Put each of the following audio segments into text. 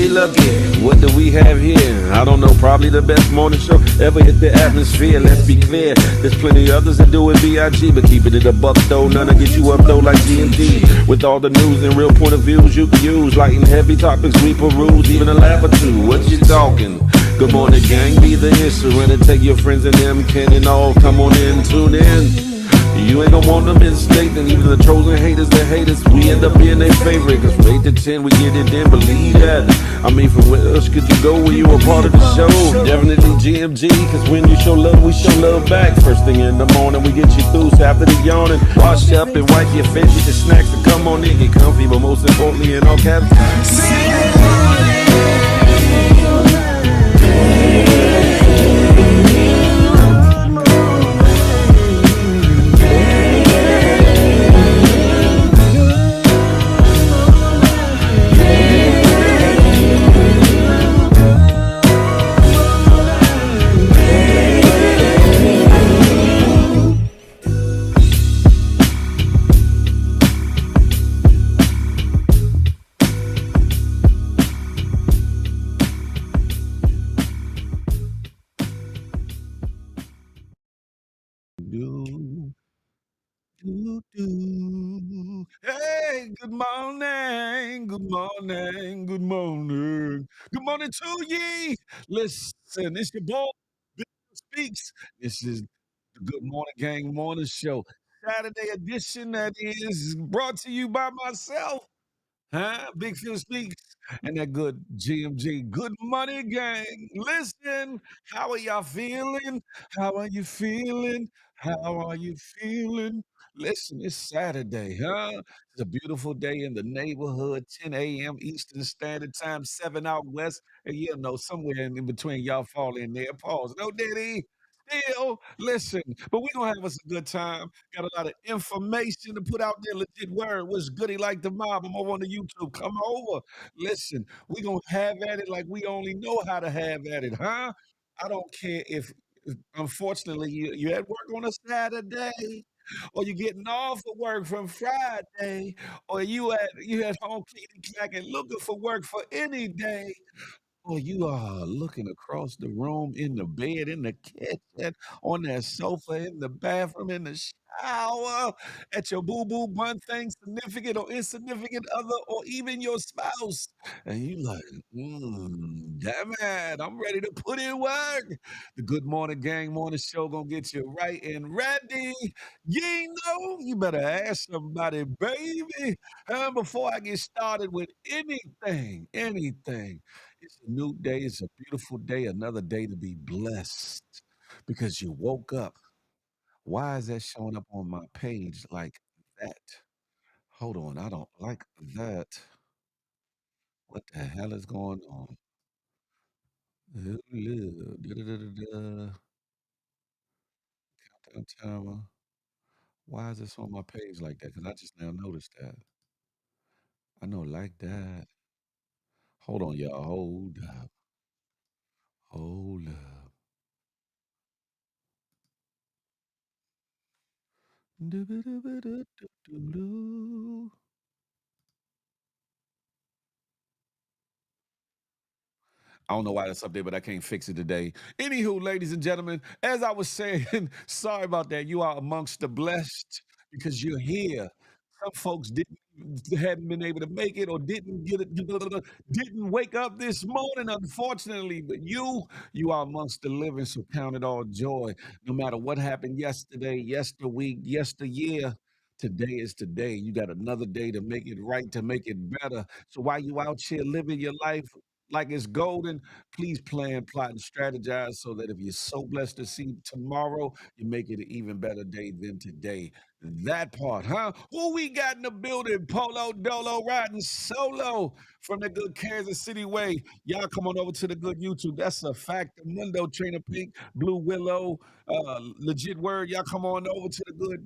lucky, lucky. What do we have here? I don't know, probably the best morning show ever hit the atmosphere. Let's be clear, there's plenty others that do it B.I.G. But keeping it a buck though, none to get you up though like G&G. With all the news and real point of views you can use. Light and heavy topics we peruse, even a laugh or two. What you talking? Good morning, gang, be the instrument. Take your friends and them, can and all. Come on in, tune in. You ain't gonna want them in state, and even the trolls and haters that hate us, we end up being their favorite. Cause from 8 to 10, we get it in, believe that. I mean, from where else could you go when you a part of the show? Definitely GMG, cause when you show love, we show love back. First thing in the morning, we get you through, so after the yawning, wash up and wipe your face with your snacks and come on in, get comfy, but most importantly, in all caps, do, do. Hey, good morning, good morning, good morning. Good morning to ye. Listen, it's your boy, Big Speaks. This is the Good Morning Gang Morning Show. Saturday edition that is brought to you by myself. Huh? Big Phil Speaks and that good GMG. Good money gang. Listen, how are y'all feeling? How are you feeling? How are you feeling? Listen, it's Saturday, huh? It's a beautiful day in the neighborhood, 10 a.m. Eastern Standard Time, 7 out west. And you know, somewhere in between y'all fall in there. Pause. No, Diddy. Still, listen, but we gonna have us a good time. Got a lot of information to put out there. Legit word. What's goody like the mob? I'm over on the YouTube. Come over. Listen, we gonna have at it like we only know how to have at it, huh? I don't care if unfortunately you at work on a Saturday, or you getting off of work from Friday, or you at home cleaning clacking looking for work for any day. Oh, you are looking across the room, in the bed, in the kitchen, on that sofa, in the bathroom, in the shower, at your boo-boo one thing, significant or insignificant other, or even your spouse. And you like, damn it, I'm ready to put in work. The Good Morning Gang Morning Show gonna get you right and ready. You know, you better ask somebody, baby. Before I get started with anything. It's a new day. It's a beautiful day. Another day to be blessed because you woke up. Why is that showing up on my page like that? Hold on. I don't like that. What the hell is going on? Da-da-da-da-da. Countdown timer. Why is this on my page like that? Because I just now noticed that. I know, like that. Hold on, y'all. Hold up. Hold up. Do-ba-da-ba-da-do-do-do. I don't know why that's up there, but I can't fix it today. Anywho, ladies and gentlemen, as I was saying, sorry about that. You are amongst the blessed because you're here. Some folks hadn't been able to make it or didn't get it, didn't wake up this morning, unfortunately. But you are amongst the living, so count it all joy. No matter what happened yesterday, yesterweek, yesteryear. Today is today. You got another day to make it right, to make it better. So while you out here living your life like it's golden, please plan, plot, and strategize so that if you're so blessed to see tomorrow, you make it an even better day than today. That part, huh? Who we got in the building? Polo Dolo riding solo from the good Kansas City way. Y'all come on over to the good YouTube. That's a fact. Mundo, Trainer Pink, Blue Willow, legit word. Y'all come on over to the good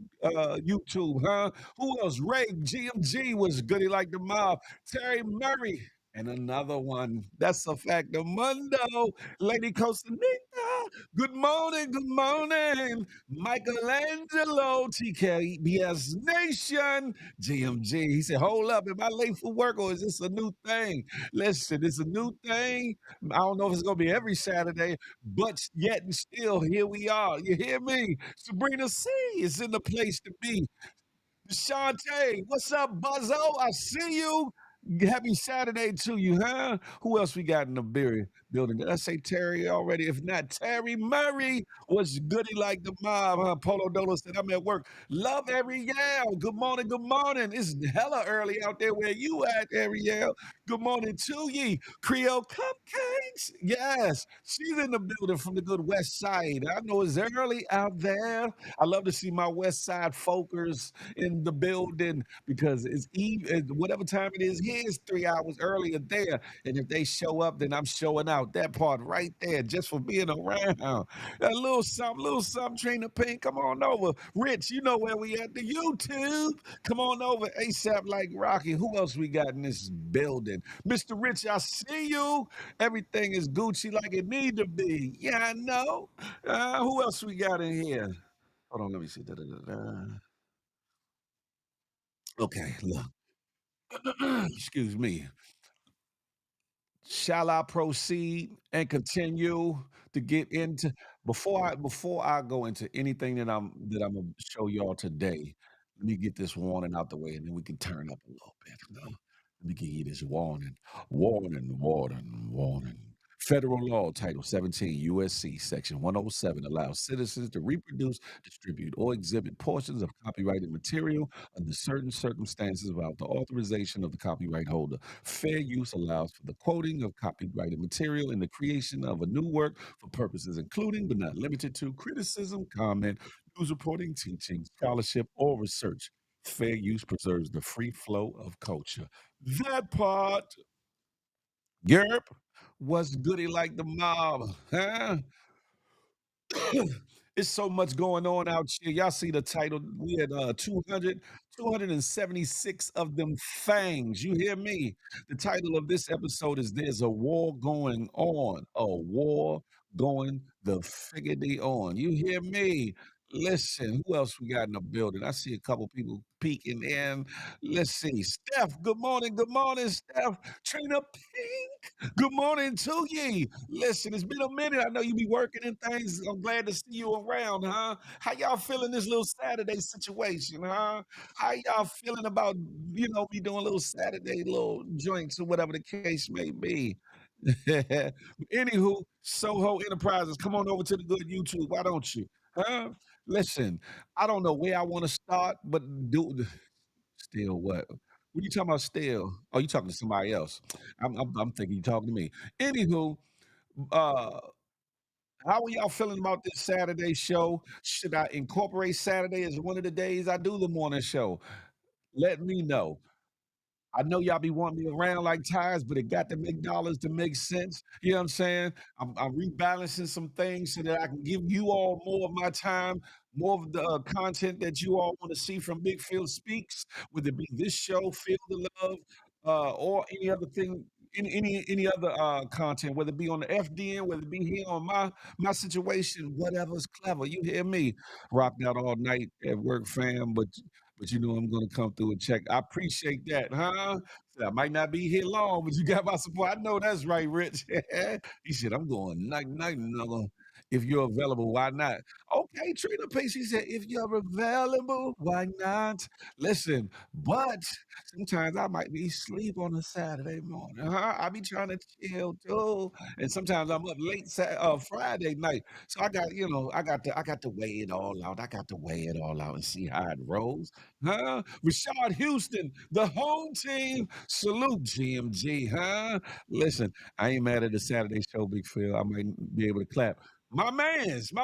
YouTube, huh? Who else? Ray GMG was goody like the mob. Terry Murray. And another one. That's a fact. The Mundo, Lady Costanita. Good morning. Good morning. Michelangelo, TKBS Nation, GMG. He said, hold up. Am I late for work or is this a new thing? Listen, it's a new thing. I don't know if it's going to be every Saturday, but yet and still, here we are. You hear me? Sabrina C is in the place to be. Shante, what's up, Buzzo? I see you. Happy Saturday to you, huh? Who else we got in the building? Did I say Terry already? If not, Terry Murray was goody like the mob, huh? Polo Dolo said, I'm at work. Love Ariel. Good morning, good morning. It's hella early out there where you at, Ariel. Good morning to ye. Creole Cupcakes. Yes, she's in the building from the good West Side. I know it's early out there. I love to see my West Side folkers in the building because it's whatever time it is here is 3 hours earlier there. And if they show up, then I'm showing out. That part right there, just for being around. Little something, Trina Pink. Come on over. Rich, you know where we at. The YouTube. Come on over. ASAP like Rocky. Who else we got in this building? Mr. Rich, I see you. Everything is Gucci like it need to be. Yeah, I know. Who else we got in here? Hold on, let me see. Da, da, da, da. Okay, look. Excuse me. Shall I proceed and continue to get into before I go into anything that I'm gonna show y'all today? Let me get this warning out the way, and then we can turn up a little bit. Let me give you this warning. Warning, warning, warning. Federal law, Title 17, USC, Section 107 allows citizens to reproduce, distribute, or exhibit portions of copyrighted material under certain circumstances without the authorization of the copyright holder. Fair use allows for the quoting of copyrighted material in the creation of a new work for purposes including but not limited to criticism, comment, news reporting, teaching, scholarship, or research. Fair use preserves the free flow of culture. That part, Yerp, was goody like the mob, huh? It's so much going on out here. Y'all see the title. We had 276 of them fangs. You hear me? The title of this episode is There's a War Going On. A war going the figgity on. You hear me? Listen, who else we got in the building? I see a couple people peeking in. Let's see. Steph, good morning. Good morning, Steph. Trina Pink, good morning to ye. Listen, it's been a minute. I know you be working and things. I'm glad to see you around, huh? How y'all feeling this little Saturday situation, huh? How y'all feeling about, me doing little Saturday little joints or whatever the case may be? Anywho, Soho Enterprises, come on over to the good YouTube. Why don't you? Huh? Listen, I don't know where I want to start, but still what? What are you talking about still? Oh, you talking to somebody else. I'm thinking you talking to me. Anywho, uh, how are y'all feeling about this Saturday show? Should I incorporate Saturday as one of the days I do the morning show? Let me know. I know y'all be wanting me around like tires, but it got to make dollars to make sense. You know what I'm saying? I'm rebalancing some things so that I can give you all more of my time, more of the content that you all want to see from Big Phil Speaks, whether it be this show, Feel the Love, or any other thing, any other content, whether it be on the FDN, whether it be here on my situation, whatever's clever. You hear me? Rocked out all night at work, fam, but you know I'm gonna come through and check. I appreciate that, huh? Said, I might not be here long, but you got my support. I know that's right, Rich. He said, I'm going night night. If you're available, why not? Okay, Trina Pace. He said, if you're available, why not? Listen, but sometimes I might be asleep on a Saturday morning. Huh? I be trying to chill too, and sometimes I'm up late Friday night. So I got to weigh it all out. I got to weigh it all out and see how it rolls. Huh? Rashad Houston, the home team. Salute GMG, huh? Listen, I ain't mad at the Saturday show, Big Phil. I might be able to clap. My man's in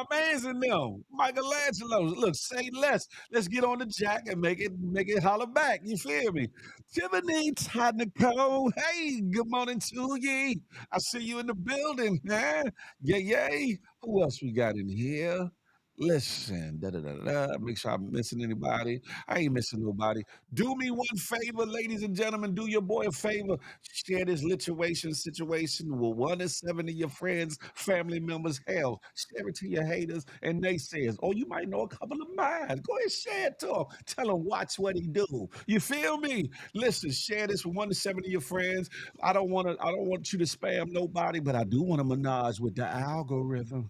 there. Michelangelo. Look, say less. Let's get on the jack and make it holler back. You feel me? Tiffany Tadnico. Hey, good morning to ye. I see you in the building, huh? Yay, yay. Who else we got in here? Listen, da da da da. Make sure I'm missing anybody. I ain't missing nobody. Do me one favor, ladies and gentlemen. Do your boy a favor. Share this situation with 1 to 7 of your friends, family members. Hell, share it to your haters and naysayers. Or you might know a couple of mine. Go ahead, share it to them. Tell them watch what he do. You feel me? Listen, share this with 1 to 7 of your friends. I don't want you to spam nobody, but I do want to menage with the algorithm.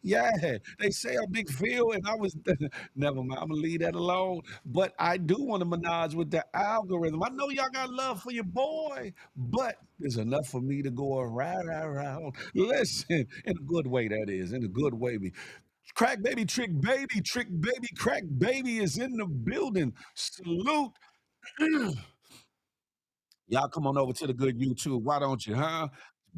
Yeah, they say a big Phil, and I was never mind. I'm gonna leave that alone. But I do want to menage with the algorithm. I know y'all got love for your boy, but there's enough for me to go around. Listen, in a good way, that is, in a good way. Trick baby, crack baby is in the building. Salute. Y'all come on over to the good YouTube. Why don't you, huh?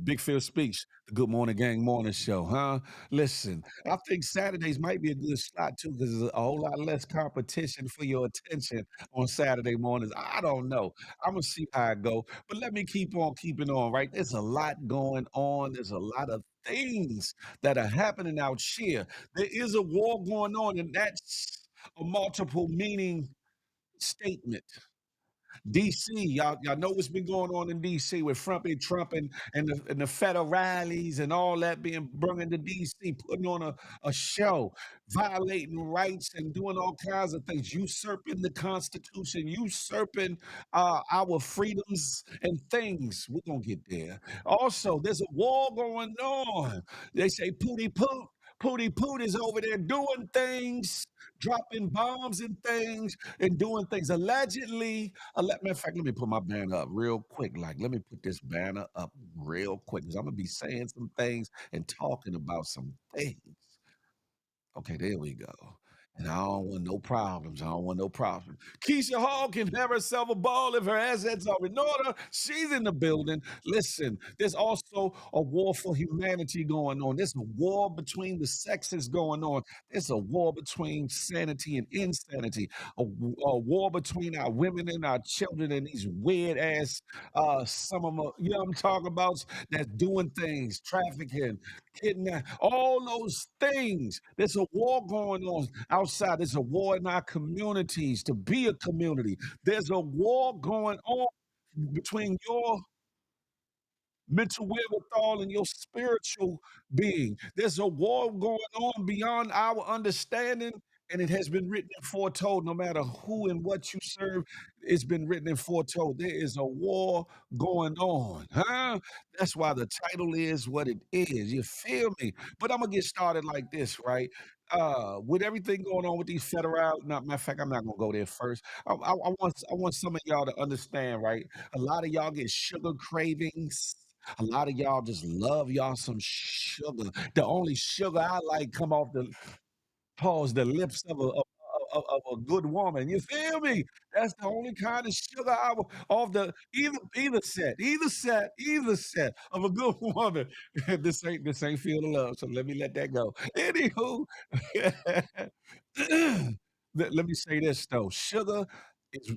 Big Phil Speaks, the Good Morning Gang Morning Show, huh? Listen, I think Saturdays might be a good slot too, because there's a whole lot less competition for your attention on Saturday mornings. I don't know. I'm gonna see how it go. But let me keep on keeping on, right? There's a lot going on. There's a lot of things that are happening out here. There is a war going on, and that's a multiple meaning statement. DC, y'all know what's been going on in DC with Trump and the federal rallies and all that being brought into DC, putting on a show, violating rights and doing all kinds of things, usurping the Constitution, usurping our freedoms and things. We're gonna get there. Also, there's a war going on. They say Pootie Poot is over there doing things, dropping bombs and doing things. Allegedly, matter of fact, let me put my banner up real quick. Like, let me put this banner up real quick because I'm gonna be saying some things and talking about some things. Okay, there we go. And I don't want no problems. I don't want no problems. Keisha Hall can have herself a ball if her assets are in order. She's in the building. Listen, there's also a war for humanity going on. There's a war between the sexes going on. There's a war between sanity and insanity. A war between our women and our children and these weird ass some of them, you know what I'm talking about? That's doing things, trafficking, kidnap, all those things. There's a war going on outside. There's a war in our communities to be a community. There's a war going on between your mental wherewithal and your spiritual being. There's a war going on beyond our understanding, and it has been written and foretold. No matter who and what you serve, it's been written and foretold. There is a war going on, huh? That's why the title is what it is. You feel me? But I'm gonna get started like this, right? With everything going on with these federal, not matter of fact, I'm not gonna go there first. I want some of y'all to understand, right? A lot of y'all get sugar cravings. A lot of y'all just love y'all some sugar. The only sugar I like come off the lips of a good woman. You feel me? That's the only kind of sugar I will off the either set of a good woman. This ain't feel the love. So let me let that go. Anywho, let me say this though. Sugar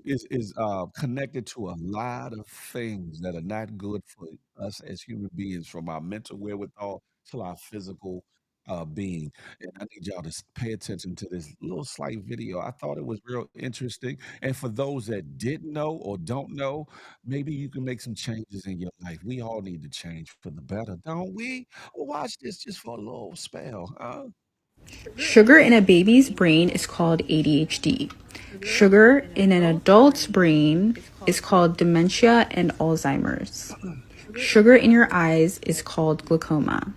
is connected to a lot of things that are not good for us as human beings, from our mental wherewithal to our physical being. And I need y'all to pay attention to this little slight video. I thought it was real interesting. And for those that didn't know or don't know, maybe you can make some changes in your life. We all need to change for the better, don't we? Well, watch this just for a little spell, huh? Sugar in a baby's brain is called ADHD. Sugar in an adult's brain is called dementia and Alzheimer's. Sugar in your eyes is called glaucoma.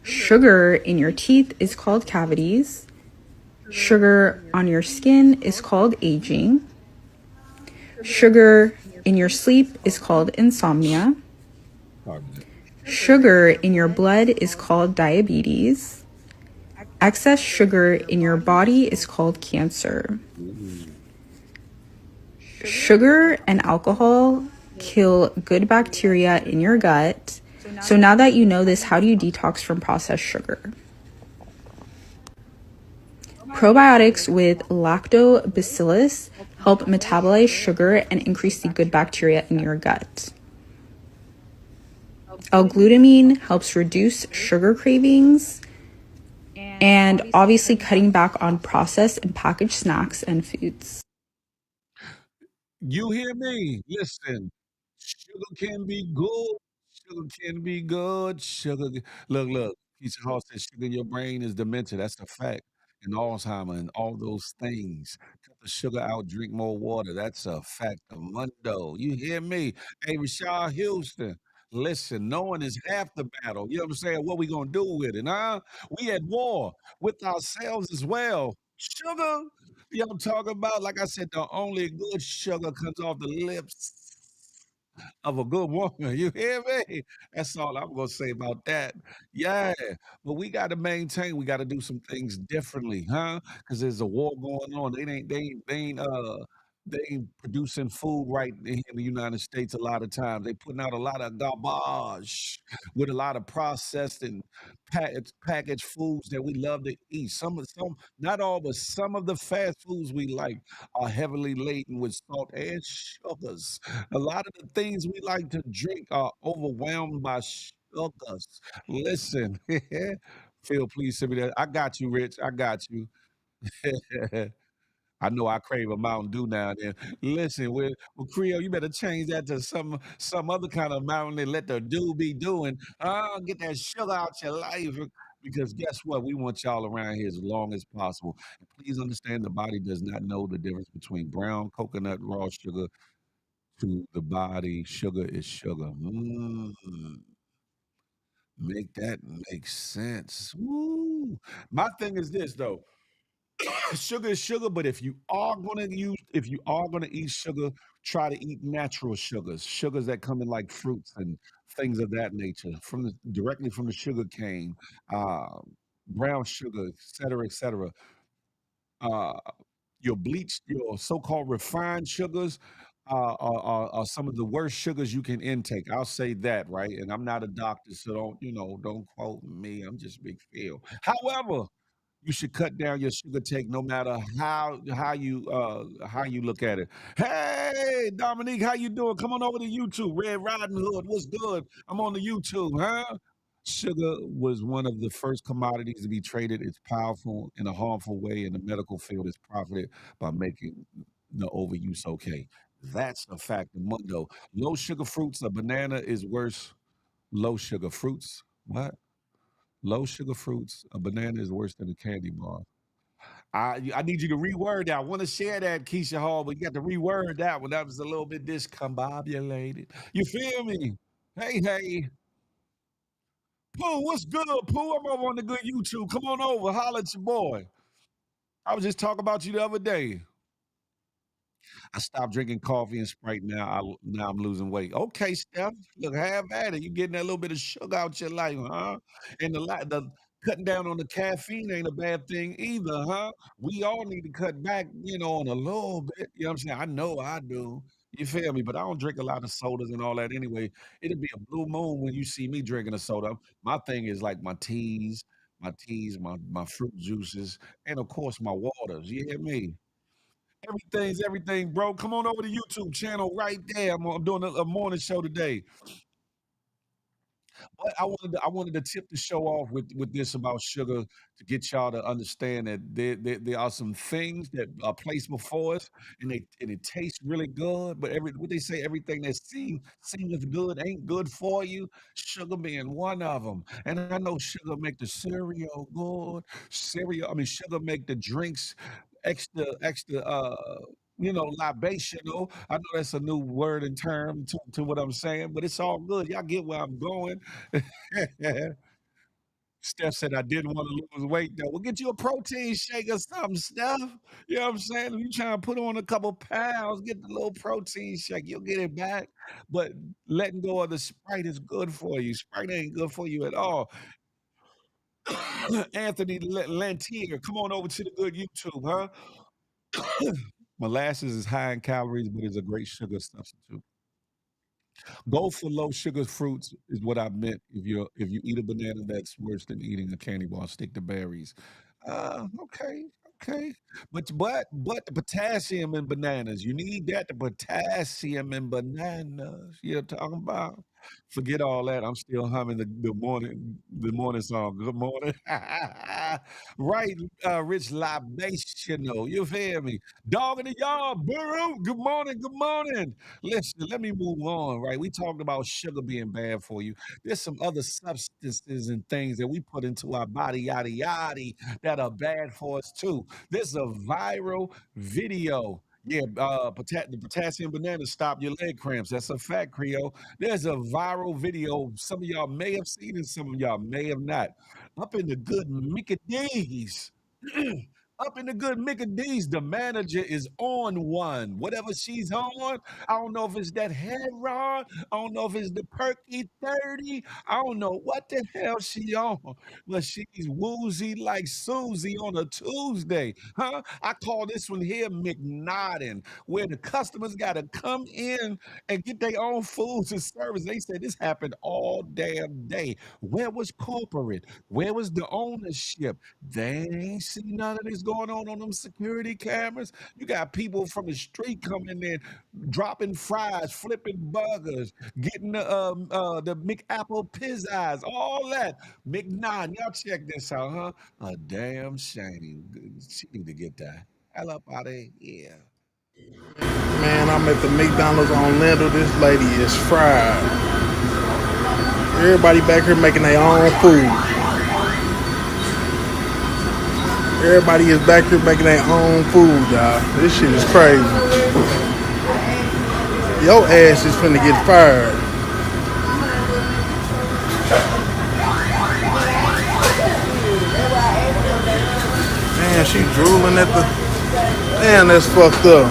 Sugar in your teeth is called cavities. Sugar on your skin is called aging. Sugar in your sleep is called insomnia. Sugar in your blood is called diabetes. Excess sugar in your body is called cancer. Sugar and alcohol kill good bacteria in your gut. So now that you know this, how do you detox from processed sugar? Probiotics with lactobacillus help metabolize sugar and increase the good bacteria in your gut. L-glutamine helps reduce sugar cravings, and obviously cutting back on processed and packaged snacks and foods. You hear me? Listen, sugar can be good. Sugar can be good. Look. Keisha Hall said sugar in your brain is dementia. That's a fact. And Alzheimer and all those things. Cut the sugar out, drink more water. That's a fact. A mundo. You hear me? Hey, Rashad Houston. Listen, knowing is half the battle. You know what I'm saying? What we gonna do with it, huh? We at war with ourselves as well. Sugar. You know what I'm talking about? Like I said, the only good sugar comes off the lips of a good woman. You hear me? That's all I'm gonna say about that. Yeah, but we got to maintain. We got to do some things differently, huh? Because there's a war going on. They ain't producing food right in the United States a lot of times. They putting out a lot of garbage with a lot of processed and packaged foods that we love to eat. Not all, but some of the fast foods we like are heavily laden with salt and sugars. A lot of the things we like to drink are overwhelmed by sugars. Listen, Phil, please send me that. I got you, Rich. I got you. I know I crave a Mountain Dew now and then. Listen, Creole, you better change that to some other kind of mountain and let the dew be doing. Get that sugar out your life. Because guess what? We want y'all around here as long as possible. And please understand the body does not know the difference between brown coconut raw sugar to the body. Sugar is sugar. Make that make sense. Woo. My thing is this though. Sugar is sugar, but if you are gonna eat sugar, try to eat natural sugars that come in like fruits and things of that nature, directly from the sugar cane, uh, brown sugar, et cetera. Uh, your so-called refined sugars are some of the worst sugars you can intake. I'll say that, right? And I'm not a doctor, so don't quote me. I'm just Big Phil. However, you should cut down your sugar take no matter how you look at it. Hey, Dominique, how you doing? Come on over to YouTube. Red Riding Hood, what's good? I'm on the YouTube, huh? Sugar was one of the first commodities to be traded. It's powerful in a harmful way, and the medical field is profited by making the overuse okay. That's a fact of mundo. Low sugar fruits, a banana is worse. Low sugar fruits, what? Low sugar fruits, a banana is worse than a candy bar. I need you to reword that. I want to share that, Keisha Hall, but you got to reword that one. That was a little bit discombobulated. You feel me? Hey. Pooh, what's good, Pooh? I'm over on the good YouTube. Come on over. Holla at your boy. I was just talking about you the other day. I stopped drinking coffee and Sprite now. Now I'm losing weight. Okay, Steph. Look, have at it. You getting that little bit of sugar out your life, huh? And the cutting down on the caffeine ain't a bad thing either, huh? We all need to cut back, on a little bit. You know what I'm saying? I know I do. You feel me? But I don't drink a lot of sodas and all that anyway. It'll be a blue moon when you see me drinking a soda. My thing is like my fruit juices, and of course my waters. You hear me? Everything's everything, bro. Come on over to YouTube channel right there. I'm doing a morning show today. But I wanted to tip the show off with this about sugar to get y'all to understand that there are some things that are placed before us and it tastes really good. But what they say, everything that seems good ain't good for you. Sugar being one of them. And I know sugar make the cereal good. Sugar make the drinks extra libational. I know that's a new word and term to what I'm saying, but it's all good. Y'all get where I'm going. Steph said I didn't want to lose weight though. Well, get you a protein shake or something, Steph. You know what I'm saying? If you trying to put on a couple pounds, get the little protein shake. You'll get it back. But letting go of the Sprite is good for you. Sprite ain't good for you at all. Anthony Lantier, come on over to the good YouTube, huh? Molasses is high in calories, but it's a great sugar substitute. Go for low sugar fruits is what I meant. If you eat a banana, that's worse than eating a candy bar. Stick to berries. Okay. But the potassium in bananas, you need that. The potassium in bananas. You're talking about. Forget all that. I'm still humming the morning song. Good morning. Right, Rich Libational. You feel me? Dog in the yard, burrow. Good morning. Good morning. Listen, let me move on, right? We talked about sugar being bad for you. There's some other substances and things that we put into our body, yada, yada, that are bad for us too. There's a viral video. Yeah, the potassium banana stop your leg cramps. That's a fact, Creole. There's a viral video. Some of y'all may have seen it, some of y'all may have not. Up in the good Mickey D's. Up in the good Mickey D's, the manager is on one. Whatever she's on, I don't know if it's that head rod. I don't know if it's the Perky 30. I don't know what the hell she on. But she's woozy like Susie on a Tuesday. Huh? I call this one here McNodding, where the customers got to come in and get their own foods and service. They said this happened all damn day. Where was corporate? Where was the ownership? They ain't see none of this going on them security cameras. You got people from the street coming in, dropping fries, flipping burgers, getting the McApple pizzazz, all that. McNaught, y'all check this out, huh? A damn shame. She need to get that hell up out of here. Man, I'm at the McDonald's on Lindell. This lady is fried. Everybody back here making their own food. Everybody is back here making their own food, y'all. This shit is crazy. Your ass is finna get fired. Man, she drooling at the... Man, that's fucked up.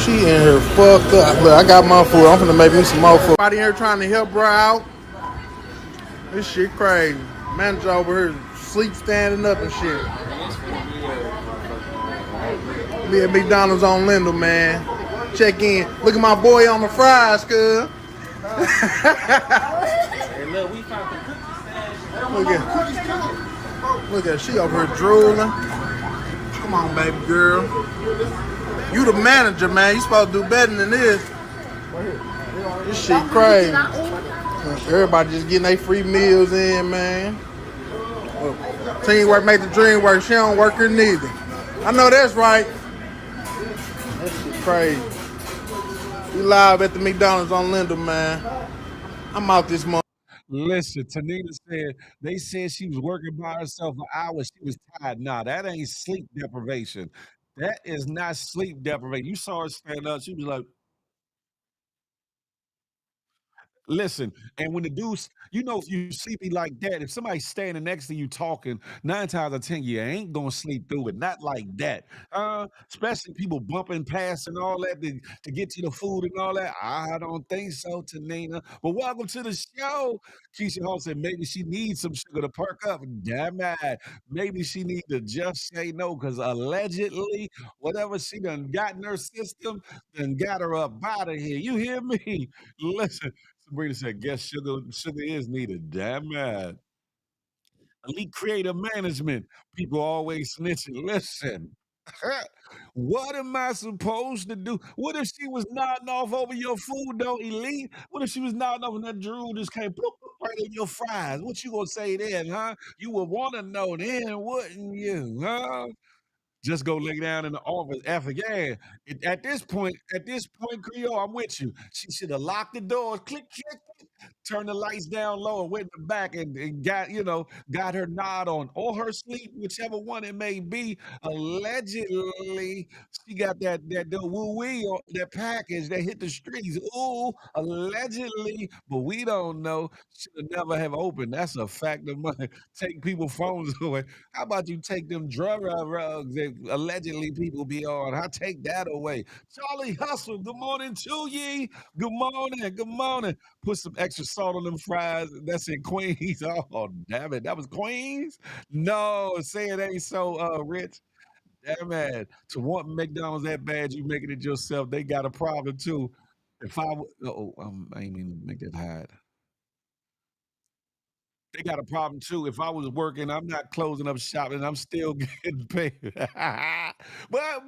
She in here fucked up. Look, I got my food. I'm finna make me some more food. Everybody here trying to help her out. This shit crazy. Manager over here sleep standing up and shit. Be at McDonald's on Lindell, man. Check in. Look at my boy on the fries, cuz. Look look at she over here drooling. Come on, baby girl. You the manager, man. You supposed to do better than this. This shit crazy. Everybody just getting their free meals in, man. Well, teamwork make the dream work. She don't work here neither. I know that's right. That shit crazy. We live at the McDonald's on Lindell, man. I'm out this month. Listen, Tanita said they said she was working by herself for hours. She was tired. Nah, that ain't sleep deprivation. That is not sleep deprivation. You saw her stand up. She was like, listen, and when the dudes, if you see me like that, if somebody's standing next to you talking, 9 times out of 10, you ain't gonna sleep through it. Not like that. Especially people bumping past and all that to get to the food and all that. I don't think so, Tanina. But welcome to the show. Keisha Hall said maybe she needs some sugar to perk up. Damn it. Maybe she need to just say no, because allegedly, whatever she done got in her system, done got her up out of here. You hear me? Listen. Sabrina said, "Guess sugar is needed." Damn it. Elite creative management. People always snitching. Listen. What am I supposed to do? What if she was nodding off over your food, though, Elite? What if she was nodding off and that drool just came bloop, bloop, right in your fries? What you gonna say then, huh? You would want to know then, wouldn't you, huh? Just go lay down in the office after, yeah. At this point, Creole, I'm with you. She should have locked the doors, click, click, click, turn the lights down low and went in the back and got her nod on or her sleep, whichever one it may be. Allegedly, she got that the woo wee or that package that hit the streets. Ooh, allegedly, but we don't know. Should have never have opened. That's a fact of money. Take people phones away. How about you take them drug rugs that allegedly people be on? I take that away. Charlie Hustle, good morning to ye. Good morning. Good morning. Put some extra salt on them fries. That's in Queens. Oh, damn it. That was Queens? No, say it ain't so, Rich. Damn it. To want McDonald's that bad, you making it yourself. They got a problem too. If I, I ain't mean to make that hide. They got a problem too. If I was working, I'm not closing up shop and I'm still getting paid. But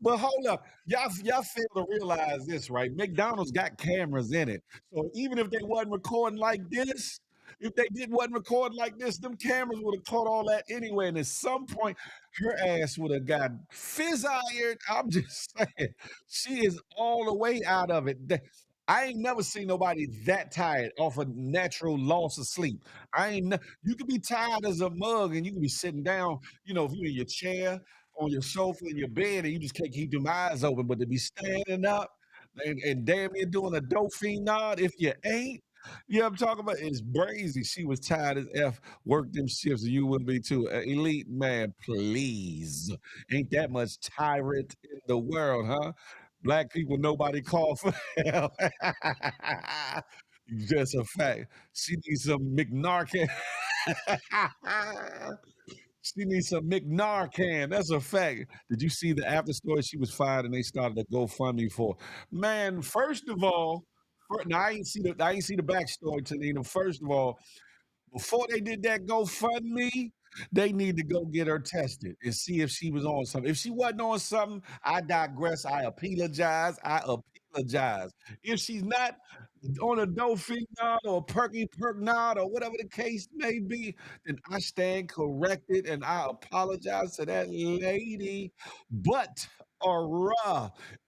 hold up. Y'all fail to realize this, right? McDonald's got cameras in it. So even if they wasn't recording like this, if they did wasn't recording like this, them cameras would have caught all that anyway. And at some point, her ass would have got fizz-eared. I'm just saying, she is all the way out of it. I ain't never seen nobody that tired off a natural loss of sleep. You could be tired as a mug and you can be sitting down, if you're in your chair, on your sofa, in your bed, and you just can't keep them eyes open, but to be standing up and damn near doing a Dauphine nod if you ain't. Yeah, I'm talking about it's crazy. She was tired as F, worked them shifts, and you would be too. Elite man, please. Ain't that much tyrant in the world, huh? Black people, nobody call for help. Just a fact. She needs some McNarcan. She needs some McNarcan. That's a fact. Did you see the after story? She was fired and they started a GoFundMe for. Man, first of all, now I ain't see the backstory, Talina. First of all, before they did that GoFundMe, they need to go get her tested and see if she was on something. If she wasn't on something, I digress. I apologize. I apologize. If she's not on a Dolphin nod or a Perky Perk nod or whatever the case may be, then I stand corrected and I apologize to that lady. But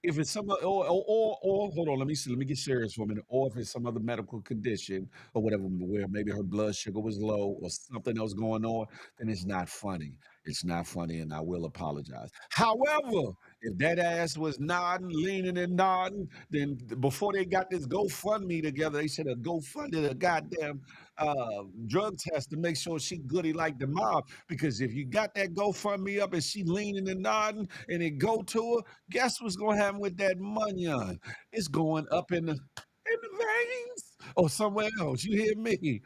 if it's some or hold on, let me get serious for a minute. Or if it's some other medical condition or whatever, where maybe her blood sugar was low or something else going on, then it's not funny. It's not funny, and I will apologize. However, if that ass was nodding, leaning, and nodding, then before they got this GoFundMe together, they should have GoFunded a goddamn drug test to make sure she goody like the mob. Because if you got that GoFundMe up and she leaning and nodding, and it go to her, guess what's gonna happen with that money on? It's going up in the veins or somewhere else. You hear me?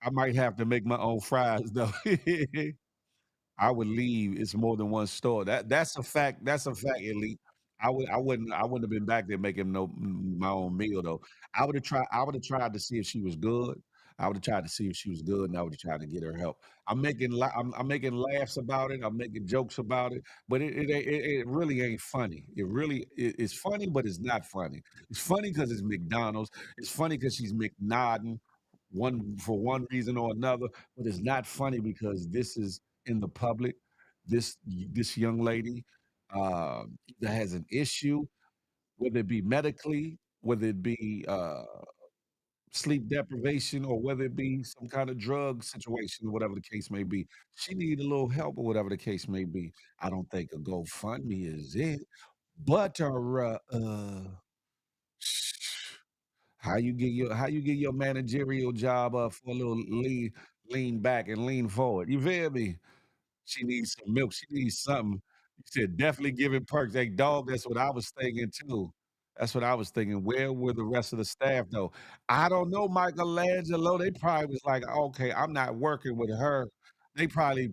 I might have to make my own fries though. I would leave. It's more than one store. That's a fact. That's a fact, Elite. I wouldn't have been back there making my own meal though. I would have tried to see if she was good. I would have tried to see if she was good, and I would have tried to get her help. I'm making laughs about it. I'm making jokes about it, but it really ain't funny. It's funny, but it's not funny. It's funny because it's McDonald's. It's funny because she's McNodding for one reason or another, but it's not funny because this is in the public. This young lady that has an issue, whether it be medically, whether it be sleep deprivation, or whether it be some kind of drug situation, or whatever the case may be. She need a little help, or whatever the case may be. I don't think a GoFundMe is it, but how you get your managerial job up for a little lean back and lean forward. You feel me? She needs some milk. She needs something. You said definitely giving perks. Hey, dog, that's what I was thinking too. That's what I was thinking. Where were the rest of the staff though? I don't know, Michelangelo. They probably was like, okay, I'm not working with her. They probably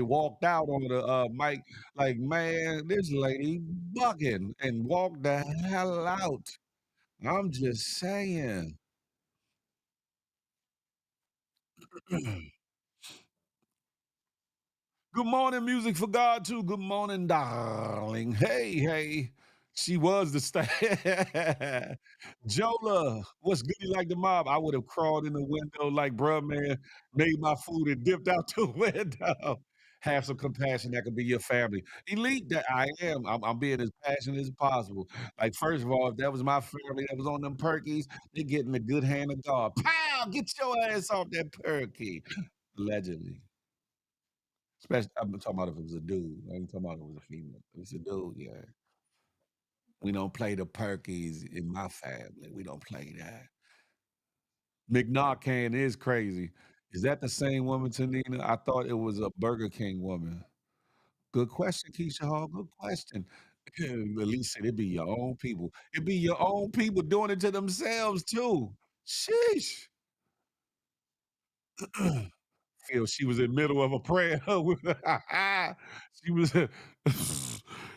walked out on the mic like, man, this lady bugging and walked the hell out. I'm just saying. Good morning, music for God too. Good morning, darling. Hey, hey. She was the star. Jola, what's goody like the mob? I would have crawled in the window like, bruh, man, made my food and dipped out the window. Have some compassion. That could be your family. Elite that I am. I'm being as passionate as possible. Like, first of all, if that was my family that was on them perkies, they get in the good hand of God. Pow! Get your ass off that perky. Allegedly. Especially, I'm talking about if it was a dude. I ain't talking about if it was a female. If it's a dude, yeah. We don't play the perkies in my family. We don't play that. McNarcan is crazy. Is that the same woman, Tanina? I thought it was a Burger King woman. Good question, Keisha Hall. Good question. At least it'd be your own people. It'd be your own people doing it to themselves too. Sheesh. Feel she was in the middle of a prayer. She was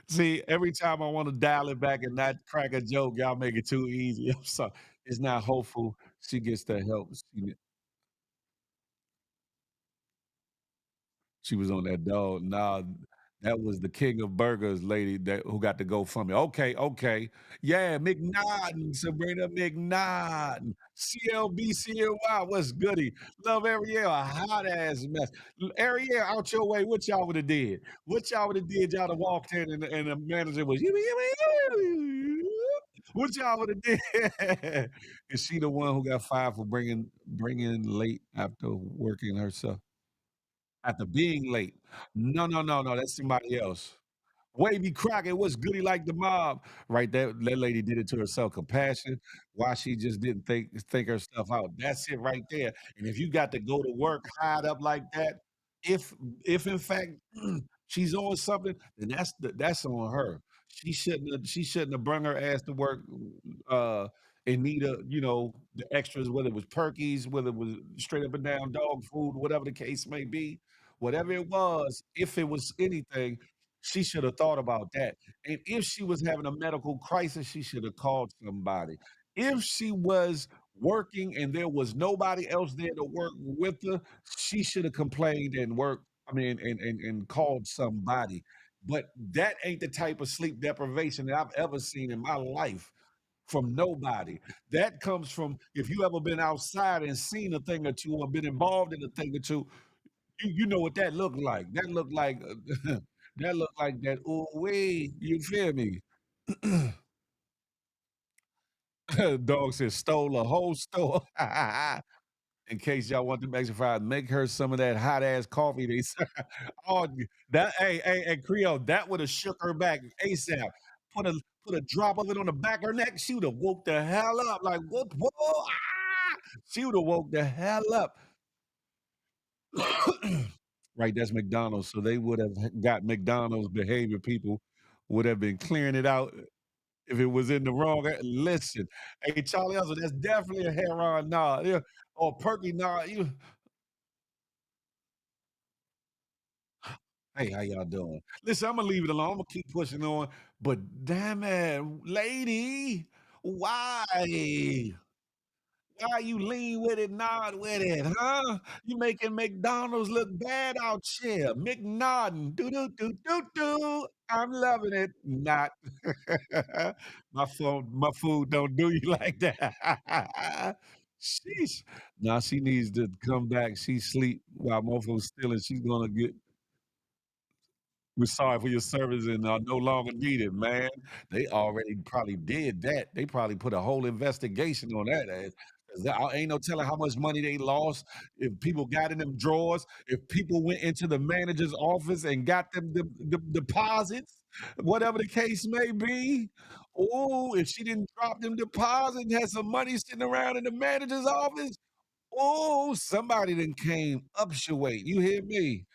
see, every time I wanna dial it back and not crack a joke, y'all make it too easy. I'm sorry. It's not hopeful. She gets the help. She was on that dog. Nah, that was the king of burgers lady that who got to go from me. Okay, okay. Yeah, McNaughton, Sabrina McNaughton. CLBCLY, what's goody? Love Ariel, a hot ass mess. Ariel, out your way, what y'all would have did? What y'all would have did? Y'all have walked in and the manager was what y'all would have did? Is she the one who got fired for bringing late after working herself? After being late. No, no, no, no, that's somebody else. Wavy Crockett, what's goody like the mob? Right there, that lady did it to herself. Compassion. Why she just didn't think her stuff out. That's it right there. And if you got to go to work hide up like that, if if in fact she's on something, then that's on her. She shouldn't have brung her ass to work uh and need the extras, whether it was perkies, whether it was straight up and down dog food, whatever the case may be. Whatever it was, if it was anything, she should have thought about that. And if she was having a medical crisis, she should have called somebody. If she was working and there was nobody else there to work with her, she should have complained and worked. I mean, and called somebody. But that ain't the type of sleep deprivation that I've ever seen in my life from nobody. That comes from if you ever been outside and seen a thing or two or been involved in a thing or two, you know what that looked like. That looked like that looked like that. Oh wait, you feel me? Dog said stole a whole store. In case y'all want them extra fries, make her some of that hot ass coffee. They serve. Oh, that hey Creole, that would have shook her back ASAP. Put a put a drop of it on the back of her neck. She would have woke the hell up. Like whoop whoa. Ah! She would have woke the hell up. Right, that's McDonald's. So they would have got McDonald's behavior people would have been clearing it out if it was in the wrong. Listen, hey Charlie Hustle, that's definitely a hair on nod. Yeah, or perky nod. Hey, how y'all doing? Listen, I'm gonna leave it alone. I'm gonna keep pushing on. But damn it, lady, why? Why you lean with it, nod with it, huh? You making McDonald's look bad out here. McNoddin. Do do do do do. I'm loving it. Not my food don't do you like that. Sheesh. Now she needs to come back. She sleep while motherfuckers stealing. She's gonna get we're sorry for your service and are no longer needed, man. They already probably did that. They probably put a whole investigation on that ass. 'Cause ain't no telling how much money they lost. If people got in them drawers, if people went into the manager's office and got them the deposits, whatever the case may be. Oh, if she didn't drop them deposits and had some money sitting around in the manager's office, oh, somebody then came up your way. You hear me?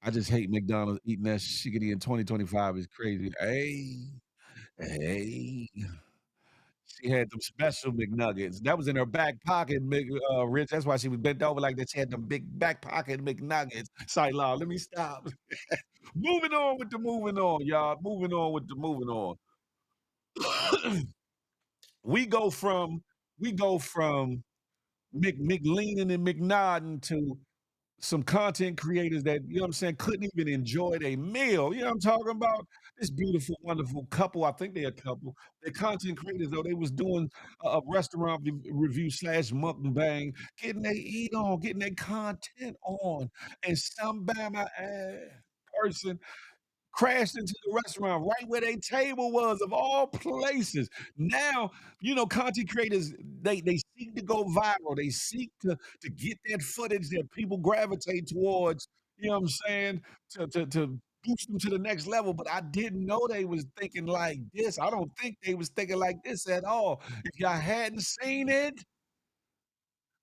I just hate McDonald's eating that shiggity in 2025 is crazy. Hey, she had them special McNuggets. That was in her back pocket, Rich. That's why she was bent over like that. She had them big back pocket McNuggets. Sorry, Law, let me stop. Moving on with the moving on, y'all. Moving on with the moving on. we go from we go from McLeaning and McNodding to some content creators that, you know what I'm saying, couldn't even enjoy their meal. You know what I'm talking about? This beautiful, wonderful couple. I think they're a couple. They're content creators, though. They was doing a restaurant review slash mukbang, getting their eat on, getting their content on. And some Bama person crashed into the restaurant right where their table was of all places. Now, content creators they seek to go viral. They seek to get that footage that people gravitate towards, you know what I'm saying, to boost them to the next level. But I didn't know they was thinking like this. I don't think they was thinking like this at all. If y'all hadn't seen it,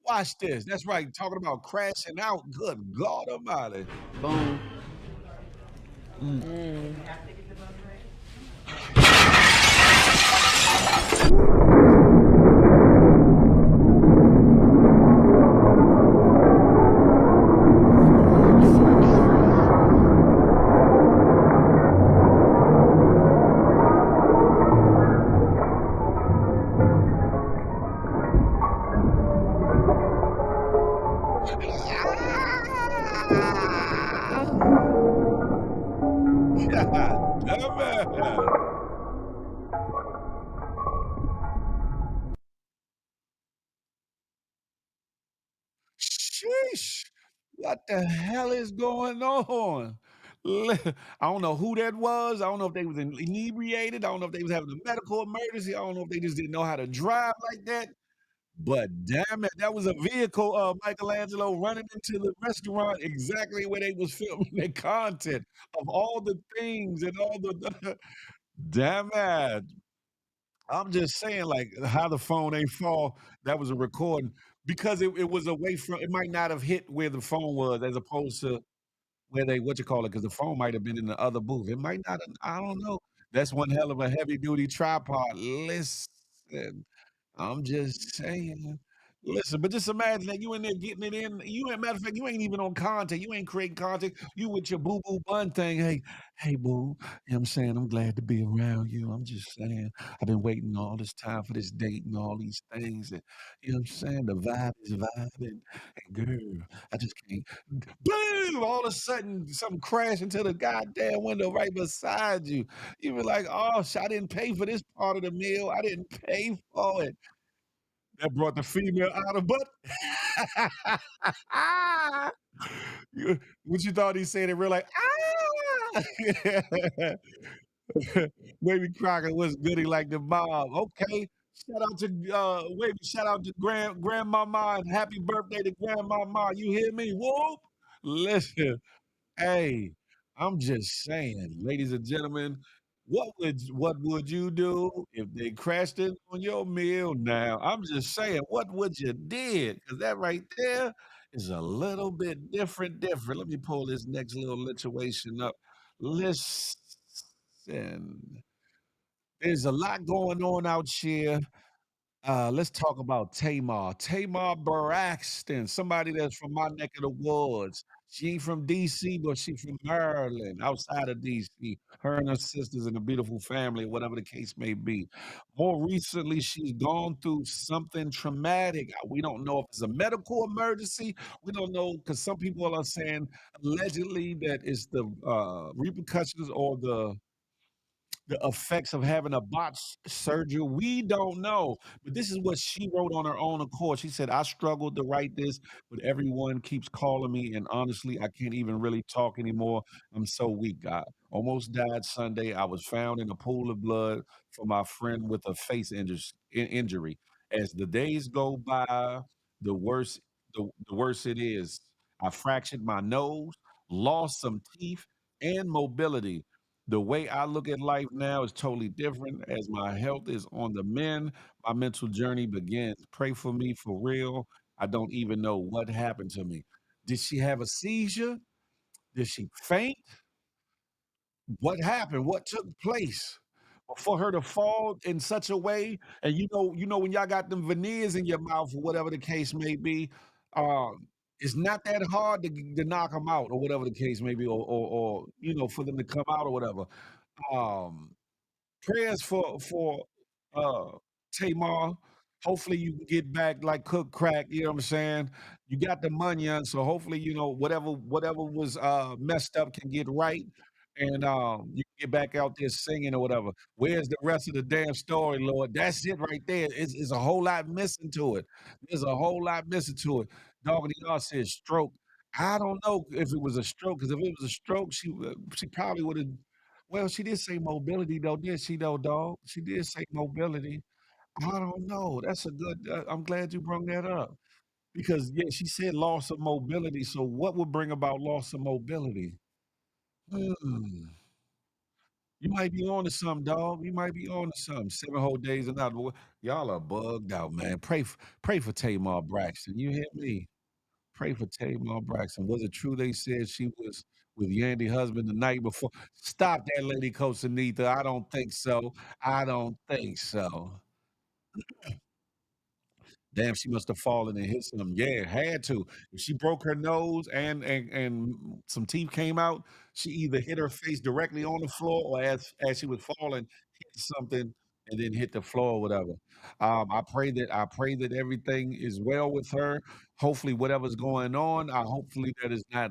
watch this. That's right. Talking about crashing out. Good God Almighty. Boom. What the hell is going on? I don't know who that was. I don't know if they was inebriated. I don't know if they was having a medical emergency. I don't know if they just didn't know how to drive like that. But damn it, that was a vehicle, Michelangelo running into the restaurant exactly where they was filming their content of all the things and all the damn it. I'm just saying, like, how the phone ain't fall, that was a recording because it was away from it might not have hit where the phone was as opposed to where they what you call it, because the phone might have been in the other booth. It might not have I don't know. That's one hell of a heavy duty tripod. Listen. I'm just saying. Listen, but just imagine that you in there getting it in. You ain't matter of fact, you ain't even on content. You ain't creating content. You with your boo boo bun thing. Hey, boo. You know what I'm saying? I'm glad to be around you. I'm just saying. I've been waiting all this time for this date and all these things. And you know what I'm saying? The vibe is vibing. And girl, I just can't. Boom! All of a sudden, something crashed into the goddamn window right beside you. You be like, oh, I didn't pay for this part of the meal. I didn't pay for it. That brought the female out of butt. What you thought he said in real like, ah! Baby Crocker was goody like the mom. Okay. Shout out to grandmama and happy birthday to grandmama. You hear me? Whoop. Listen. Hey, I'm just saying, ladies and gentlemen, what would you do if they crashed in on your meal now? I'm just saying, what would you did? Because that right there is a little bit different. Let me pull this next little situation up. Listen, there's a lot going on out here. Let's talk about Tamar. Tamar Braxton, somebody that's from my neck of the woods. She ain't from DC, but she from Maryland, outside of DC. Her and her sisters and a beautiful family, whatever the case may be. More recently, she's gone through something traumatic. We don't know if it's a medical emergency. We don't know because some people are saying allegedly that it's the repercussions or the effects of having a botched surgery. We don't know. But this is what she wrote on her own accord. She said, I struggled to write this, but everyone keeps calling me. And honestly, I can't even really talk anymore. I'm so weak. I almost died Sunday. I was found in a pool of blood from my friend with a face injury. As the days go by, the worse the worse it is. I fractured my nose, lost some teeth and mobility. The way I look at life now is totally different as my health is on the mend. My mental journey begins. Pray for me for real. I don't even know what happened to me. Did she have a seizure? Did she faint? What happened? What took place for her to fall in such a way? And when y'all got them veneers in your mouth or whatever the case may be, it's not that hard to knock them out or whatever the case may be, or for them to come out or whatever. Um, Prayers for uh Tamar. Hopefully you can get back like cook crack, you know what I'm saying? You got the money on, so hopefully, whatever was messed up can get right and you can get back out there singing or whatever. Where's the rest of the damn story, Lord? That's it right there. It's a whole lot missing to it. There's a whole lot missing to it. Doggity y'all said stroke. I don't know if it was a stroke, because if it was a stroke, she probably would have well, she did say mobility though, did she though, dog? She did say mobility. I don't know. That's a good I'm glad you brought that up because, yeah, she said loss of mobility, so what would bring about loss of mobility? Hmm. You might be on to something, dog. You might be on to something. 7 whole days and not y'all are bugged out, man. Pray for Tamar Braxton. You hear me? Pray for Tamar Braxton. Was it true they said she was with Yandy husband the night before? Stop that, Lady Coach Anita. I don't think so. I don't think so. Damn, she must have fallen and hit something. Yeah, had to. If she broke her nose and some teeth came out, she either hit her face directly on the floor or as she was falling, hit something and then hit the floor or whatever. I pray that everything is well with her. Hopefully, whatever's going on, hopefully that is not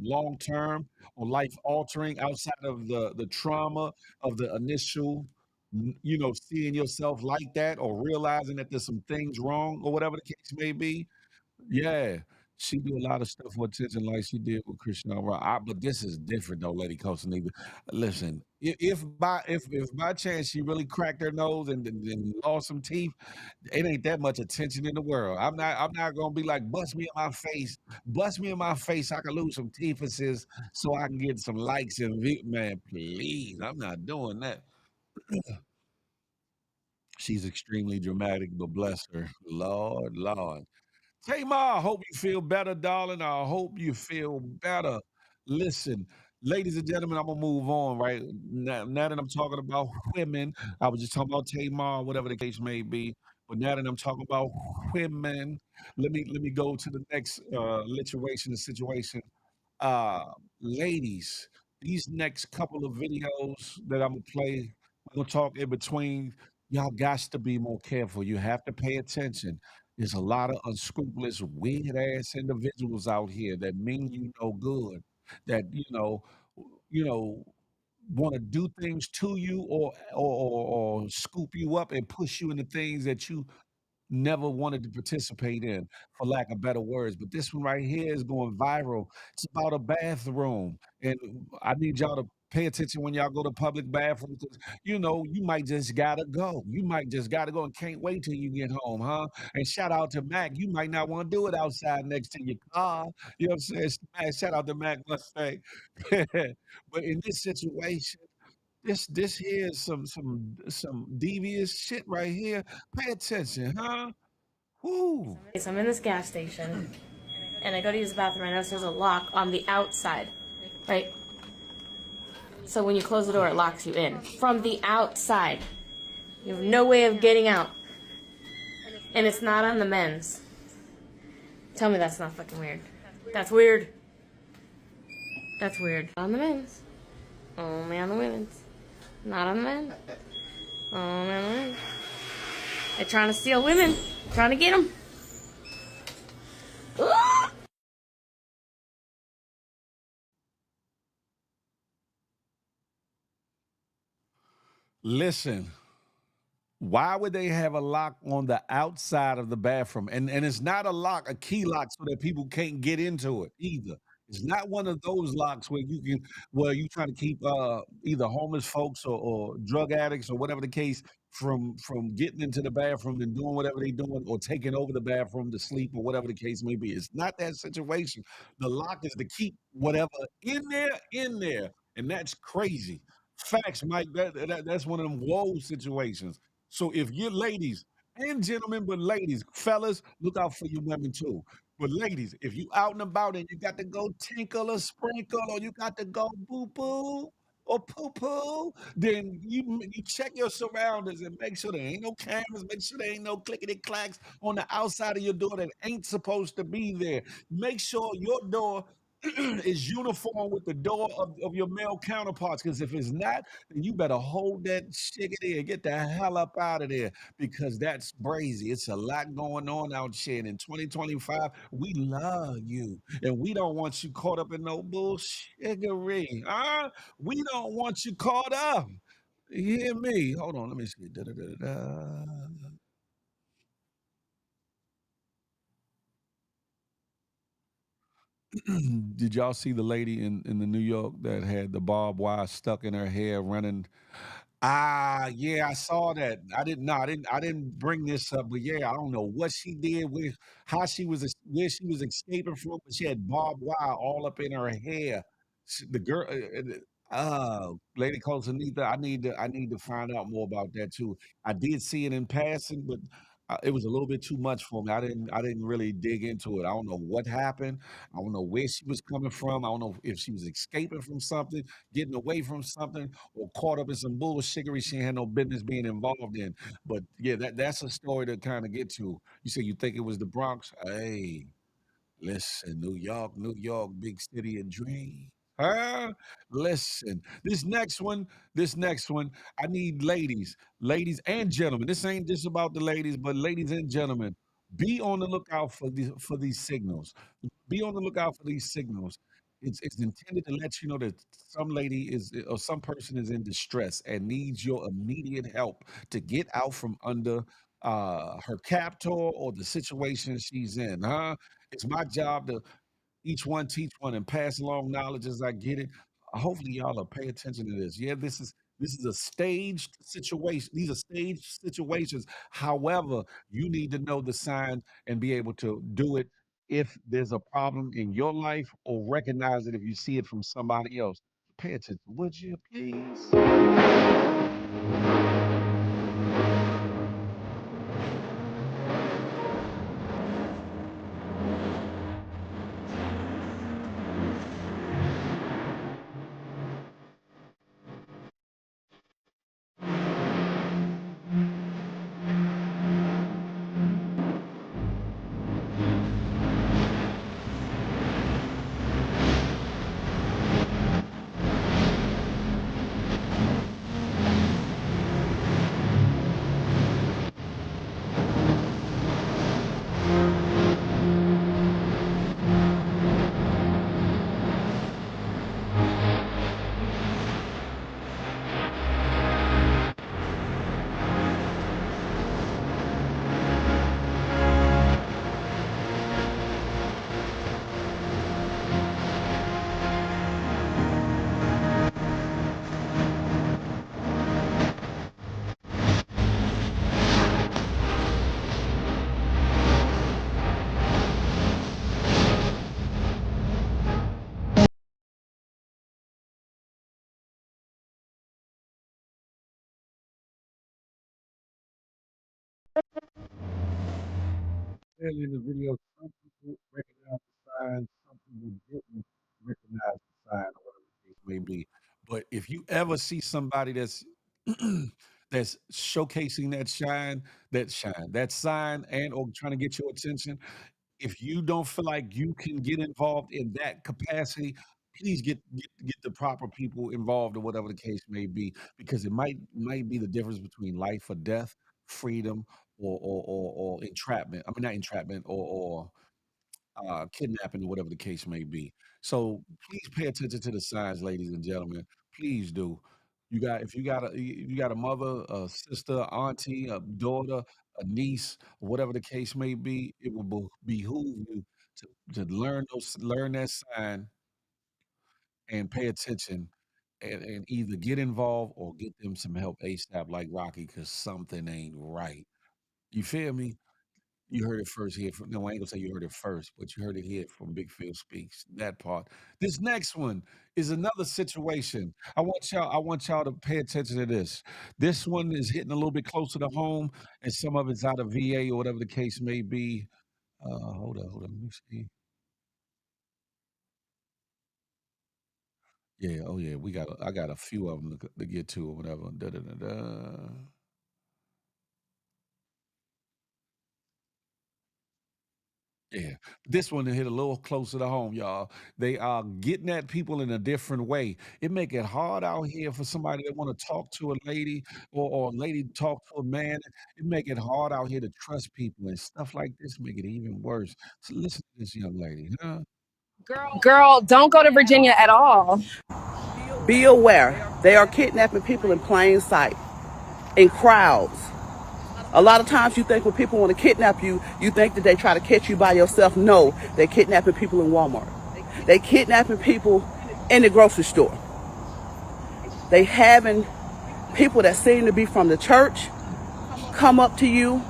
long term or life altering outside of the trauma of the initial seeing yourself like that or realizing that there's some things wrong or whatever the case may be. Yeah. She do a lot of stuff with attention like she did with Cristiano Ronaldo. But this is different though, Lady Costanita. Listen, if by chance she really cracked her nose and lost some teeth, it ain't that much attention in the world. I'm not gonna be like bust me in my face. I can lose some teeth so I can get some likes and man, please. I'm not doing that. She's extremely dramatic, but bless her. Lord, Lord. Tamar, I hope you feel better, darling. I hope you feel better. Listen, ladies and gentlemen, I'm gonna move on right now that I'm talking about women. I was just talking about Tamar, whatever the case may be. But now that I'm talking about women, let me go to the next situation. Uh, Ladies, these next couple of videos that I'm gonna play, we're gonna talk in between. Y'all got to be more careful. You have to pay attention. There's a lot of unscrupulous, weird ass individuals out here that mean you no good. That you know, want to do things to you or scoop you up and push you into things that you never wanted to participate in, for lack of better words. But this one right here is going viral. It's about a bathroom. And I need y'all to pay attention when y'all go to public bathrooms. 'Cause, you might just gotta go. You might just gotta go and can't wait till you get home, huh? And shout out to Mac. You might not want to do it outside next to your car. You know what I'm saying? Man, shout out to Mac Mustang. But in this situation, this here is some devious shit right here. Pay attention, huh? Whoo. So I'm in this gas station, and I go to use the bathroom. I notice there's a lock on the outside, right? So when you close the door, it locks you in from the outside. You have no way of getting out, and it's not on the men's. Tell me that's not fucking weird. That's weird. That's weird. On the men's, only on the women's. Not on the men. Only on the women. They're trying to steal women. Trying to get them. Listen, why would they have a lock on the outside of the bathroom? And it's not a lock, a key lock, so that people can't get into it either. It's not one of those locks where you trying to keep either homeless folks or drug addicts or whatever the case from getting into the bathroom and doing whatever they're doing or taking over the bathroom to sleep or whatever the case may be. It's not that situation. The lock is to keep whatever in there, and that's crazy. Facts, Mike. That's one of them whoa situations. So if you're ladies and gentlemen, but ladies, fellas, look out for your women too. But ladies, if you out and about and you got to go tinkle or sprinkle or you got to go boo boo or poo poo, then you check your surroundings and make sure there ain't no cameras, make sure there ain't no clickety clacks on the outside of your door that ain't supposed to be there. Make sure your door is uniform with the door of your male counterparts. Because if it's not, then you better hold that shit there. Get the hell up out of there because that's crazy. It's a lot going on out here. And in 2025, we love you. And we don't want you caught up in no bullshittery. Huh? We don't want you caught up. You hear me? Hold on, let me see. Da-da-da-da. Did y'all see the lady in the New York that had the barbed wire stuck in her hair running? Ah, yeah, I saw that. I didn't bring this up, but yeah, I don't know what she did with where she was escaping from, but she had barbed wire all up in her hair. The girl, Lady Costanita, I need to find out more about that too. I did see it in passing, but it was a little bit too much for me. I didn't really dig into it. I don't know what happened. I don't know where she was coming from. I don't know if she was escaping from something, getting away from something, or caught up in some bullshittery she had no business being involved in. But yeah, that's a story to kind of get to. You say you think it was the Bronx? Hey, listen, New York, big city of dreams. Huh? Listen, this next one, I need ladies and gentlemen. This ain't just about the ladies, but ladies and gentlemen, be on the lookout for these signals. Be on the lookout for these signals. It's intended to let you know that some lady is or some person is in distress and needs your immediate help to get out from under her captor or the situation she's in, huh? It's my job to each one teach one and pass along knowledge as I get it. Hopefully, y'all will pay attention to this. Yeah, this is a staged situation. These are staged situations. However, you need to know the signs and be able to do it if there's a problem in your life or recognize it if you see it from somebody else. Pay attention, would you please? Clearly in the video, some people recognize the sign, some people didn't recognize the sign, or whatever the case may be. But if you ever see somebody that's that's showcasing that sign, and or trying to get your attention, if you don't feel like you can get involved in that capacity, please get the proper people involved or whatever the case may be, because it might be the difference between life or death, freedom or entrapment. I mean, not entrapment or kidnapping or whatever the case may be. So please pay attention to the signs, ladies and gentlemen. Please do. If you got a mother, a sister, auntie, a daughter, a niece, or whatever the case may be, it will behoove you to learn that sign and pay attention and either get involved or get them some help ASAP like Rocky, because something ain't right. You feel me? You heard it first here from, no, I ain't gonna say you heard it first, but you heard it here from Big Phil Speaks. That part. This next one is another situation. I want y'all to pay attention to this. This one is hitting a little bit closer to home, and some of it's out of VA or whatever the case may be. Hold on, let me see. Yeah, oh yeah, I got a few of them to get to or whatever. Da, da, da, da. Yeah, this one hit a little closer to home, y'all. They are getting at people in a different way. It make it hard out here for somebody that want to talk to a lady, or a lady to talk to a man. It make it hard out here to trust people, and stuff like this make it even worse. So listen to this young lady, huh? Girl, don't go to Virginia at all. Be aware, they are kidnapping people in plain sight, in crowds. A lot of times you think when people want to kidnap you, you think that they try to catch you by yourself. No, they're kidnapping people in Walmart. They kidnapping people in the grocery store. They having people that seem to be from the church come up to you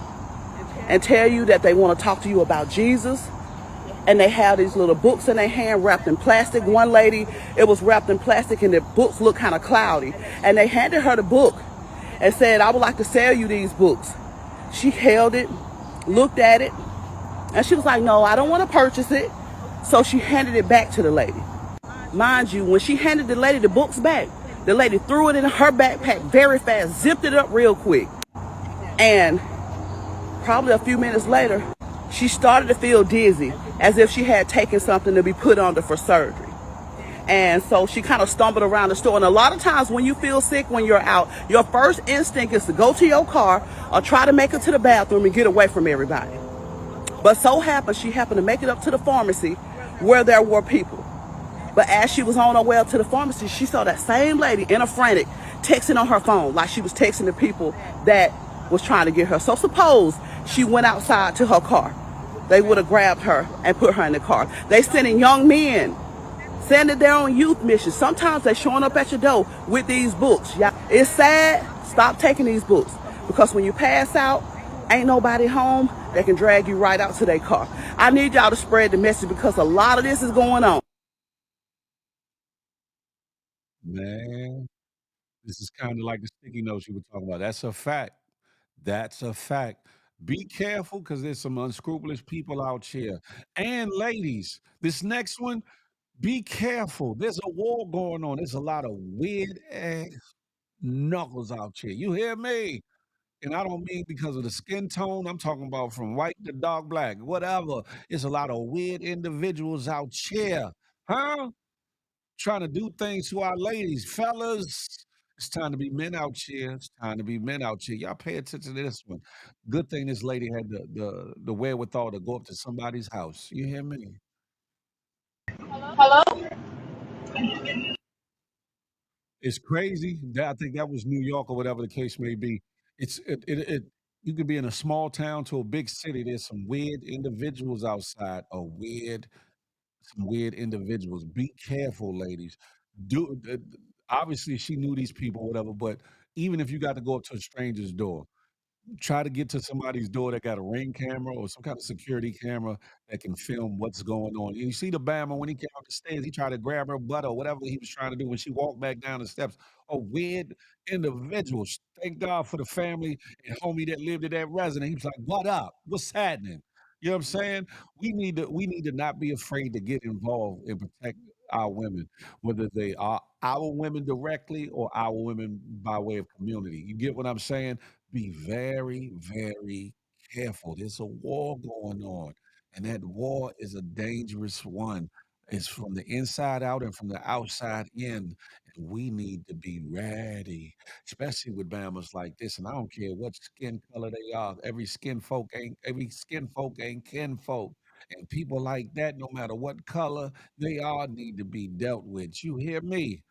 and tell you that they want to talk to you about Jesus. And they have these little books in their hand wrapped in plastic. One lady, it was wrapped in plastic and the books looked kind of cloudy. And they handed her the book and said, I would like to sell you these books. She held it, looked at it, and she was like, no, I don't want to purchase it. So she handed it back to the lady. Mind you, when she handed the lady the books back, the lady threw it in her backpack very fast, zipped it up real quick. And probably a few minutes later, she started to feel dizzy, as if she had taken something to be put under for surgery. And so she kind of stumbled around the store. And a lot of times when you feel sick, when you're out, your first instinct is to go to your car or try to make it to the bathroom and get away from everybody. But so happened, she happened to make it up to the pharmacy where there were people. But as she was on her way up to the pharmacy, she saw that same lady in a frantic texting on her phone, like she was texting the people that was trying to get her. So suppose she went outside to her car. They would have grabbed her and put her in the car. They sending young men, sending their own youth missions. Sometimes they showing up at your door with these books. Yeah, it's sad. Stop taking these books because when you pass out, ain't nobody home. They can drag you right out to their car. I need y'all to spread the message because a lot of this is going on. Man, this is kind of like the sticky notes you were talking about. That's a fact. That's a fact. Be careful because there's some unscrupulous people out here. And ladies, this next one, be careful. There's a war going on. There's a lot of weird ass knuckles out here. You hear me? And I don't mean because of the skin tone. I'm talking about from white to dark black, whatever. It's a lot of weird individuals out here. Huh? Trying to do things to our ladies. Fellas, it's time to be men out here. It's time to be men out here. Y'all pay attention to this one. Good thing this lady had the wherewithal to go up to somebody's house. You hear me? It's crazy. That I think that was New York or whatever the case may be. It you could be in a small town to a big city. There's some weird individuals outside. Some weird individuals. Be careful, ladies. Do obviously she knew these people, whatever. But even if you got to go up to a stranger's door, try to get to somebody's door that got a ring camera or some kind of security camera that can film what's going on. And you see the Bama when he came up the stairs, he tried to grab her butt or whatever he was trying to do when she walked back down the steps. A weird individual. Thank God for the family and homie that lived at that residence. He was like, "What up? What's happening?" You know what I'm saying? We need to not be afraid to get involved and protect our women, whether they are our women directly or our women by way of community. You get what I'm saying? Be very, very careful. There's a war going on, and that war is a dangerous one. It's from the inside out and from the outside in. And we need to be ready, especially with Bama's like this. And I don't care what skin color they are. Every skin folk ain't kin folk. And people like that, no matter what color they are, need to be dealt with. You hear me?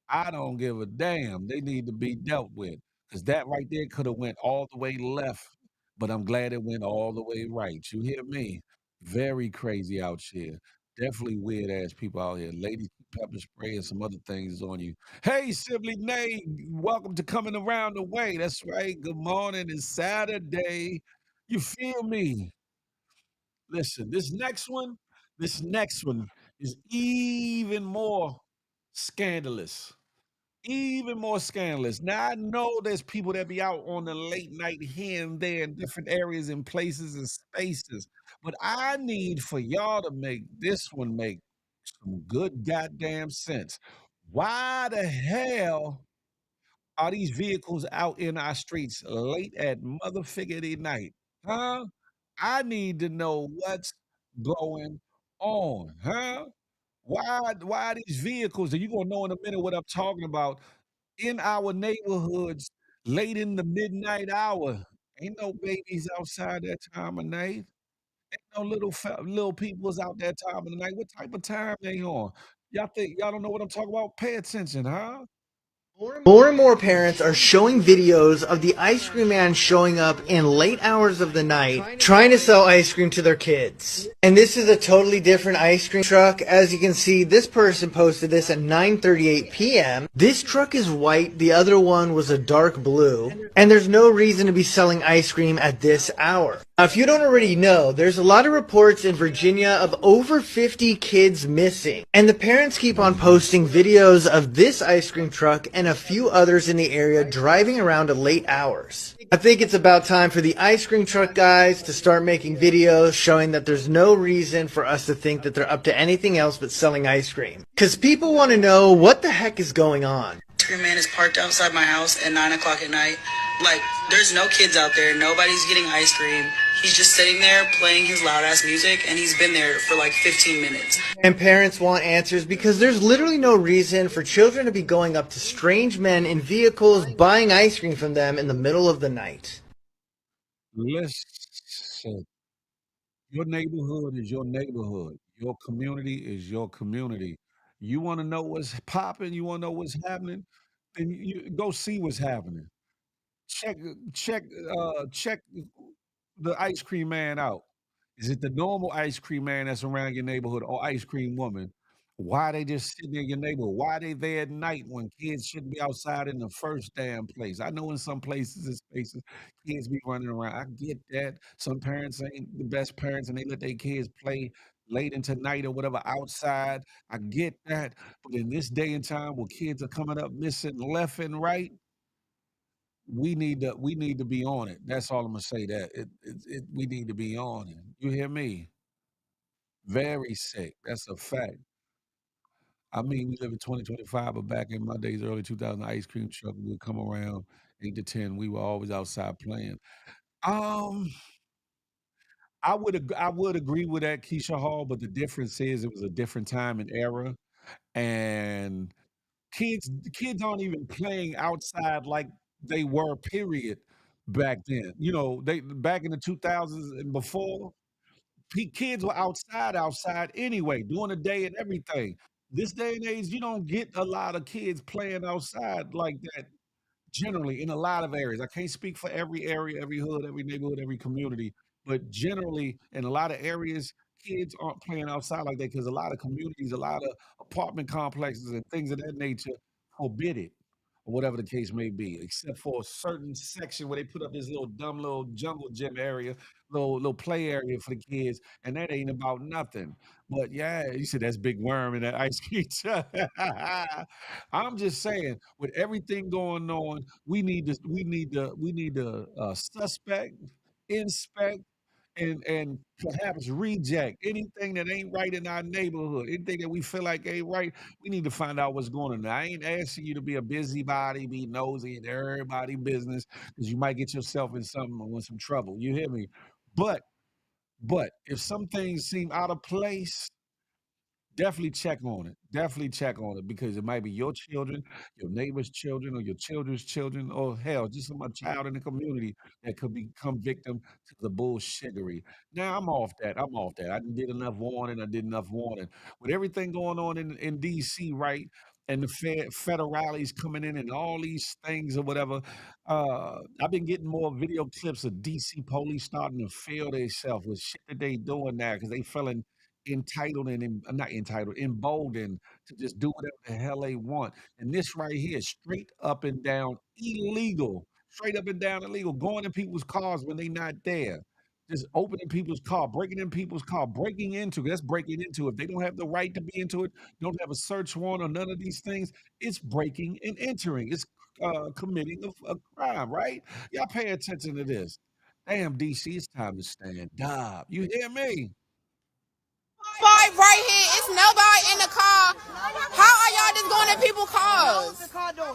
I don't give a damn. They need to be dealt with because that right there could have went all the way left, but I'm glad it went all the way right. You hear me? Very crazy out here. Definitely weird ass people out here. Ladies, keep pepper spray and some other things on you. Hey, Sibley Nay, welcome to coming around the way. That's right. Good morning. It's Saturday. You feel me? Listen, this next one is even more scandalous. Even more scandalous. Now I know there's people that be out on the late night here and there in different areas and places and spaces, but I need for y'all to make this one make some good goddamn sense. Why the hell are these vehicles out in our streets late at motherfiggity night? Huh? I need to know what's going on, huh? Why these vehicles, and you're gonna know in a minute what I'm talking about, in our neighborhoods late in the midnight hour. Ain't no babies outside that time of night. Ain't no little peoples out that time of the night. What type of time they on? Y'all think y'all don't know what I'm talking about? Pay attention, huh? More and more parents are showing videos of the ice cream man showing up in late hours of the night trying to sell ice cream to their kids. And this is a totally different ice cream truck. As you can see, this person posted this at 9:38 p.m. This truck is white, the other one was a dark blue, and there's no reason to be selling ice cream at this hour. Now, if you don't already know, there's a lot of reports in Virginia of over 50 kids missing. And the parents keep on posting videos of this ice cream truck and a few others in the area driving around at late hours. I think it's about time for the ice cream truck guys to start making videos showing that there's no reason for us to think that they're up to anything else but selling ice cream. Because people want to know what the heck is going on. Ice cream man is parked outside my house at 9 o'clock at night. Like, there's no kids out there. Nobody's getting ice cream. He's just sitting there playing his loud ass music, and he's been there for like 15 minutes. And parents want answers because there's literally no reason for children to be going up to strange men in vehicles buying ice cream from them in the middle of the night. Listen, your neighborhood is your neighborhood. Your community is your community. You want to know what's popping? You want to know what's happening? Then you go see what's happening. check check the ice cream man out. Is it the normal ice cream man that's around your neighborhood or ice cream woman? Why they just sitting in your neighborhood? Why they there at night when kids shouldn't be outside in the first damn place? I know in some places and spaces kids be running around. I get that. Some parents ain't the best parents and they let their kids play late into night or whatever outside. I get that. But in this day and time where kids are coming up missing left and right, we need to be on it. That's all I'm gonna say. That we need to be on it. You hear me? Very sick. That's a fact. I mean, we live in 2025, but back in my days, early 2000, ice cream truck would come around 8 to 10. We were always outside playing. Um, I would agree with that, Keisha Hall, but the difference is it was a different time and era, and kids aren't even playing outside like they were. Period. Back then, they back in the 2000s and before. Kids were outside anyway, during the day and everything. This day and age, you don't get a lot of kids playing outside like that generally in a lot of areas. I can't speak for every area, every hood, every neighborhood, every community, but generally in a lot of areas, kids aren't playing outside like that because a lot of communities, a lot of apartment complexes and things of that nature forbid it, or whatever the case may be, except for a certain section where they put up this little dumb little jungle gym area, little play area for the kids, and that ain't about nothing. But yeah, you said that's Big Worm in that ice cream truck. I'm just saying, with everything going on, we need to suspect, inspect, and perhaps reject anything that ain't right in our neighborhood. Anything that we feel like ain't right, we need to find out what's going on. Now, I ain't asking you to be a busybody, be nosy in everybody business, because you might get yourself in some trouble. You hear me? But but if some things seem out of place, definitely check on it. Definitely check on it because it might be your children, your neighbor's children, or your children's children, or hell, just some child in the community that could become victim to the bullshittery. Now I'm off that. I'm off that. I did enough warning. I did enough warning. With everything going on in DC, right? And the federales coming in and all these things or whatever. I've been getting more video clips of DC police starting to feel themselves with shit that they doing now because they feeling entitled and not entitled, emboldened to just do whatever the hell they want. And this right here is straight up and down illegal. Straight up and down illegal. Going in people's cars when they not there. Just opening people's car, breaking in people's car, breaking into. That's breaking into. If they don't have the right to be into it, don't have a search warrant or none of these things, it's breaking and entering. It's committing a crime, right? Y'all pay attention to this. Damn, DC, it's time to stand up. You hear me? Five right here. It's nobody in the car. How are y'all just going in people's cars?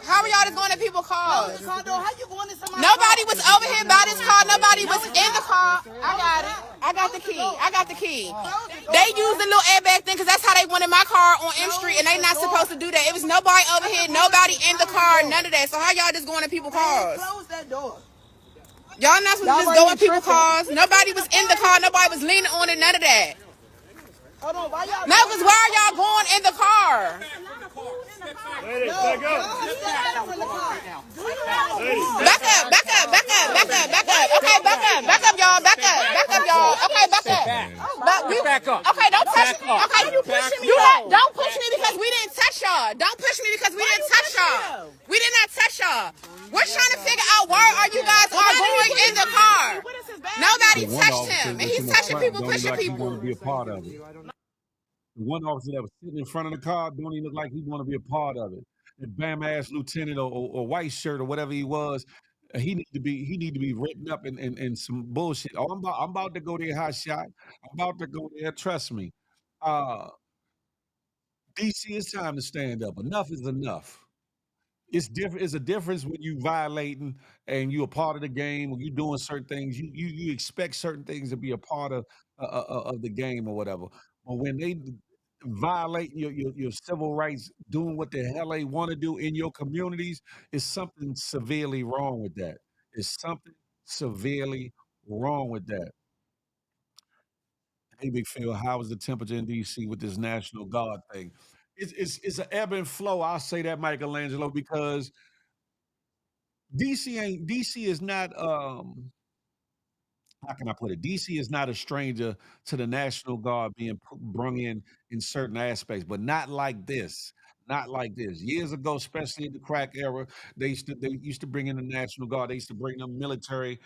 How are y'all just going in people's cars? Nobody was over here by this car. Nobody was in the car. I got it. I got the key. I got the key. They used the little airbag thing because that's how they went in my car on M Street, and they not supposed to do that. It was nobody over here, nobody in the car, none of that. So how y'all just going in people's cars? Y'all not supposed to just go in people's cars. Nobody was in the car. Nobody was leaning on it. None of that. No, because why are y'all going in the car? Back up, back up, back up, back up, back up. Okay, back up, y'all, back up, y'all. Okay, back up. Back up. Okay, don't push me. Okay, you pushing me. Don't push me because we didn't touch y'all. Don't push me because we didn't touch y'all. We did not touch y'all. We're trying to figure out why are you guys are going in the car. Nobody touched him, and he's touching people, pushing people. Be a part of it. The one officer that was sitting in front of the car don't even look like he want to be a part of it. And bam ass lieutenant or white shirt or whatever he was, he need to be written up in some bullshit. Oh, I'm about to go there, hot shot. I'm about to go there. Trust me. Uh, DC, it's time to stand up. Enough is enough. It's different. It's a difference when you violating and you a part of the game. When you doing certain things, you expect certain things to be a part of the game or whatever. But when they violate your civil rights, doing what the hell they want to do in your communities, is something severely wrong with that. It's something severely wrong with that. Hey, Big Phil, how is the temperature in DC with this National Guard thing? It's an ebb and flow. I'll say that, Michelangelo, because DC is not how can I put it? DC is not a stranger to the National Guard being brung in certain aspects, but not like this. Not like this. Years ago, especially in the crack era, they used to bring in the National Guard. They used to bring them military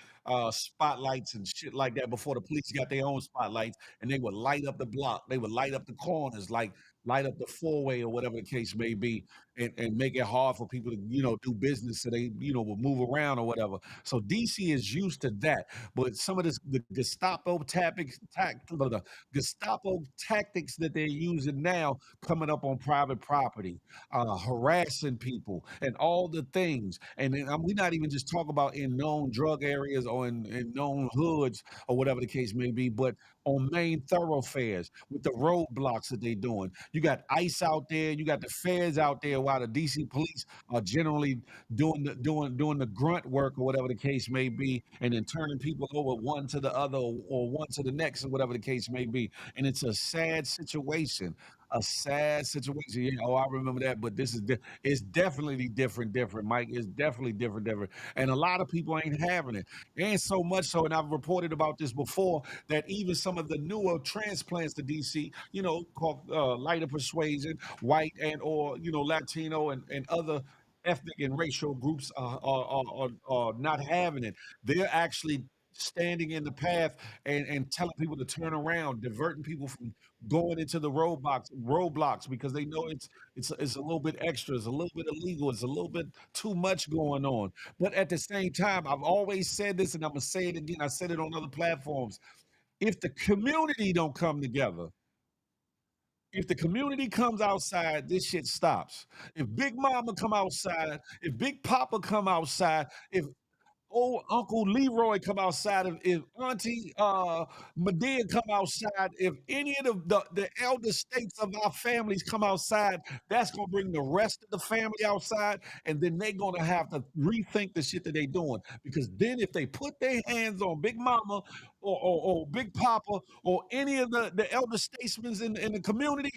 spotlights and shit like that before the police got their own spotlights, and they would light up the block. They would light up the corners, like light up the four-way or whatever the case may be, and make it hard for people to do business, so they will move around or whatever. So DC is used to that, but some of the Gestapo tactics that they're using now, coming up on private property, harassing people, and all the things. And then, we're not even just talking about in known drug areas or in known hoods or whatever the case may be, but on main thoroughfares with the roadblocks that they're doing. You got ICE out there, you got the feds out there, while the DC police are generally doing the grunt work or whatever the case may be, and then turning people over one to the other, or one to the next, or whatever the case may be. And it's a sad situation. A sad situation. Yeah, oh, I remember that. But it's definitely different, Mike. It's definitely different. And a lot of people ain't having it. And so much so, and I've reported about this before, that even some of the newer transplants to DC, called lighter persuasion, white and or Latino and other ethnic and racial groups are not having it. They're actually standing in the path and telling people to turn around, diverting people from going into the roadblocks, because they know it's a little bit extra, it's a little bit illegal, it's a little bit too much going on. But at the same time, I've always said this, and I'm gonna say it again. I said it on other platforms. If the community don't come together, if the community comes outside, this shit stops. If Big Mama come outside, if Big Papa come outside, if old Uncle Leroy come outside, if Auntie Medea come outside, if any of the elder states of our families come outside, that's gonna bring the rest of the family outside, and then they're gonna have to rethink the shit that they doing. Because then if they put their hands on Big Mama or Big Papa or any of the elder statesmen in the community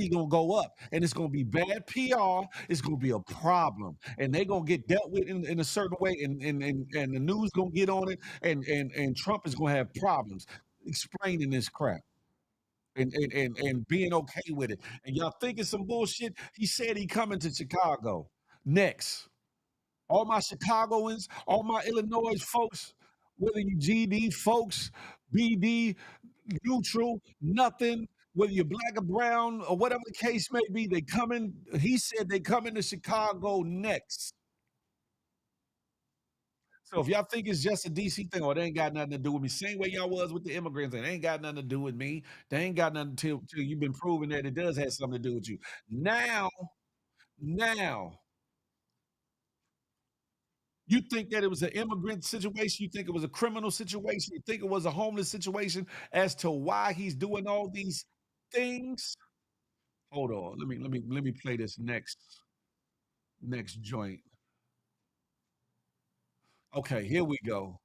gonna go up, and it's gonna be bad PR. It's gonna be a problem, and they gonna get dealt with in a certain way, and the news gonna get on it, and Trump is gonna have problems explaining this crap. And being okay with it. And y'all thinking some bullshit. He said he coming to Chicago next. All my Chicagoans, all my Illinois folks, whether you GD folks, BD, neutral, nothing, whether you're black or brown or whatever the case may be, they coming. He said they coming to Chicago next. So if y'all think it's just a DC thing, or they ain't got nothing to do with me, same way y'all was with the immigrants, and they ain't got nothing to do with me. They ain't got nothing till you've been proving that it does have something to do with you. Now, you think that it was an immigrant situation? You think it was a criminal situation? You think it was a homeless situation as to why he's doing all these things? Hold on. Let me play this next joint. Okay, here we go.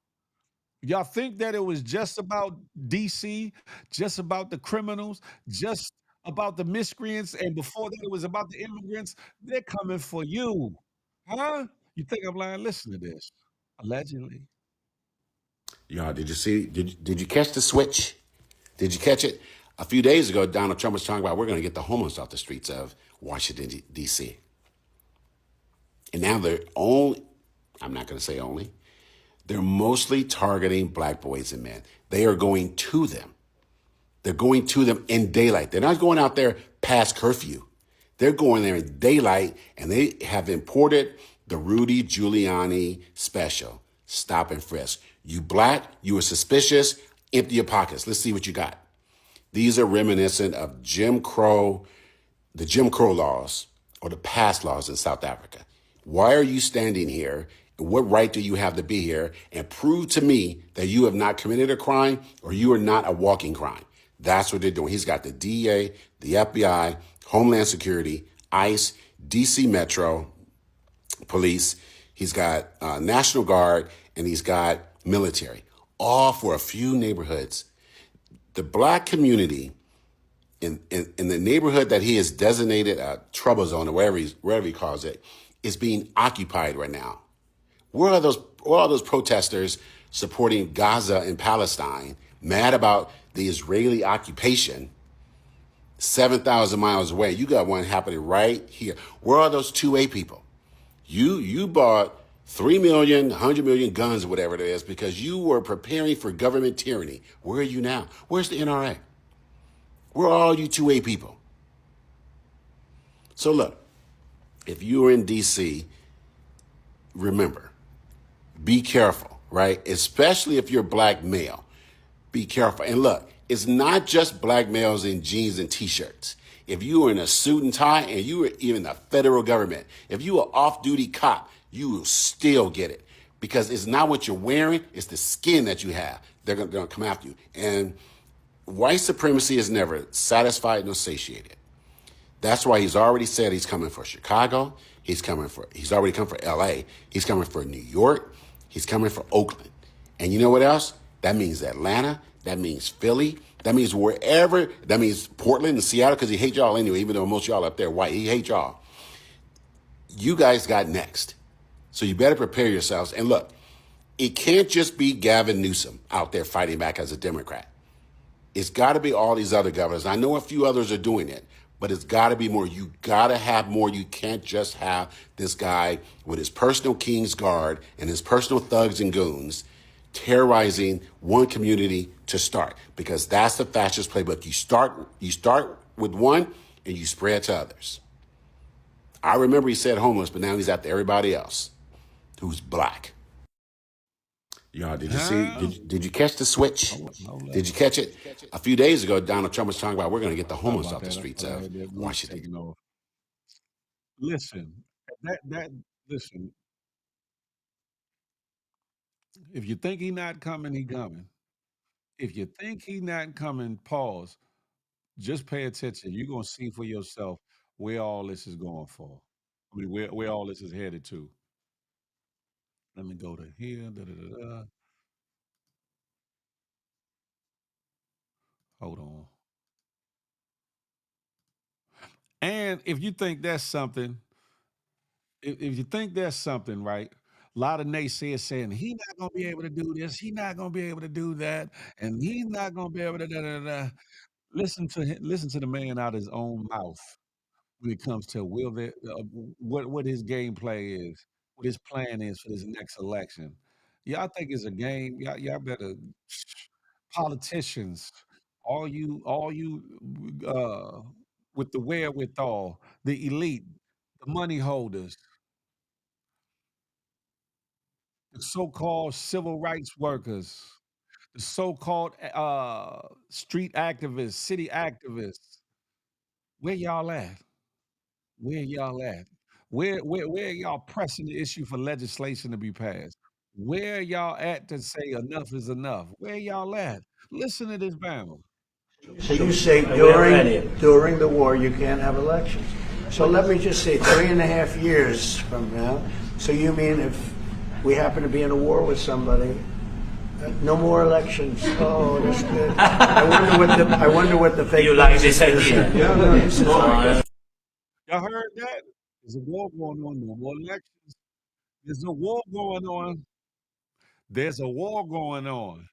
Y'all think that it was just about DC, just about the criminals, just about the miscreants, and before that it was about the immigrants? They're coming for you. Huh? You think I'm lying? Listen to this. Allegedly. Y'all, did you see? Did you catch the switch? Did you catch it? A few days ago, Donald Trump was talking about we're going to get the homeless off the streets of Washington D.C. And now they're only. I'm not going to say only. They're mostly targeting black boys and men. They are going to them. They're going to them in daylight. They're not going out there past curfew. They're going there in daylight, and they have imported the Rudy Giuliani special, stop and frisk. You black, you were suspicious, empty your pockets. Let's see what you got. These are reminiscent of the Jim Crow laws, or the past laws in South Africa. Why are you standing here? What right do you have to be here? And prove to me that you have not committed a crime, or you are not a walking crime. That's what they're doing. He's got the DEA, the FBI, Homeland Security, ICE, DC Metro Police. He's got National Guard, and he's got military, all for a few neighborhoods. The black community in the neighborhood that he has designated a trouble zone, or wherever he calls it, is being occupied right now Where are those protesters supporting Gaza and Palestine, mad about the Israeli occupation 7,000 miles away? You got one happening right here. Where are those 2A people? You bought 3 million, 100 million guns, whatever it is, because you were preparing for government tyranny. Where are you now? Where's the NRA? Where are all you 2A people? So look, if you are in DC, remember, be careful, right? Especially if you're a black male. Be careful. And look, it's not just black males in jeans and t-shirts. If you are in a suit and tie and you are even the federal government, if you are off-duty cop, you will still get it. Because it's not what you're wearing, it's the skin that you have. They're going to come after you. And white supremacy is never satisfied nor satiated. That's why he's already said he's coming for Chicago. He's already come for LA. He's coming for New York. He's coming for Oakland. And you know what else? That means Atlanta. That means Philly. That means wherever. That means Portland and Seattle, because he hates y'all anyway, even though most of y'all up there white. He hates y'all. You guys got next. So you better prepare yourselves. And look, it can't just be Gavin Newsom out there fighting back as a Democrat. It's got to be all these other governors. I know a few others are doing it, but it's got to be more. You got to have more. You can't just have this guy with his personal King's Guard and his personal thugs and goons terrorizing one community to start, because that's the fascist playbook. You start with one and you spread to others. I remember he said homeless, but now he's after everybody else who's black. Y'all, did you see? Did you catch the switch? Did you catch it? A few days ago, Donald Trump was talking about we're going to get the homeless off the streets of Washington. Listen, listen. If you think he not coming, he coming. If you think he not coming, pause. Just pay attention. You're gonna see for yourself where all this is going for. I mean, where all this is headed to. Let me go to here. Da, da, da, da. Hold on. And if you think that's something, if you think that's something, right? A lot of naysayers saying he not gonna be able to do this, he not gonna be able to do that, and he's not gonna be able to da da da. Listen to the man out of his own mouth when it comes to what his gameplay is, what his plan is for this next election. Y'all think it's a game? Y'all better politicians, all you with the wherewithal, the elite, the money holders, the so-called civil rights workers, the so-called street activists, city activists. Where y'all at? Where y'all at? Where y'all pressing the issue for legislation to be passed? Where y'all at to say enough is enough? Where y'all at? Listen to this battle. So you say during the war you can't have elections. So let me just say 3.5 years from now. So you mean if we happen to be in a war with somebody, no more elections? Oh, that's good. I wonder what the fake. You like this idea? Yeah, no, this is Y'all heard that? There's a war going on. No more elections. There's a war going on. There's a war going on.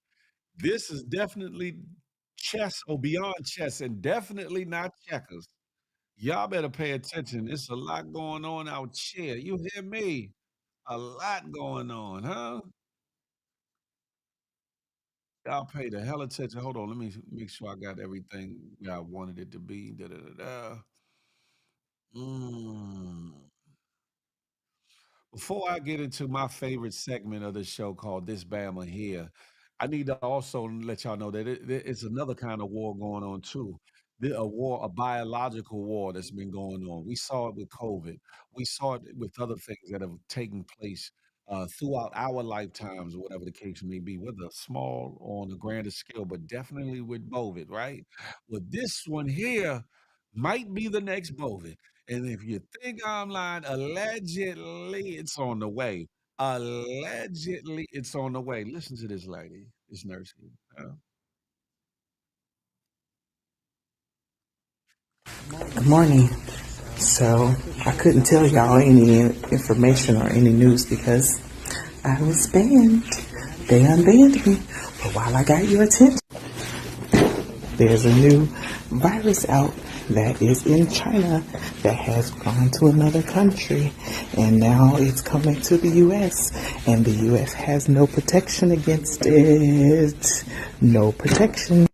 This is definitely chess or beyond chess, and definitely not checkers. Y'all better pay attention. It's a lot going on out here. You hear me? A lot going on, huh? Y'all pay the hell attention. Hold on, let me make sure I got everything where I wanted it to be. Da, da, da, da. Mm. Before I get into my favorite segment of the show called This Bama Here, I need to also let y'all know that it's another kind of war going on too. A war, a biological war that's been going on. We saw it with COVID. We saw it with other things that have taken place throughout our lifetimes, or whatever the case may be, whether small or on a grander scale, but definitely with COVID, right? Well, this one here might be the next COVID. And if you think I'm lying, allegedly it's on the way. Allegedly it's on the way. Listen to this lady, this nursing. Good morning. So I couldn't tell y'all any information or any news because I was banned. They unbanned me. But while I got your attention, there's a new virus out that is in China that has gone to another country, and now it's coming to the U.S., and the U.S. has no protection against it. No protection.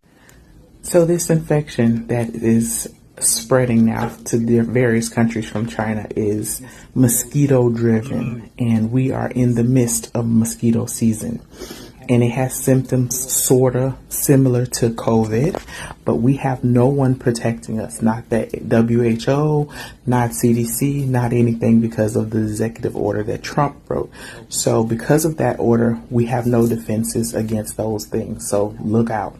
So this infection that is spreading now to the various countries from China is mosquito driven, and we are in the midst of mosquito season. And it has symptoms sort of similar to COVID, but we have no one protecting us, not the WHO, not CDC, not anything, because of the executive order that Trump wrote. So because of that order, we have no defenses against those things. So look out.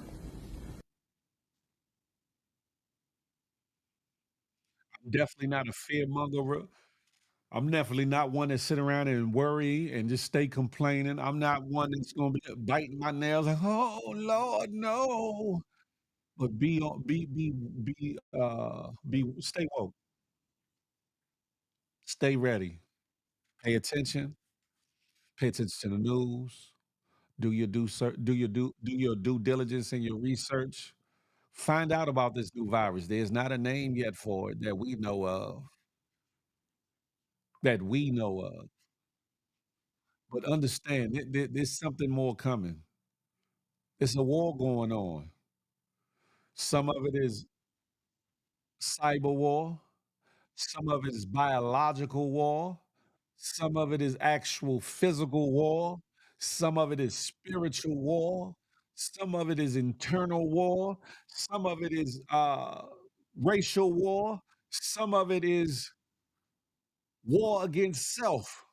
I'm definitely not a fearmonger. I'm definitely not one that sit around and worry and just stay complaining. I'm not one that's gonna be biting my nails like, oh Lord, no. But stay woke, stay ready, pay attention, pay attention to the news, do your due diligence and your research. Find out about this new virus. There's not a name yet for it that we know of. That we know of. But understand, there's something more coming. It's a war going on. Some of it is cyber war, some of it is biological war, some of it is actual physical war, some of it is spiritual war, some of it is internal war, some of it is racial war, some of it is war against self.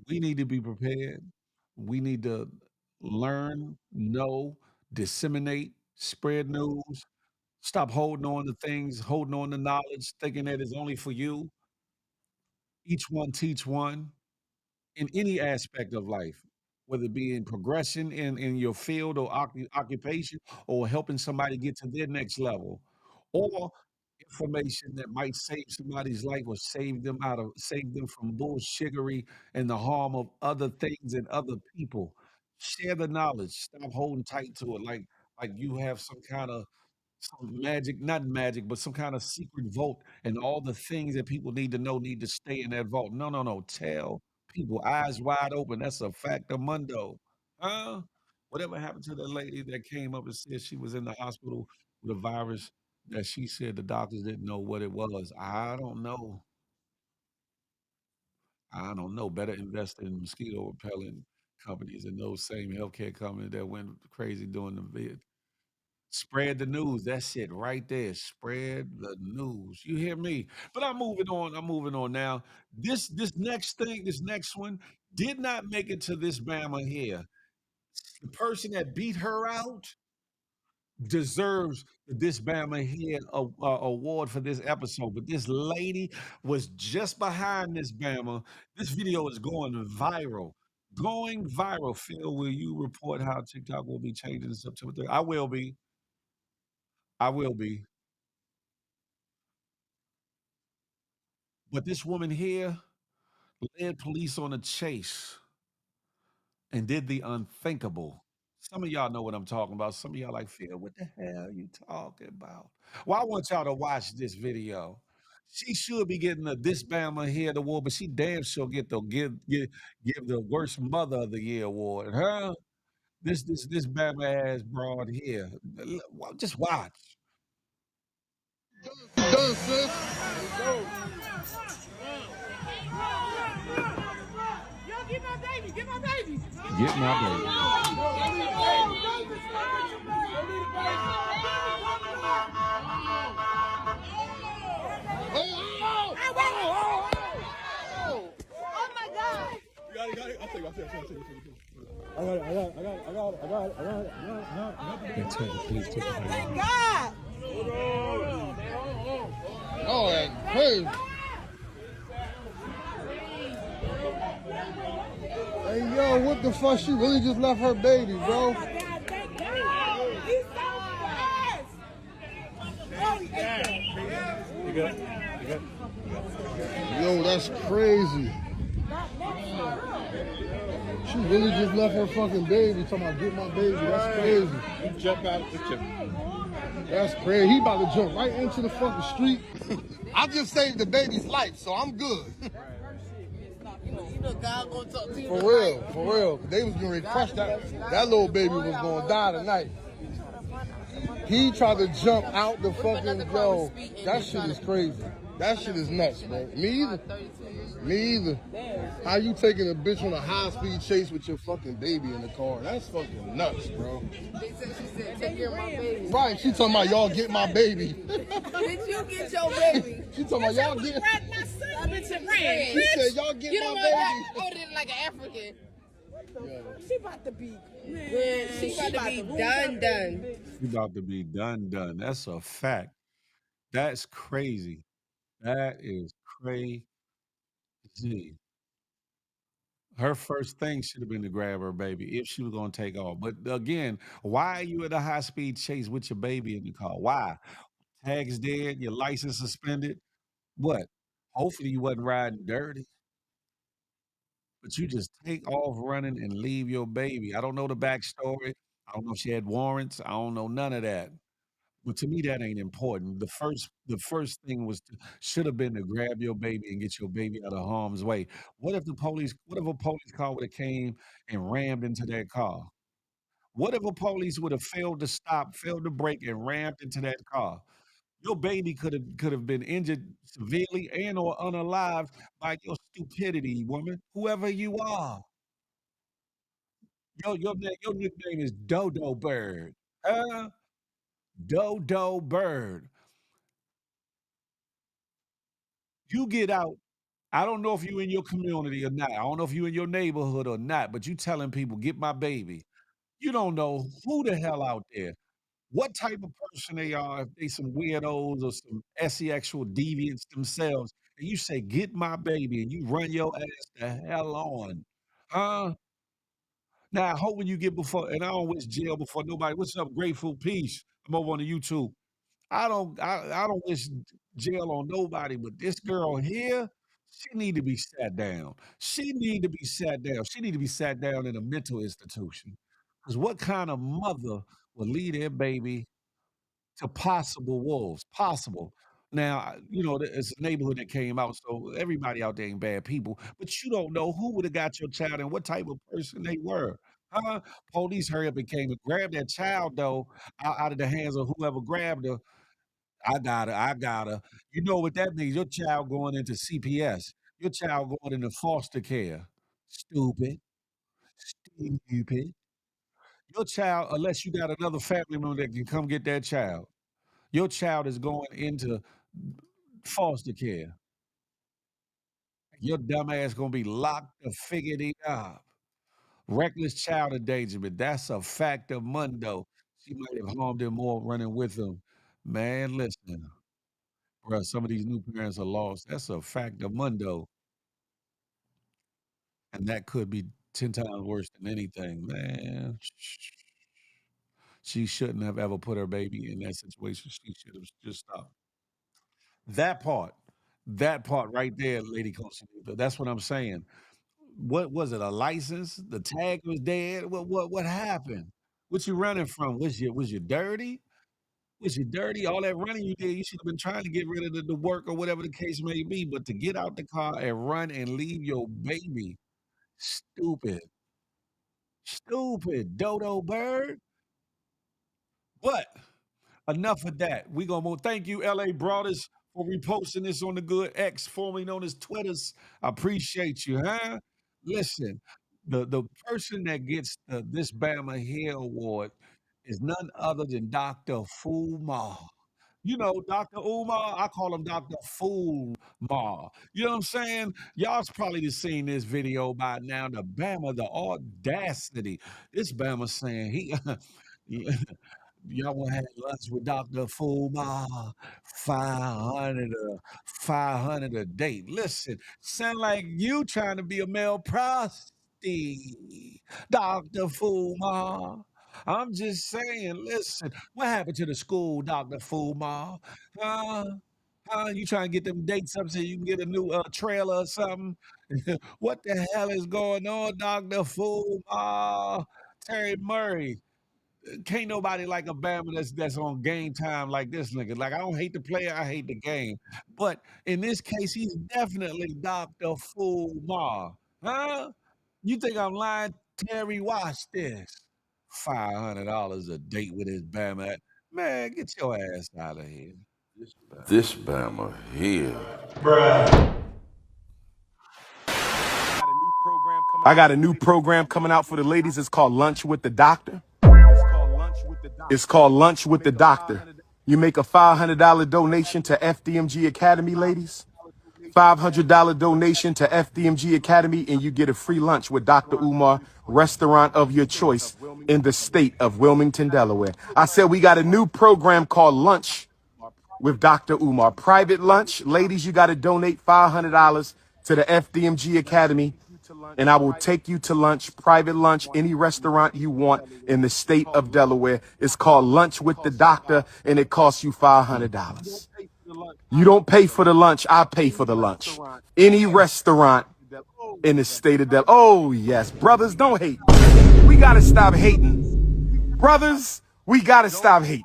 We need to be prepared. We need to learn, know, disseminate, spread news. Stop holding on to things, holding on to knowledge, thinking that it's only for you. Each one teach one in any aspect of life, whether it be in progression in your field or occupation, or helping somebody get to their next level, or information that might save somebody's life or save them from bullshittery and the harm of other things and other people. Share the knowledge. Stop holding tight to it like you have some magic, not magic, but some kind of secret vault, and all the things that people need to know need to stay in that vault. No, no, no. Tell people eyes wide open. That's a fact of mundo. Huh? Whatever happened to that lady that came up and said she was in the hospital with a virus that she said the doctors didn't know what it was? I don't know. I don't know. Better invest in mosquito repellent companies and those same healthcare companies that went crazy doing the vid. Spread the news. That's it right there. Spread the news. You hear me? But I'm moving on. I'm moving on now. This next thing, this next one did not make it to this Bama here. The person that beat her out deserves this Bama here award for this episode. But this lady was just behind this Bama. This video is going viral. Going viral. Phil, will you report how TikTok will be changing September 3rd? I will be. I will be. But this woman here led police on a chase and did the unthinkable. Some of y'all know what I'm talking about. Some of y'all like, Phil, what the hell are you talking about? Well, I want y'all to watch this video. She should be getting the This Bama Here award, but she damn sure give the worst mother of the year award. Huh? This Bama ass broad here. Just watch. Done, sis. Get my baby. Thank God. Oh, that's crazy. Hey, yo, what the fuck? She really just left her baby, bro. You good? You good? Yo, that's crazy. She really just left her fucking baby. Talking about get my baby. That's crazy. You jump out with your. That's crazy. He about to jump right into the fucking street. I just saved the baby's life, so I'm good. For real, for real. They was gonna crush that. That little baby was gonna die tonight. He tried to jump out the fucking yo. That shit is crazy. That shit is nuts, bro. Me either. Me either. How you taking a bitch on a high-speed chase with your fucking baby in the car? That's fucking nuts, bro. She said, take care of my baby. Right, she talking about y'all get my baby. Did you get your baby? She talking about y'all get. She said y'all get my baby. Hold it like an African. She about to be. Man, she about to be done. She about to be done. That's a fact. That's crazy. That is crazy. Her first thing should have been to grab her baby if she was gonna take off. But again, why are you at a high speed chase with your baby in the car? Why? Tag's dead, your license suspended. What? Hopefully you wasn't riding dirty. But you just take off running and leave your baby. I don't know the backstory. I don't know if she had warrants. I don't know none of that. But to me, that ain't important. The first thing should have been to grab your baby and get your baby out of harm's way. What if a police car would have came and rammed into that car? What if a police would have failed to stop, failed to brake, and rammed into that car? Your baby could have been injured severely and or unalived by your stupidity, woman. Whoever you are. Your nickname is Dodo Bird. Huh? Dodo Bird. You get out. I don't know if you in your community or not. I don't know if you in your neighborhood or not, but you telling people, get my baby. You don't know who the hell out there, what type of person they are, if they some weirdos or some sexual deviants themselves, and you say, get my baby, and you run your ass the hell on. Huh? Now I hope when you get before, and I don't wish jail before nobody. What's up, Grateful Peace? I'm over on the YouTube. I don't wish jail on nobody, but this girl here, she need to be sat down. She need to be sat down. She need to be sat down in a mental institution. Because what kind of mother would leave their baby to possible wolves? Possible. Now, it's a neighborhood that came out, so everybody out there ain't bad people, but you don't know who would have got your child and what type of person they were. Huh? Police hurry up and came and grabbed that child, though, out of the hands of whoever grabbed her. I got her. You know what that means? Your child going into CPS. Your child going into foster care. Stupid. Stupid. Your child, unless you got another family member that can come get that child, your child is going into foster care. Your dumb ass gonna be locked the figgity up. Reckless child endangerment. That's a fact of mundo. She might have harmed him more running with him. Man, listen. Bruh, some of these new parents are lost. That's a fact of mundo, and that could be 10 times worse than anything, man. She shouldn't have ever put her baby in that situation. She should have just stopped. That part, that part right there, Lady Consolita, that's what I'm saying. What was it, a license? The tag was dead? What happened? What you running from? Was you dirty? Was you dirty? All that running you did, you should have been trying to get rid of the work or whatever the case may be. But to get out the car and run and leave your baby, stupid, stupid, dodo bird. But enough of that. We gonna move. Thank you, LA Broaders, for reposting this on the Good X, formerly known as Twitters. I appreciate you, huh? Listen, the person that gets this Bama Hair Award is none other than Dr. Fumar. You know, Dr. Umar, I call him Dr. Fumar. You know what I'm saying? Y'all's probably just seen this video by now. The Bama, the audacity. This Bama saying y'all want to have lunch with Dr. Fuma, 500 a date. Listen, sound like you trying to be a male prostitute, Dr. Fuma. I'm just saying, listen, what happened to the school, Dr. Fuma? Huh? You trying to get them dates up so you can get a new trailer or something? What the hell is going on, Dr. Fool? Terry Murray. Can't nobody like a Bama that's on game time like this nigga. Like, I don't hate the player, I hate the game. But in this case, he's definitely Dr. Fool Ma. Huh? You think I'm lying? Terry, watch this. $500 a date with his Bama. Man, get your ass out of here. This Bama here. I got a new program coming out for the ladies. It's called Lunch with the Doctor. It's called Lunch with the Doctor. You make a $500 donation to FDMG Academy, ladies. $500 donation to FDMG Academy, and you get a free lunch with Dr. Umar, restaurant of your choice in the state of Wilmington, Delaware. I said we got a new program called Lunch with Dr. Umar. Private lunch. Ladies, you got to donate $500 to the FDMG Academy, and I will take you to lunch, private lunch, any restaurant you want in the state of Delaware. It's called Lunch with the Doctor, and it costs you $500. You don't pay for the lunch. I pay for the lunch. Any restaurant in the state of Delaware. Oh, yes. Brothers, don't hate. We got to stop hating. Brothers, we got to stop hating.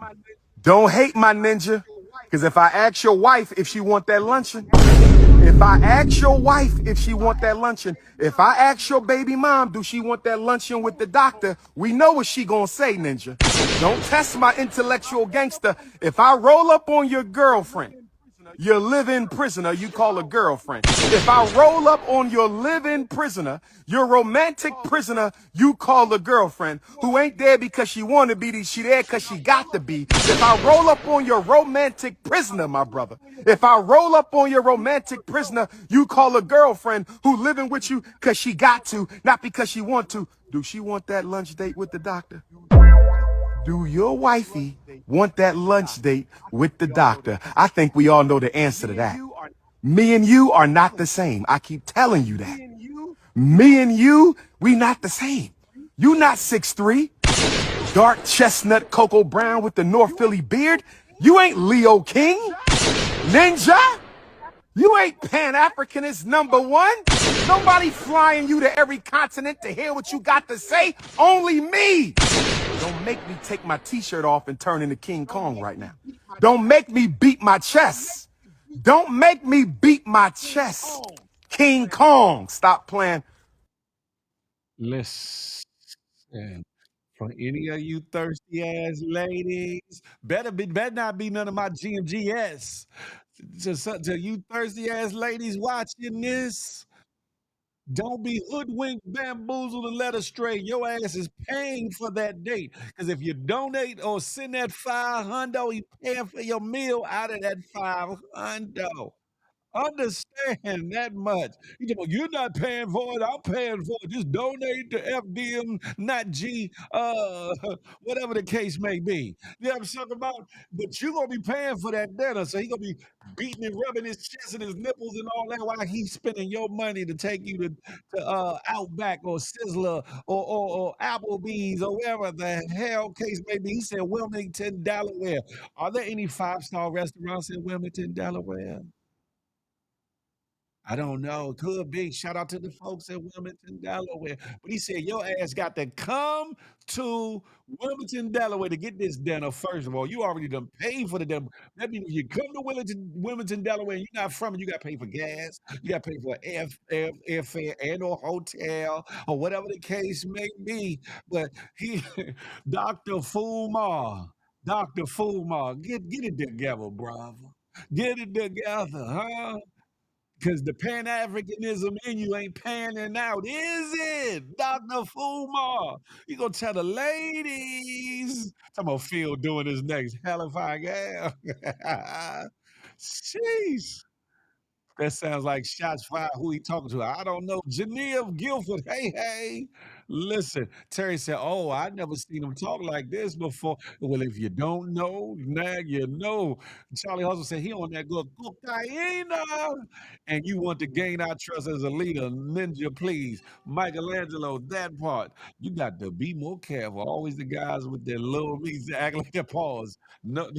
Don't hate my ninja. Because if I ask your wife if she want that luncheon, if I ask your wife if she want that luncheon, if I ask your baby mom, do she want that luncheon with the doctor, we know what she gonna say, ninja. Don't test my intellectual gangster. If I roll up on your girlfriend, your live-in prisoner, you call a girlfriend. If I roll up on your live-in prisoner, your romantic prisoner, you call a girlfriend who ain't there because she want to be, she there because she got to be. If I roll up on your romantic prisoner, my brother, if I roll up on your romantic prisoner, you call a girlfriend who living with you because she got to, not because she want to. Do she want that lunch date with the doctor? Do your wifey want that lunch date with the doctor? I think we all know the answer to that. Me and you are not the same. I keep telling you that. Me and you, we not the same. You not 6'3", dark chestnut Cocoa Brown with the North Philly beard. You ain't Leo King. Ninja. You ain't Pan-Africanist #1. Nobody flying you to every continent to hear what you got to say. Only me. Don't make me take my t-shirt off and turn into King Kong right now. Don't make me beat my chest. Don't make me beat my chest. King Kong. Stop playing. Listen, for any of you thirsty ass ladies, better not be none of my GMGS. To you thirsty ass ladies watching this, don't be hoodwinked, bamboozled, and led astray. Your ass is paying for that date. Because if you donate or send that $500, you paying for your meal out of that $500. Understand that much. You're not paying for it. I'm paying for it. Just donate to FDM, not G, whatever the case may be. You know what I'm talking about? But you're going to be paying for that dinner. So he's going to be beating and rubbing his chest and his nipples and all that while he's spending your money to take you to Outback or Sizzler or Applebee's or wherever the hell case may be. He said Wilmington, Delaware. Are there any five-star restaurants in Wilmington, Delaware? I don't know. Could be. Shout out to the folks at Wilmington, Delaware. But he said your ass got to come to Wilmington, Delaware to get this dinner. First of all, you already done paid for the dinner. That means if you come to Wilmington, Delaware, and you're not from it, you got to pay for gas. You got to pay for airfare and or hotel or whatever the case may be. But he, Dr. Fulmar, Dr. Fulmar, get it together, brother. Get it together, huh? Because the Pan-Africanism in you ain't panning out, is it? Dr. Fumar. You gonna tell the ladies. Talking about Phil doing his next hell if I am. Sheesh. That sounds like shots fired. Who he talking to? I don't know. Genevieve Guilford. Hey, hey. Listen, Terry said, "Oh, I never seen him talk like this before." Well, if you don't know, now you know. Charlie Hustle said he on that good cocaine, and you want to gain our trust as a leader. Ninja, please. Michelangelo, that part. You got to be more careful. Always the guys with their little meats act like a pause. No,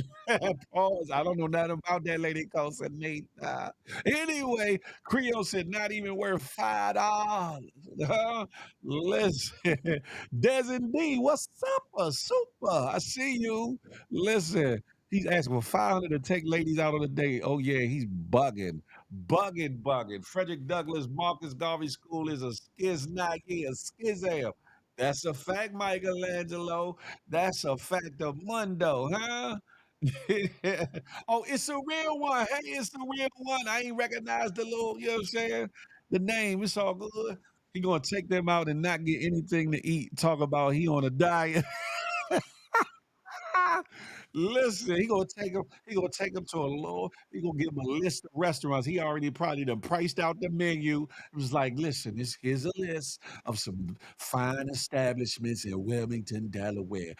pause. I don't know nothing about that lady called Nate. Anyway, Creole said not even worth $5. Huh? Listen, Des D, what's up? Super. I see you. Listen, he's asking for 500 to take ladies out on a date. Oh, yeah, he's bugging. Bugging. Frederick Douglass Marcus Garvey School is a skiznag, a skizam. That's a fact, Michelangelo. That's a fact of Mundo, huh? Oh, it's a real one. Hey, it's the real one. I ain't recognize the little, you know what I'm saying? The name. It's all good. He gonna take them out and not get anything to eat. Talk about he on a diet. Listen, he gonna take him. He gonna take him to a little. He gonna give him a list of restaurants. He already probably done priced out the menu. It was like, listen, here's a list of some fine establishments in Wilmington, Delaware.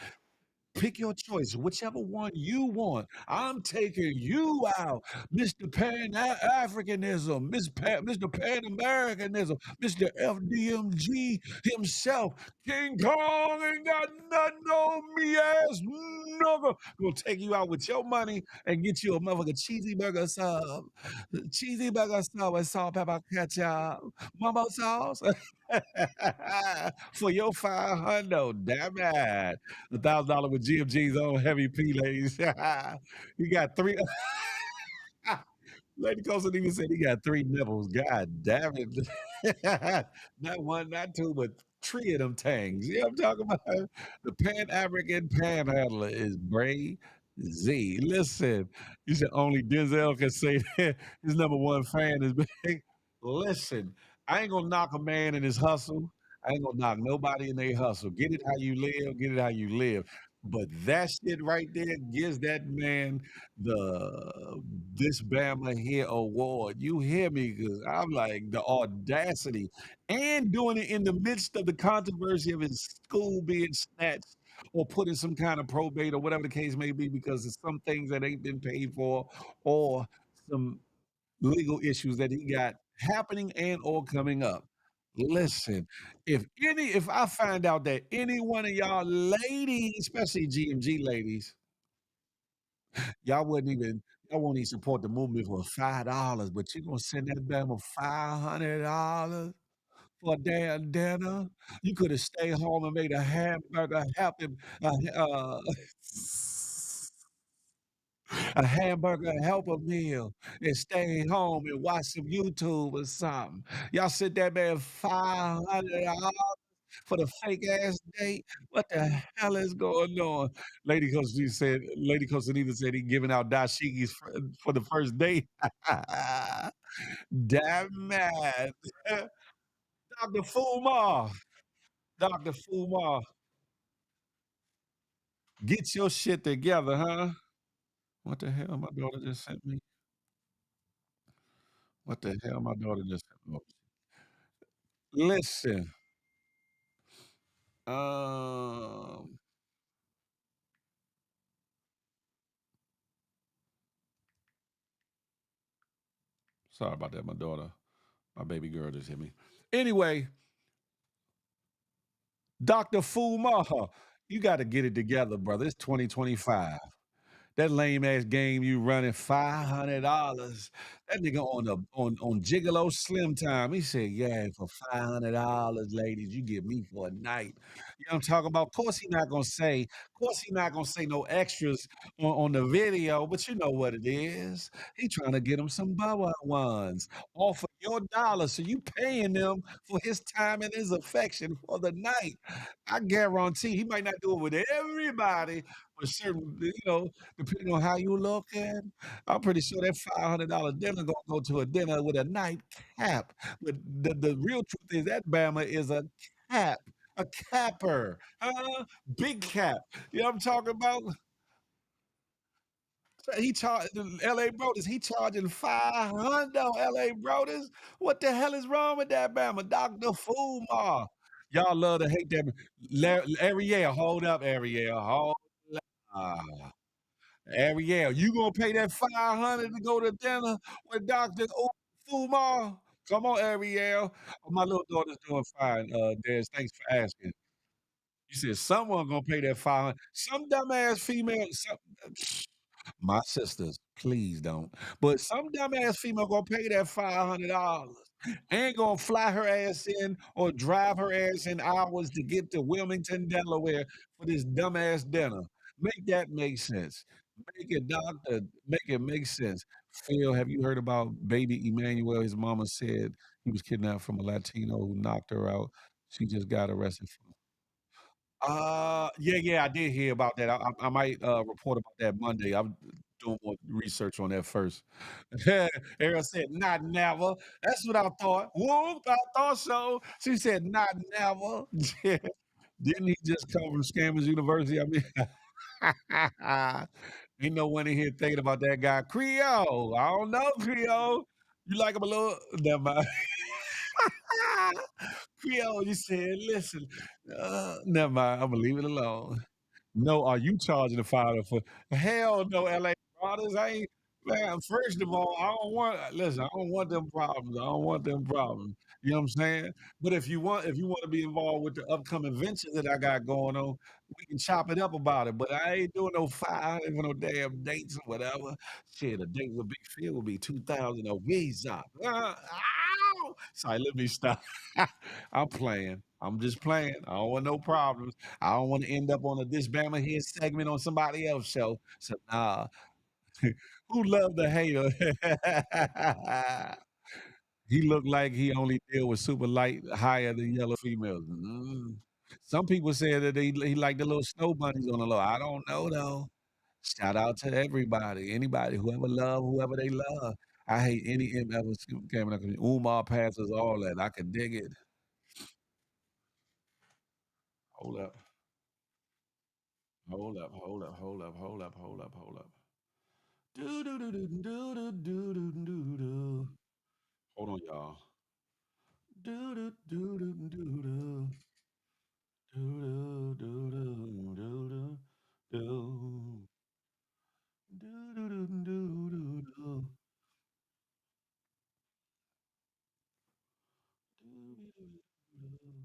Pick your choice, whichever one you want. I'm taking you out, Mr. Pan Africanism, Mr. Pan Americanism, Mr. FDMG himself. King Kong ain't got nothing on me, ass nigga. Gonna take you out with your money and get you a motherfucking cheesy burger sub. Cheesy burger sub with salt, pepper, ketchup, mumbo sauce. For your 500, damn it. $1,000 with GMG's own heavy P, ladies. You got three. Lady Coulson even said he got three nipples. God damn it. Not one, not two, but three of them tangs. You know what I'm talking about? The Pan African panhandler is Bray Z. Listen, you said only Denzel can say that his number one fan is big. Listen, I ain't gonna knock a man in his hustle. I ain't gonna knock nobody in their hustle. Get it how you live, get it how you live. But that shit right there gives that man the this Bama here award. You hear me? Because I'm like the audacity and doing it in the midst of the controversy of his school being snatched or put in some kind of probate or whatever the case may be because of some things that ain't been paid for or some legal issues that he got happening and or coming up. Listen, if I find out that any one of y'all ladies, especially GMG ladies, y'all won't even support the movement for $5, but you gonna send that Bama $500 for a damn dinner? You could have stayed home and made a hamburger, help him, a hamburger helper meal and stay home and watch some YouTube or something. Y'all sent that man $500 for the fake ass date. What the hell is going on? Lady Costanita said he giving out dashikis for the first date. Damn man. Dr. Fumar. Dr. Fumar. Get your shit together, huh? What the hell my daughter just sent me? What the hell my daughter just sent me? Listen. Um, sorry about that. My baby girl just hit me. Anyway, Dr. Fumar, you got to get it together, brother. It's 2025. That lame ass game you running $500. That nigga on Gigolo Slim Time. He said, "Yeah, for $500, ladies, you get me for a night." You know what I'm talking about? Of course he not gonna say no extras on the video, but you know what it is. He trying to get him some Bubba ones off of your dollar, so you paying them for his time and his affection for the night. I guarantee he might not do it with everybody, but certain, depending on how you looking, I'm pretty sure that $500 dinner gonna go to a dinner with a nightcap. But the real truth is that Bama is a cap, a capper, big cap. You know what I'm talking about? He charged L.A. Broders. He charging 500 L.A. Broders. What the hell is wrong with that Bama? Dr. Fumar. Y'all love to hate that. Ariel, hold up, Ariel. Hold up. Ariel, you gonna pay that 500 to go to dinner with Dr. Fumar? Come on, Ariel. Oh, my little daughter's doing fine, Des. Thanks for asking. You said someone gonna pay that 500. Some dumbass female, my sisters, please don't. But some dumbass female gonna pay that $500. Ain't gonna fly her ass in or drive her ass in hours to get to Wilmington, Delaware for this dumbass dinner. Make that make sense. Make it, doctor, make it make sense. Phil, have you heard about baby Emmanuel? His mama said he was kidnapped from a Latino who knocked her out. She just got arrested for yeah, I did hear about that. I might report about that Monday. I'm doing more research on that first. Ariel said, "Not never." That's what I thought. Whoop, I thought so. She said, "Not never." Didn't he just come from Scammers University? I mean, ain't no one in here thinking about that guy Creole. I don't know Creole. You like him a little? Never mind. Creole, you said, listen, never mind. I'm gonna leave it alone. No, are you charging the father for hell no, LA Brothers? I ain't man, first of all, I don't want listen, I don't want them problems. I don't want them problems. You know what I'm saying? But if you want to be involved with the upcoming ventures that I got going on, we can chop it up about it. But I ain't doing no five for no damn dates or whatever. Shit, a date with Big Phil would be 2,000 a visa. Ow! Sorry, let me stop. I'm playing. I'm just playing. I don't want no problems. I don't want to end up on a This Bama Here segment on somebody else's show. So nah. Who love the hater? He looked like he only deal with super light, higher than yellow females. Some people say that he like the little snow bunnies on the low. I don't know though. Shout out to everybody, anybody, whoever love, whoever they love. I hate any ever came up. Umar passes all that. I can dig it. Hold up. Hold up, hold up, hold up, hold up, hold up, hold up. Do do do do do do do do do do. Hold on, y'all. Do do do do do do. Do do do do do do do. Do do do do do do. Do do do do.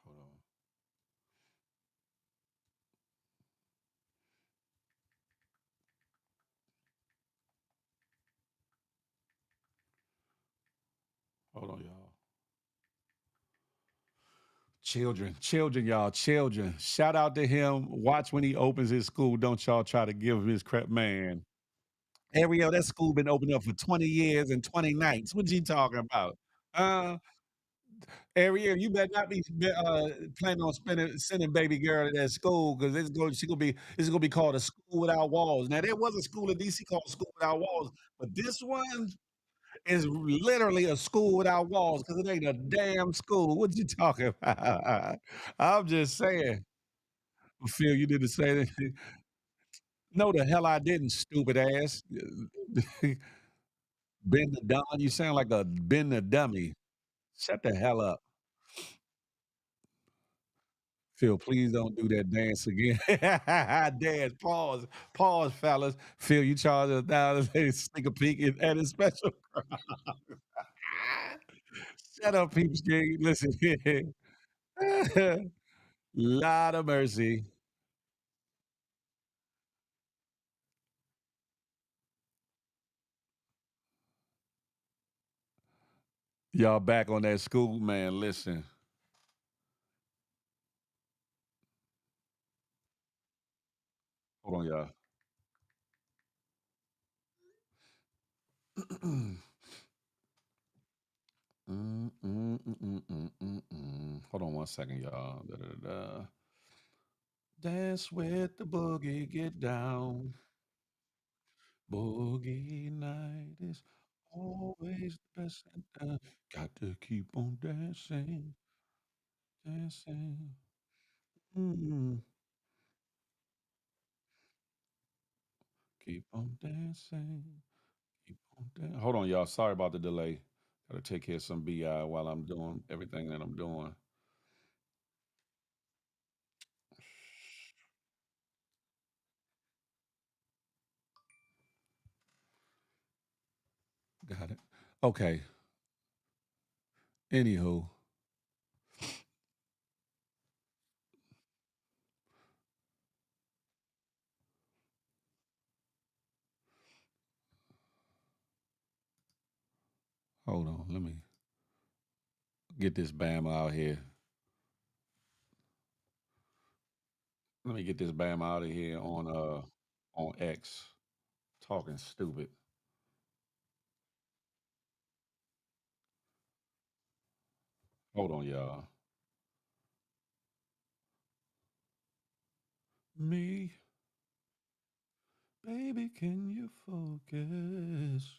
Hold on. Hold on, y'all. Children, y'all, children. Shout out to him. Watch when he opens his school. Don't y'all try to give him his crap, man. Ariel, that school been open up for 20 years and 20 nights. What you talking about? Uh, Ariel, you better not be planning on sending baby girl to that school because it's gonna be called a school without walls. Now there was a school in DC called School Without Walls, but this one is literally a school without walls because it ain't a damn school. What you talking about? I'm just saying. Phil, you did the same thing. No, the hell I didn't, stupid ass. Ben the Don, you sound like a Ben the dummy. Shut the hell up. Phil, please don't do that dance again. Dance, pause, pause, fellas. Phil, you charge $1,000, they sneak a peek at his special. Shut up, peeps gang. Listen here. Lot of mercy. Y'all back on that school, man. Listen. Hold on, y'all. Hold on one second, y'all. Da, da, da, da. Dance with the boogie, get down. Boogie night is always the best. Got to keep on dancing, dancing. Mm, keep on dancing. Hold on, y'all. Sorry about the delay. Gotta take care of some BI while I'm doing everything that I'm doing. Got it. Okay. Anywho, hold on. Let me get this Bama out here. Let me get this Bama out of here on X. Talking stupid. Hold on, y'all. Me, baby, can you focus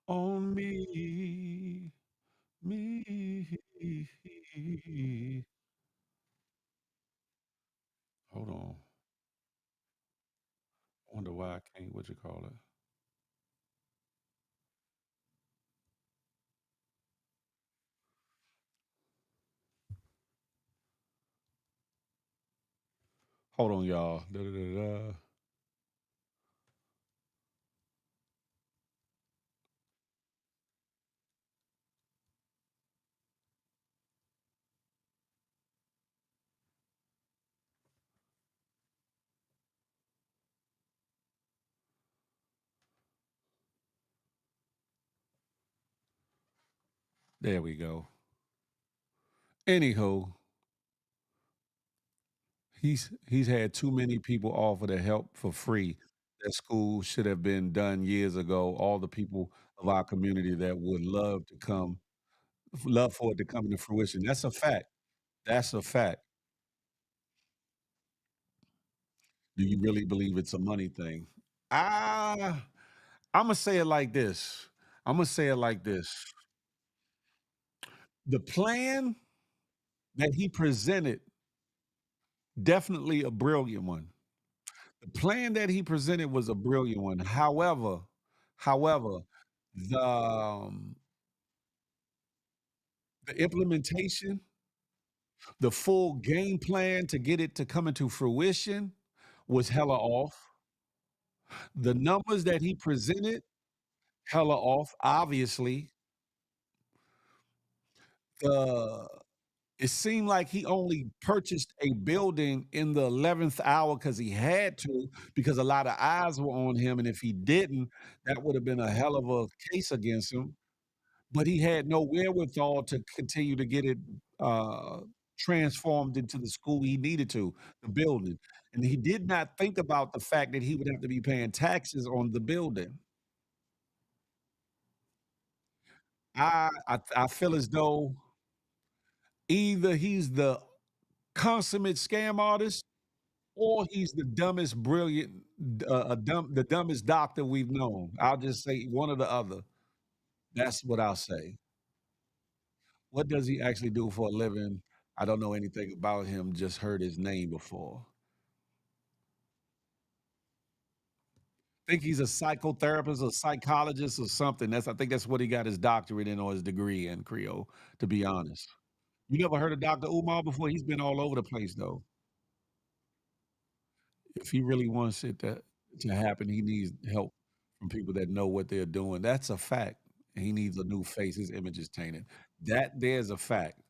on me? Me. Hold on. I wonder why I can't, what you call it? Hold on, y'all. Da, da, da, da. There we go. Anywho, he's had too many people offer to help for free. That school should have been done years ago. All the people of our community that would love for it to come into fruition. That's a fact. That's a fact. Do you really believe it's a money thing? Ah, Imma say it like this. Imma say it like this. The plan that he presented, definitely a brilliant one. The plan that he presented was a brilliant one. However, the, um, the implementation, the full game plan to get it to come into fruition was hella off. The numbers that he presented, hella off, obviously. The It seemed like he only purchased a building in the 11th hour because he had to, because a lot of eyes were on him, and if he didn't, that would have been a hell of a case against him. But he had no wherewithal to continue to get it, transformed into the school he needed to, the building, and he did not think about the fact that he would have to be paying taxes on the building. I feel as though either he's the consummate scam artist or he's the dumbest brilliant the dumbest doctor we've known. I'll just say one or the other. That's what I'll say. What does he actually do for a living? I don't know anything about him, just heard his name before. Think he's a psychotherapist or psychologist or something. I think that's what he got his doctorate in or his degree in, Creole, to be honest. You never heard of Dr. Umar before? He's been all over the place though. If he really wants it to happen, he needs help from people that know what they're doing. That's a fact. He needs a new face. His image is tainted. That there's a fact.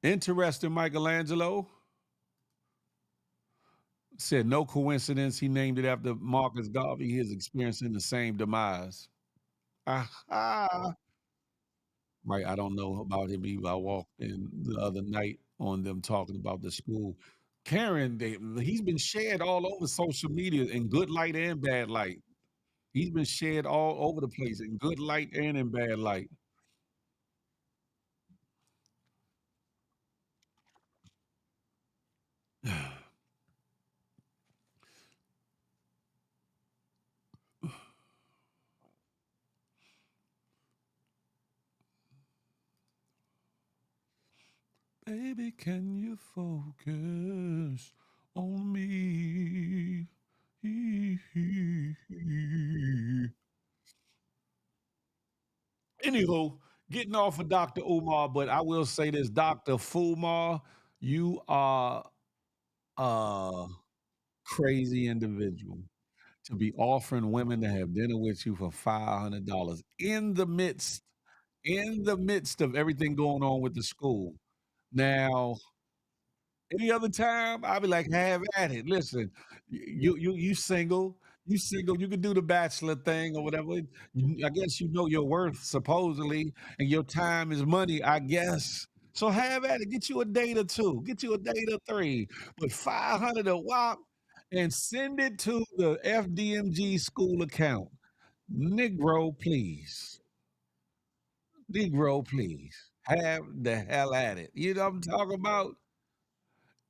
Interesting, Michelangelo said no coincidence. He named it after Marcus Garvey. He is experiencing the same demise. Aha. Right, I don't know about him either. I walked in the other night on them talking about the school. Karen, he's been shared all over social media in good light and bad light. He's been shared all over the place in good light and in bad light. Baby, can you focus on me? Anywho, getting off of Dr. Umar, but I will say this, Dr. Fumar, you are a crazy individual to be offering women to have dinner with you for $500 in the midst of everything going on with the school. Now, any other time, I'll be like, have at it. Listen, you single, you can do the bachelor thing or whatever. I guess you know your worth supposedly, and your time is money, I guess. So have at it. Get you a date or two. Get you a date or three. But 500 a wop and send it to the FDMG school account. Negro, please. Negro, please. Have the hell at it. You know what I'm talking about?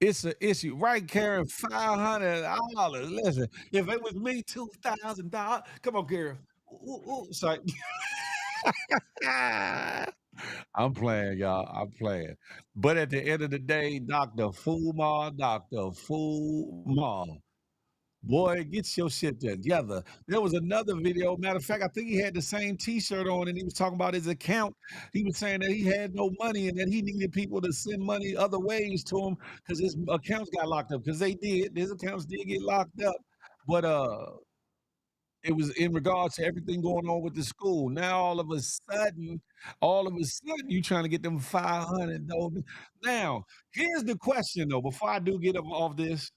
It's an issue, right, Karen? $500. Listen, if it was me, $2,000. Come on, Karen. Ooh, ooh, sorry. I'm playing, y'all. I'm playing. But at the end of the day, Dr. Fumar, boy, get your shit together. There was another video. Matter of fact, I think he had the same T-shirt on, and he was talking about his account. He was saying that he had no money and that he needed people to send money other ways to him because his accounts got locked up. Because they did, his accounts did get locked up. But it was in regards to everything going on with the school. Now all of a sudden, you trying to get them 500 though. Now, here's the question though. Before I do get up off this,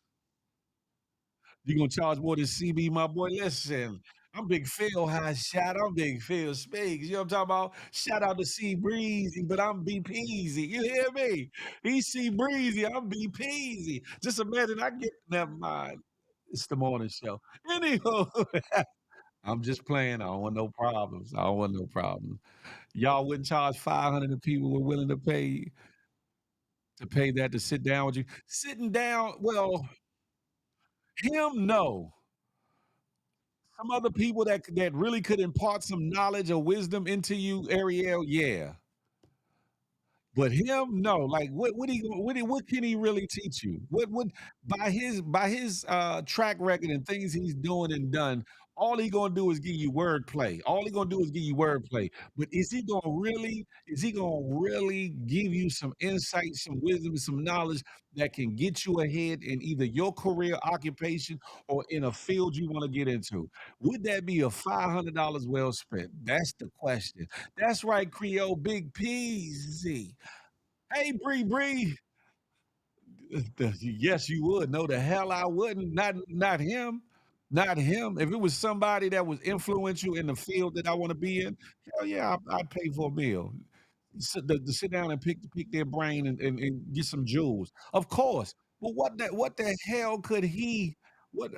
you gonna charge more than CB, my boy? Listen, I'm Big Phil high shot. I'm Big Phil Speaks. You know what I'm talking about? Shout out to C Breezy, but I'm B Peasy. You hear me? He's C Breezy. I'm B Peasy. Just imagine I get never mind. It's the morning show. Anywho, I'm just playing. I don't want no problems. I don't want no problems. Y'all wouldn't charge 500 if people were willing to pay that to sit down with you. Sitting down, well, him no. Some other people that really could impart some knowledge or wisdom into you, Ariel, yeah. But him, no. Like what can he really teach you? What by his track record and things he's doing and done, all he gonna do is give you wordplay. All he gonna do is give you wordplay. But is he gonna really give you some insight, some wisdom, some knowledge that can get you ahead in either your career, occupation, or in a field you want to get into? Would that be a $500 well spent? That's the question. That's right, Creole Big Peasy. Hey, Bree Bree. Yes, you would. No, the hell I wouldn't. Not him. Not him. If it was somebody that was influential in the field that I want to be in, hell yeah, I'd pay for a meal. To sit down and pick their brain and get some jewels. Of course. But what the hell could he what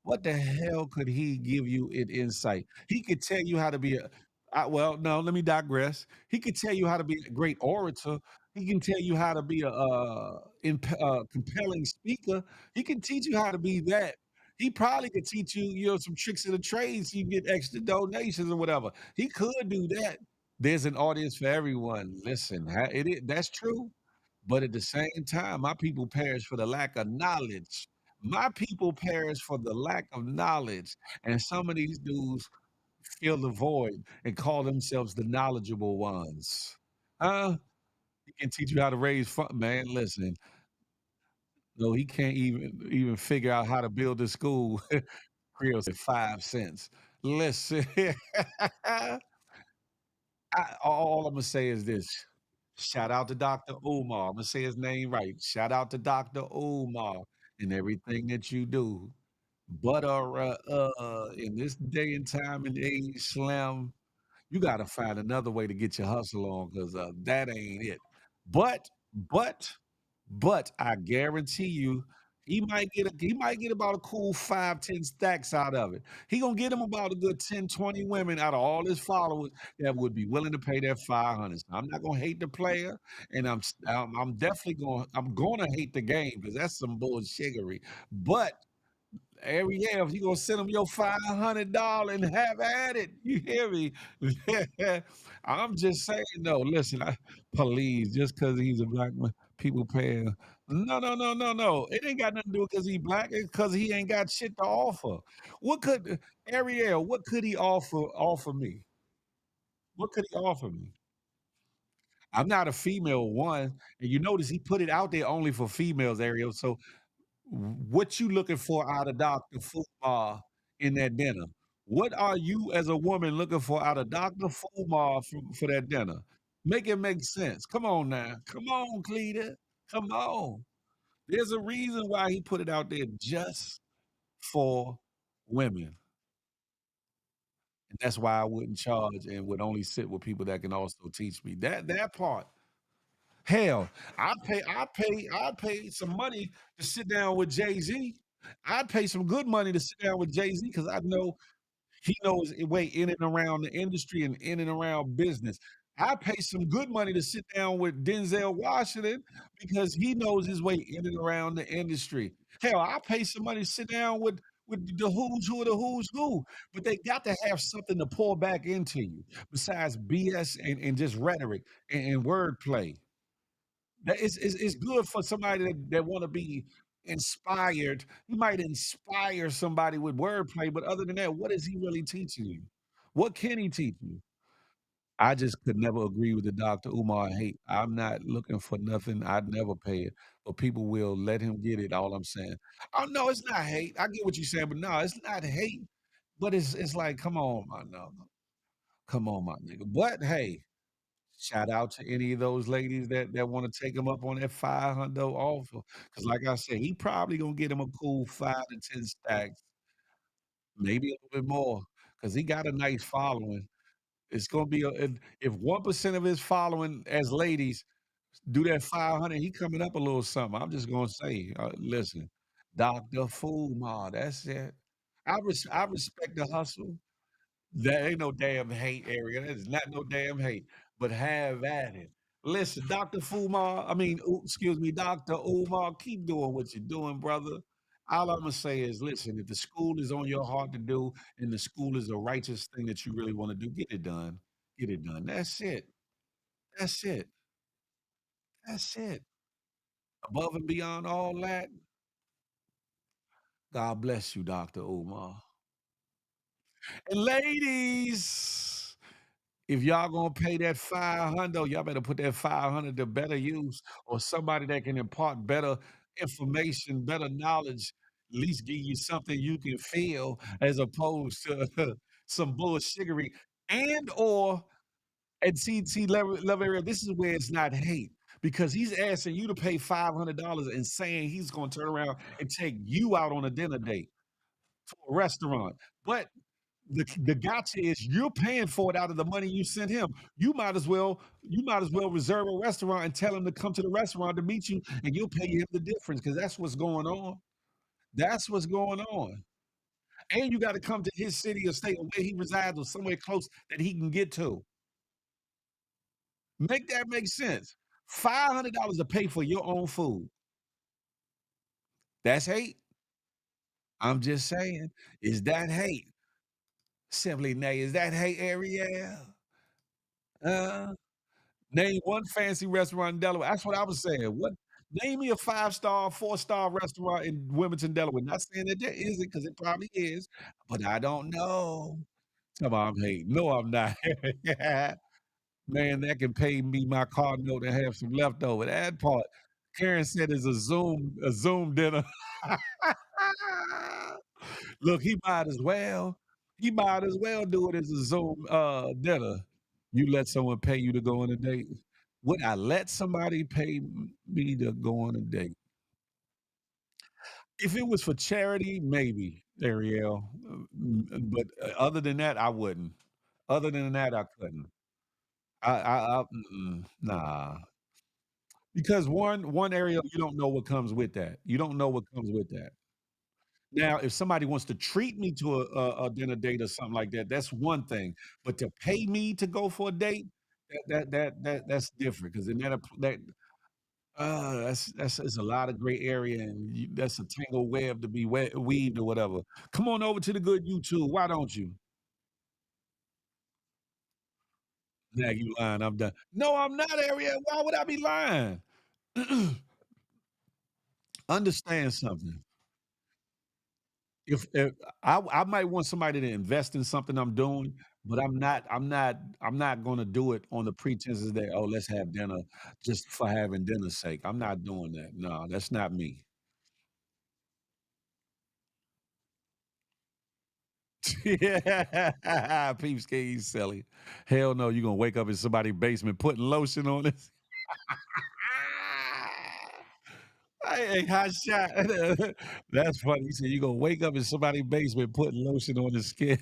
what the hell could he give you in insight? He could tell you how to be well, no, let me digress. He could tell you how to be a great orator. He can tell you how to be a compelling speaker. He can teach you how to be that. He probably could teach you, some tricks of the trade so you get extra donations or whatever. He could do that. There's an audience for everyone. Listen, that's true. But at the same time, my people perish for the lack of knowledge. My people perish for the lack of knowledge. And some of these dudes fill the void and call themselves the knowledgeable ones. Huh? He can teach you how to raise fun. Man, listen. No, he can't even figure out how to build a school. Creole said 5 cents. Listen. All I'm gonna say is this. Shout out to Dr. Umar. I'm gonna say his name right. Shout out to Dr. Umar and everything that you do. But in this day and time and age, Slim, you gotta find another way to get your hustle on because that ain't it. But, but, but I guarantee you, he might get about a cool 5, 10 stacks out of it. He gonna get him about a good 10, 20 women out of all his followers that would be willing to pay that 500. So I'm not gonna hate the player, and I'm definitely gonna hate the game because that's some bullshiggery. But Ariel, you gonna send him your $500 and have at it. You hear me? I'm just saying, no. Listen, please, just because he's a black man, people pay him. No, no, no, no, no. It ain't got nothing to do because he black. It's because he ain't got shit to offer. What could Ariel? What could he offer me? What could he offer me? I'm not a female one, and you notice he put it out there only for females, Ariel. So what you looking for out of Dr. Fumar in that dinner? What are you as a woman looking for out of Dr. Fumar for that dinner? Make it make sense. Come on now. Come on, Cleta. Come on. There's a reason why he put it out there just for women. And that's why I wouldn't charge and would only sit with people that can also teach me. That part. Hell, I'd pay some money to sit down with Jay-Z. I'd pay some good money to sit down with Jay-Z because I know he knows his way in and around the industry and in and around business. I pay some good money to sit down with Denzel Washington because he knows his way in and around the industry. Hell, I pay some money to sit down with the who's who of the who's who, but they got to have something to pour back into you besides BS and just rhetoric and wordplay. That it's good for somebody that want to be inspired. You might inspire somebody with wordplay, but other than that, what is he really teaching you? What can he teach you? I just could never agree with the Dr. Umar hate. I'm not looking for nothing. I'd never pay it, but people will let him get it. All I'm saying. Oh no, it's not hate. I get what you're saying, but no, it's not hate. But it's like, come on, my no, come on, my nigga. But hey, shout out to any of those ladies that wanna take him up on that 500 offer, because like I said, he probably gonna get him a cool 5 to 10 stacks, maybe a little bit more, because he got a nice following. It's gonna be a if 1% of his following as ladies do that 500, he coming up a little something. I'm just gonna say, listen, Dr. Fumar, that's it. I respect the hustle. That ain't no damn hate area. That is not no damn hate, but have at it. Listen, Dr. Fumar, excuse me, Dr. Umar, keep doing what you're doing, brother. All I'm gonna say is, listen, if the school is on your heart to do, and the school is a righteous thing that you really want to do, get it done. Get it done. That's it. That's it. That's it. Above and beyond all that, God bless you, Dr. Umar. And ladies, if y'all gonna pay that 500, y'all better put that 500 to better use or somebody that can impart better information, better knowledge, at least give you something you can feel as opposed to some bullshittery. And or and see level area, this is where it's not hate because he's asking you to pay $500 and saying he's gonna turn around and take you out on a dinner date to a restaurant. But the gotcha is you're paying for it out of the money you sent him. You might as well reserve a restaurant and tell him to come to the restaurant to meet you, and you'll pay him the difference because that's what's going on. That's what's going on. And you got to come to his city or state or where he resides or somewhere close that he can get to. Make that make sense. $500 to pay for your own food. That's hate. I'm just saying. Is that hate? Simply nay. Is that hate, Ariel? Uh, Name one fancy restaurant in Delaware. That's what I was saying. What name me a 5-star, 4-star restaurant in Wilmington, Delaware. Not saying that there isn't, because it probably is, but I don't know. Come on, I'm hating. No, I'm not. Man, that can pay me my car note and have some leftover. That part, Karen said is a Zoom dinner. Look, he might as well do it as a Zoom, dinner. You let someone pay you to go on a date? Would I let somebody pay me to go on a date? If it was for charity, maybe, Ariel, but, other than that, I wouldn't. Other than that, I couldn't. Nah. Because one area, you don't know what comes with that. You don't know what comes with that. Now, if somebody wants to treat me to a dinner date or something like that, that's one thing, but to pay me to go for a date, that's different 'cause then that That's it's a lot of gray area, and that's a tangled web to be weaved or whatever. Come on over to the good YouTube. Why don't you? Now you lying. I'm done. No, I'm not, Ariel. Why would I be lying? Understand something. If I might want somebody to invest in something I'm doing, but I'm not gonna do it on the pretenses that, "Oh, let's have dinner just for having dinner's sake." I'm not doing that. No, that's not me. Yeah. Peeps can you silly. Hell no, you gonna wake up in somebody's basement putting lotion on it. Hey, hot shot. That's funny. He said you gonna wake up in somebody's basement putting lotion on his skin.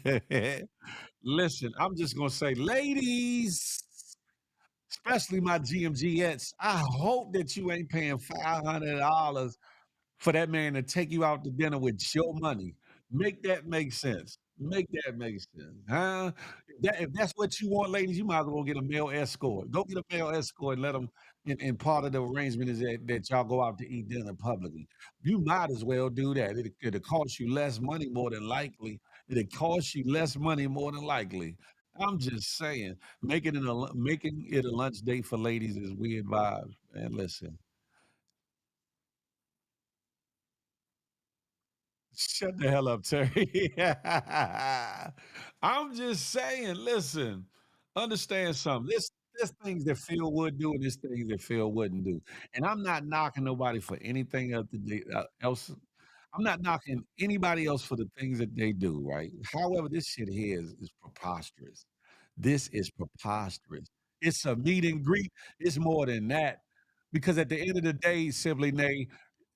Listen, I'm just gonna say, ladies, especially my GMGettes, I hope that you ain't paying $500 for that man to take you out to dinner with your money. Make that make sense. Make that make sense, huh? If that's what you want, ladies, you might as well get a male escort. Go get a male escort and let them. And part of the arrangement is that y'all go out to eat dinner publicly. You might as well do that. It'll cost you less money more than likely. It'll cost you less money more than likely. I'm just saying, making it a lunch date for ladies is weird vibes. Man, listen. Shut the hell up, Terry. I'm just saying, listen, understand something. There's things that Phil would do, and there's things that Phil wouldn't do. And I'm not knocking nobody for anything else. I'm not knocking anybody else for the things that they do, right? However, this shit here is preposterous. This is preposterous. It's a meet and greet. It's more than that. Because at the end of the day, simply Nay,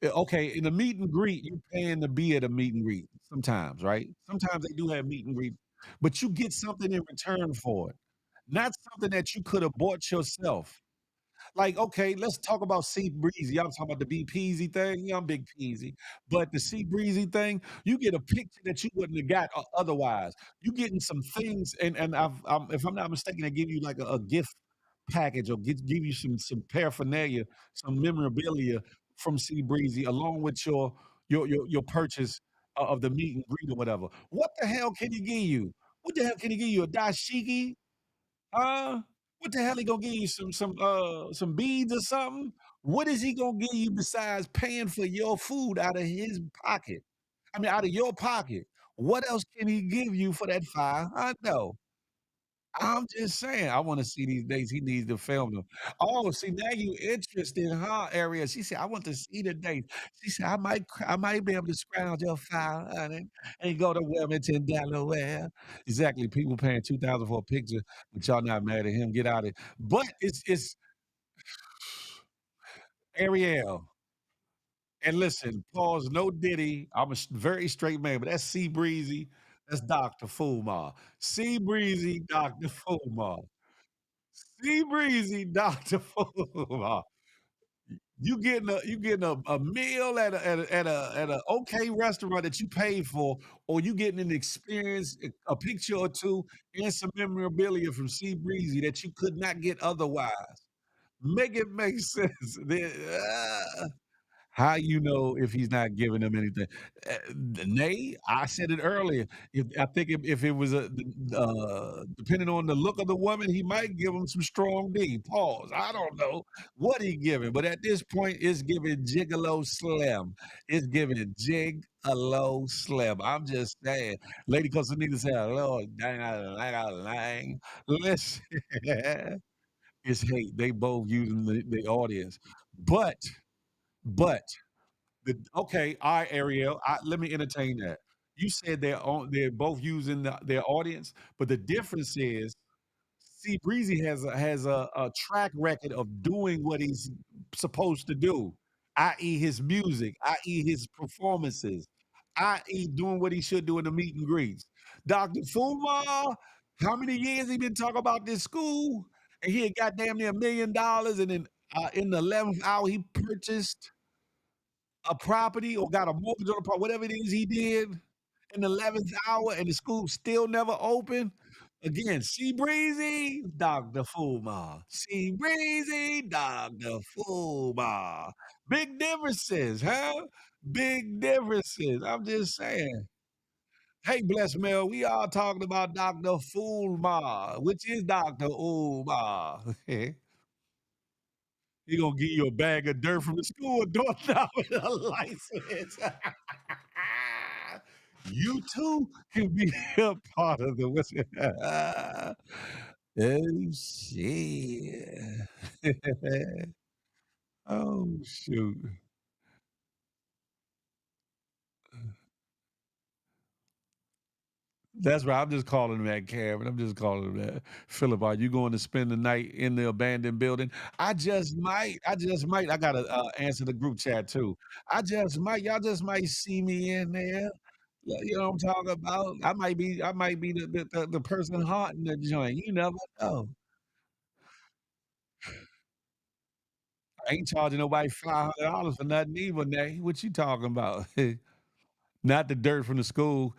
okay, in a meet and greet, you're paying to be at a meet and greet sometimes, right? Sometimes they do have meet and greet, but you get something in return for it, not something that you could have bought yourself. Like, okay, let's talk about C Breezy. I'm talking about the B Peasy thing. Yeah, I'm Big Peasy. But the C Breezy thing, you get a picture that you wouldn't have got otherwise. You getting some things, and if I'm not mistaken, they give you like a gift package or give you some paraphernalia, some memorabilia from C Breezy along with your purchase of the meet and greet or whatever. What the hell can he give you? What the hell can he give you? A dashiki? What the hell he gonna give you some beads or something? What is he gonna give you besides paying for your food out of his pocket? I mean, out of your pocket. What else can he give you for that 500? I'm just saying, I wanna see these dates. He needs to film them. Oh, see, now you interested, huh, Area? She said, "I want to see the dates." She said, I might be able to scrounge up 500 and go to Wilmington, Delaware." Exactly, people paying 2,000 for a picture, but y'all not mad at him, get out of it. But it's Ariel, and listen, pause, no Diddy. I'm a very straight man, but that's C Breezy, that's Dr. Fumar. C Breezy, Dr. Fumar. See Breezy, Dr. Fuma. You getting a meal at a okay restaurant that you paid for, or you getting an experience, a picture or two, and some memorabilia from C Breezy that you could not get otherwise. Make it make sense. How you know if he's not giving them anything? Nay, I said it earlier. If it was depending on the look of the woman, he might give him some strong D. Pause. I don't know what he giving, but at this point, it's giving gigolo slim. It's giving it gigolo slim. I'm just saying, Lady Costanita said, "Lord, dang, lang." Listen, it's hate. They both using the audience, but okay, all right, Ariel. Let me entertain that. You said they're both using their audience, but the difference is C Breezy has a track record of doing what he's supposed to do, i.e., his music, i.e., his performances, i.e., doing what he should do in the meet and greets. Dr. Fumar, how many years he been talking about this school? And he had got damn near $1 million, and then in the 11th hour, he purchased a property or got a mortgage on a property, whatever it is he did in the 11th hour, and the school still never opened. Again, Sea Breezy, Dr. Fuma. Sea Breezy, Dr. Fuma. Big differences, huh? Big differences. I'm just saying. Hey, Bless Mel, we are talking about Dr. Fulma, which is Dr. Umar. He gonna give you a bag of dirt from the school doorknob and a light switch. You too can be a part of the what's Oh shit. Oh shoot. That's right. I'm just calling him that, Karen. I'm just calling him that. Philip, are you going to spend the night in the abandoned building? I just might. I just might. I gotta answer the group chat too. I just might. Y'all just might see me in there. You know what I'm talking about? I might be. I might be the person haunting the joint. You never know. I ain't charging nobody $500 for nothing either, Nay. What you talking about? Not the dirt from the school.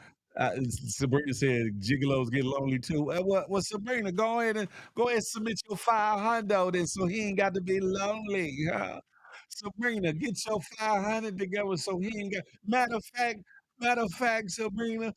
Sabrina said gigolos get lonely too. Well, Sabrina, go ahead and submit your 500 then so he ain't got to be lonely, huh? Sabrina, get your 500 together so he ain't got matter of fact, Sabrina,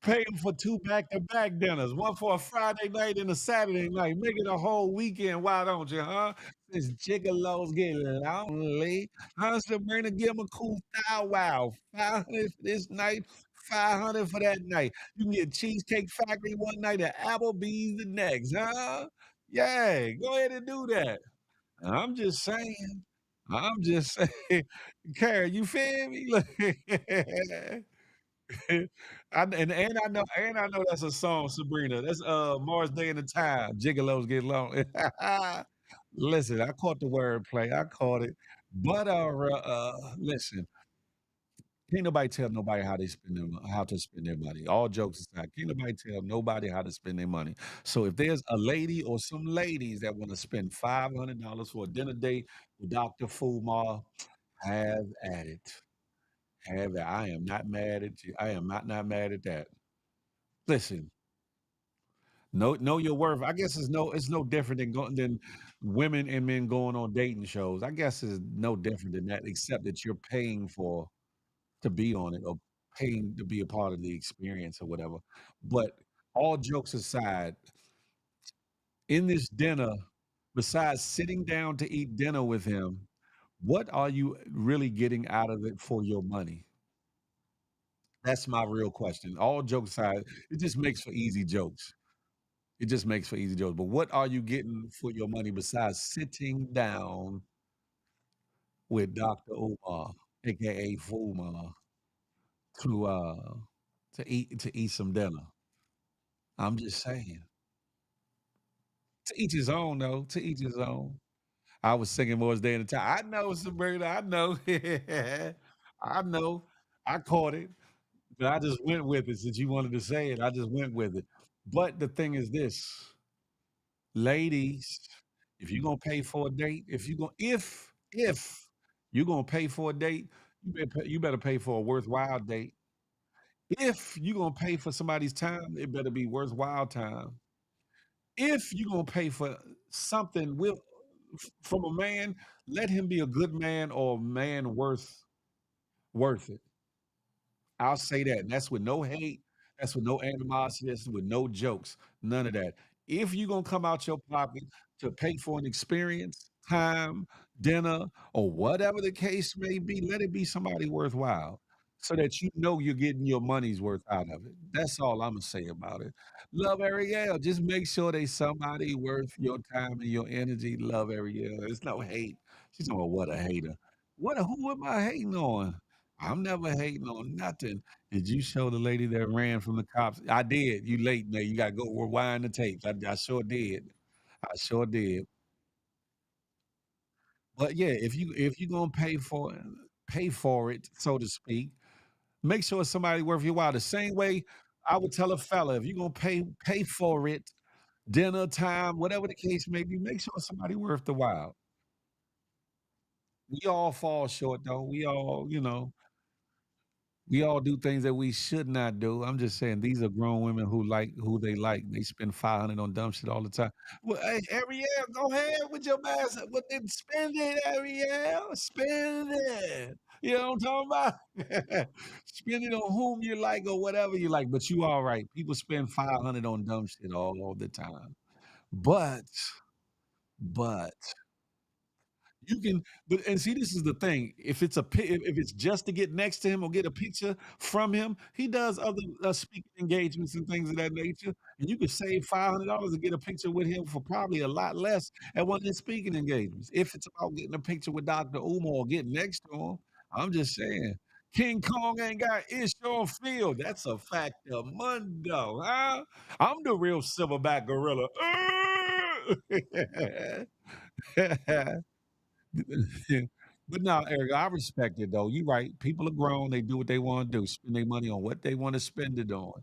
pay him for 2 back-to-back dinners, one for a Friday night and a Saturday night. Make it a whole weekend, why don't you, huh? Since gigolos get lonely. Huh, Sabrina? Give him a cool thou wow. 500 for this night, 500 for that night. You can get Cheesecake Factory one night and Applebee's the next, huh? Yeah, go ahead and do that. I'm just saying. I'm just saying. Karen, you feel me? Look. And I know that's a song, Sabrina. That's Mars Day in the Time. Gigolos get long. Listen, I caught the wordplay. I caught it. But listen, can't nobody tell nobody how to spend their money. All jokes aside, can't nobody tell nobody how to spend their money. So if there's a lady or some ladies that want to spend $500 for a dinner date with Dr. Fumar, have at it. Have it. I am not mad at you. I am not mad at that. Listen, know your worth. I guess it's no different than women and men going on dating shows. I guess it's no different than that, except that you're paying for to be on it or paying to be a part of the experience or whatever. But all jokes aside, in this dinner, besides sitting down to eat dinner with him, what are you really getting out of it for your money? That's my real question. All jokes aside, it just makes for easy jokes. It just makes for easy jokes. But what are you getting for your money besides sitting down with Dr. Umar, aka Fuma, to uh to eat some dinner? I'm just saying. To each his own, though. To each his own. I was singing Morris Day in the Time. I know, Sabrina. I know. I know. I caught it. But I just went with it since you wanted to say it. I just went with it. But the thing is this. Ladies, if you're gonna pay for a date, if you're gonna pay for a date, you better pay for a worthwhile date. If you're gonna pay for somebody's time, it better be worthwhile time. If you're gonna pay for something from a man, let him be a good man or a man worth it. I'll say that. And that's with no hate. That's with no animosity. That's with no jokes. None of that. If you're gonna come out your pocket to pay for an experience, time, dinner, or whatever the case may be, let it be somebody worthwhile so that you know you're getting your money's worth out of it. That's all I'm gonna say about it. Love Ariel. Just make sure they somebody worth your time and your energy. Love Ariel. There's no hate. She's talking about what a hater. Who am I hating on? I'm never hating on nothing. Did you show the lady that ran from the cops? I did. You late, man. You gotta go rewind the tapes. I sure did. I sure did. But yeah, if you gonna pay for it, so to speak, make sure it's somebody worth your while. The same way I would tell a fella, if you're gonna pay for it, dinner time, whatever the case may be, make sure it's somebody worth the while. We all fall short though. We all. We all do things that we should not do. I'm just saying these are grown women who like who they like. They spend 500 on dumb shit all the time. Well, hey, Ariel, go ahead with your ass. What then spend it, Ariel. Spend it. You know what I'm talking about? Spend it on whom you like or whatever you like. But you all right. People spend 500 on dumb shit all the time. But but you can, but and see, this is the thing. If it's if it's just to get next to him or get a picture from him, he does other speaking engagements and things of that nature, and you could save $500 and get a picture with him for probably a lot less at one of his speaking engagements. If it's about getting a picture with Dr. Umar or getting next to him, I'm just saying. King Kong ain't got ish on field. That's a fact of mundo, huh? I'm the real silverback gorilla. But no, Eric, I respect it though. You're right. People are grown. They do what they want to do. Spend their money on what they want to spend it on.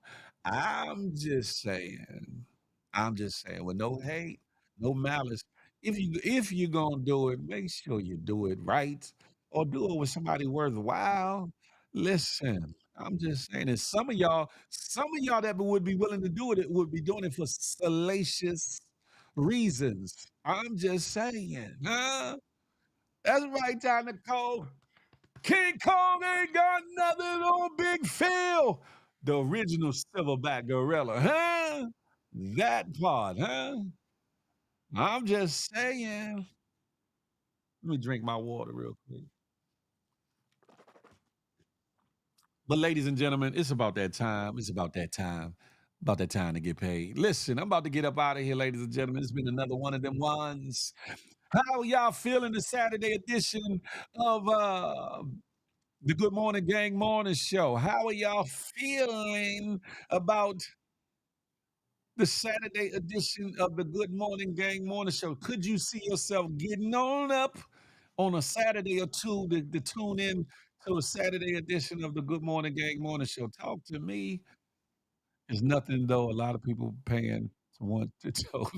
I'm just saying. I'm just saying. With no hate, no malice. If you're gonna do it, make sure you do it right, or do it with somebody worthwhile. Listen, I'm just saying. And some of y'all that would be willing to do it would be doing it for salacious reasons. I'm just saying, huh? That's right, John Nicole. King Kong ain't got nothing on Big Phil. The original silverback gorilla, huh? That part, huh? I'm just saying. Let me drink my water real quick. But ladies and gentlemen, it's about that time. It's about that time. About that time to get paid. Listen, I'm about to get up out of here, ladies and gentlemen. It's been another one of them ones. How y'all feeling the Saturday edition of the Good Morning Gang Morning Show? How are y'all feeling about the Saturday edition of the Good Morning Gang Morning Show? Could you see yourself getting on up on a Saturday or two to tune in to a Saturday edition of the Good Morning Gang Morning Show? Talk to me. There's nothing though. A lot of people paying to want to talk.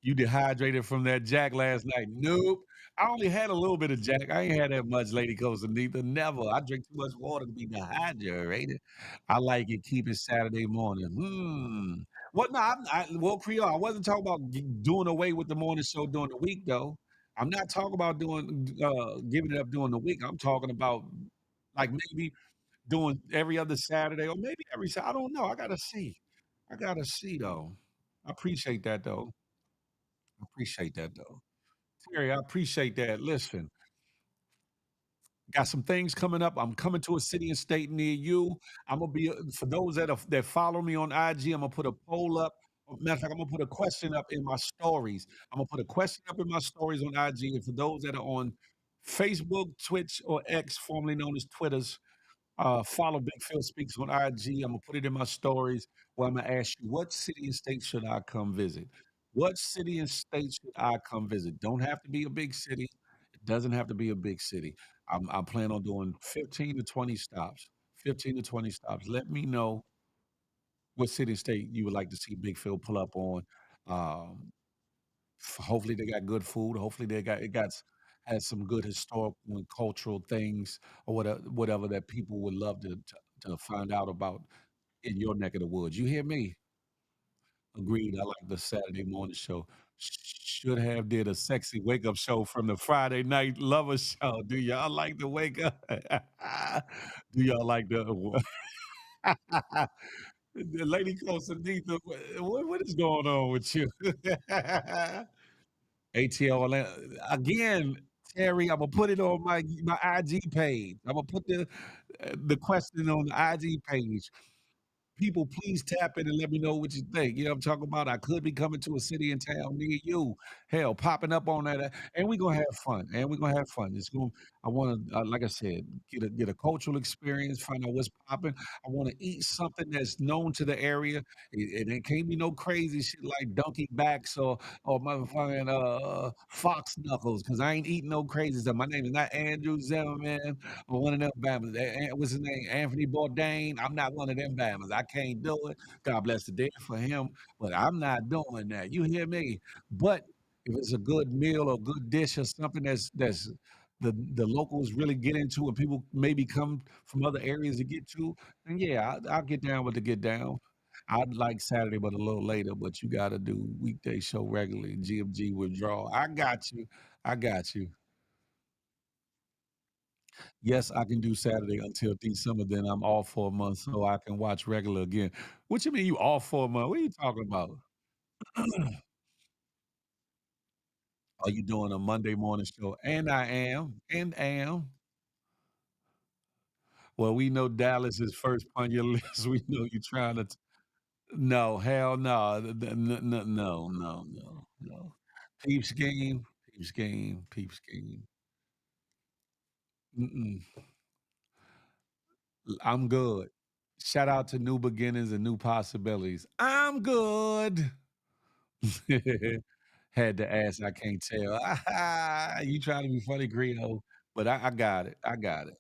You dehydrated from that Jack last night? Nope. I only had a little bit of Jack. I ain't had that much, Lady Coast neither. Never. I drink too much water to be dehydrated. I like it. Keep it Saturday morning. Well, no, well, Creole. I wasn't talking about doing away with the morning show during the week, though. I'm not talking about doing giving it up during the week. I'm talking about like maybe doing every other Saturday or maybe every. I don't know. I gotta see. I gotta see though. I appreciate that though. I appreciate that though. Terry, I appreciate that. Listen, got some things coming up. I'm coming to a city and state near you. I'm gonna be for those that follow me on IG. I'm gonna put a poll up. Matter of fact, I'm gonna put a question up in my stories. I'm gonna put a question up in my stories on IG. And for those that are on Facebook, Twitch, or X, formerly known as Twitter's, follow Big Phil Speaks on IG. I'm gonna put it in my stories where I'm gonna ask you what city and state should I come visit? What city and state should I come visit? Don't have to be a big city. It doesn't have to be a big city. I'm planning on doing 15 to 20 stops. 15 to 20 stops. Let me know what city and state you would like to see Big Phil pull up on. Um, hopefully they got good food. Hopefully it got has some good historical and cultural things or whatever that people would love to find out about in your neck of the woods. You hear me? Agreed. I like the Saturday morning show. Should have did a sexy wake up show from the Friday night lover show. Do y'all like to wake up? Do y'all like the the lady close Anita? What is going on with you? ATL again, Terry. I'm gonna put it on my IG page. I'm gonna put the question on the IG page. People, please tap in and let me know what you think. You know what I'm talking about? I could be coming to a city and town near you. Hell, popping up on that, and we're gonna have fun. And we're gonna have fun. It's going. I want to, like I said, get a cultural experience. Find out what's popping. I want to eat something that's known to the area, and it can't be no crazy shit like donkey backs or motherfucking fox knuckles. Because I ain't eating no crazy stuff. My name is not Andrew Zimmerman or one of them Bama's. What's his name? Anthony Bourdain. I'm not one of them Bama's. I can't do it. God bless the dead for him, but I'm not doing that. You hear me? But if it's a good meal or good dish or something that's the locals really get into and people maybe come from other areas to get to, and yeah, I'll get down with the get down. I'd like Saturday, but a little later. But you got to do weekday show regularly. GMG withdrawal. I got you. I got you. Yes, I can do Saturday until December. Then I'm off for a month, so I can watch regular again. What you mean you off for a month? What are you talking about? Are you doing a Monday morning show? And I am. And am. Well, we know Dallas is first on your list. We know you're trying to. No, hell no. No, no, no, no, no. Peeps game. Peeps game. Peeps game. Mm-mm. I'm good. Shout out to new beginnings and new possibilities. I'm good. Had to ask, I can't tell. You trying to be funny, Greeno, but I got it. I got it.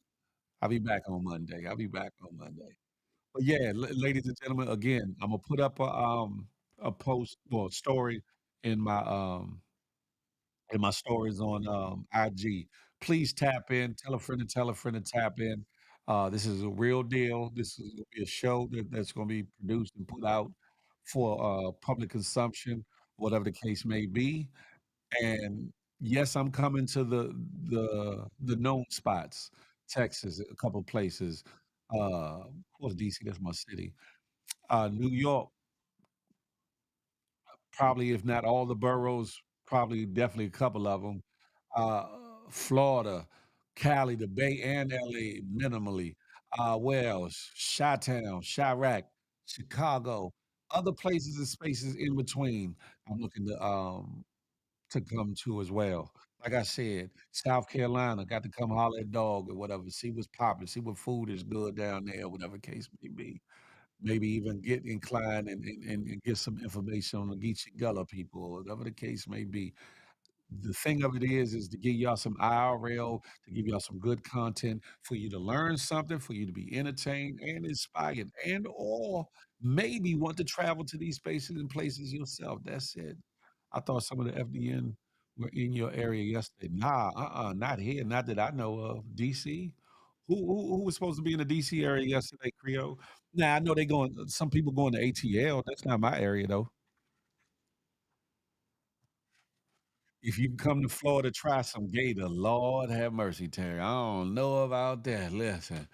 I'll be back on Monday. I'll be back on Monday. But yeah, ladies and gentlemen, again, I'm gonna put up a post or story in my stories on IG. Please tap in, tell a friend to tell a friend to tap in. This is a real deal. This is gonna be a show that's gonna be produced and put out for public consumption, whatever the case may be. And yes, I'm coming to the known spots, Texas, a couple places. Of course, DC, that's my city. New York, probably if not all the boroughs, probably definitely a couple of them. Florida, Cali, the Bay, and LA minimally. Where else? Chi-Town, Chirac, Chicago, other places and spaces in between. I'm looking to come to as well. Like I said, South Carolina, got to come holler at dog or whatever, see what's popping, see what food is good down there, whatever case may be. Maybe even get inclined and get some information on the Geechee Gullah people, or whatever the case may be. The thing of it is to give y'all some IRL, to give y'all some good content for you to learn something, for you to be entertained and inspired, and or maybe want to travel to these spaces and places yourself. That's it. I thought some of the FDN were in your area yesterday. Nah, not here, not that I know of. DC? Who was supposed to be in the DC area yesterday, Creo? Nah, I know they going. Some people going to ATL. That's not my area though. If you come to Florida, try some gator. Lord have mercy, Terry. I don't know about that. Listen,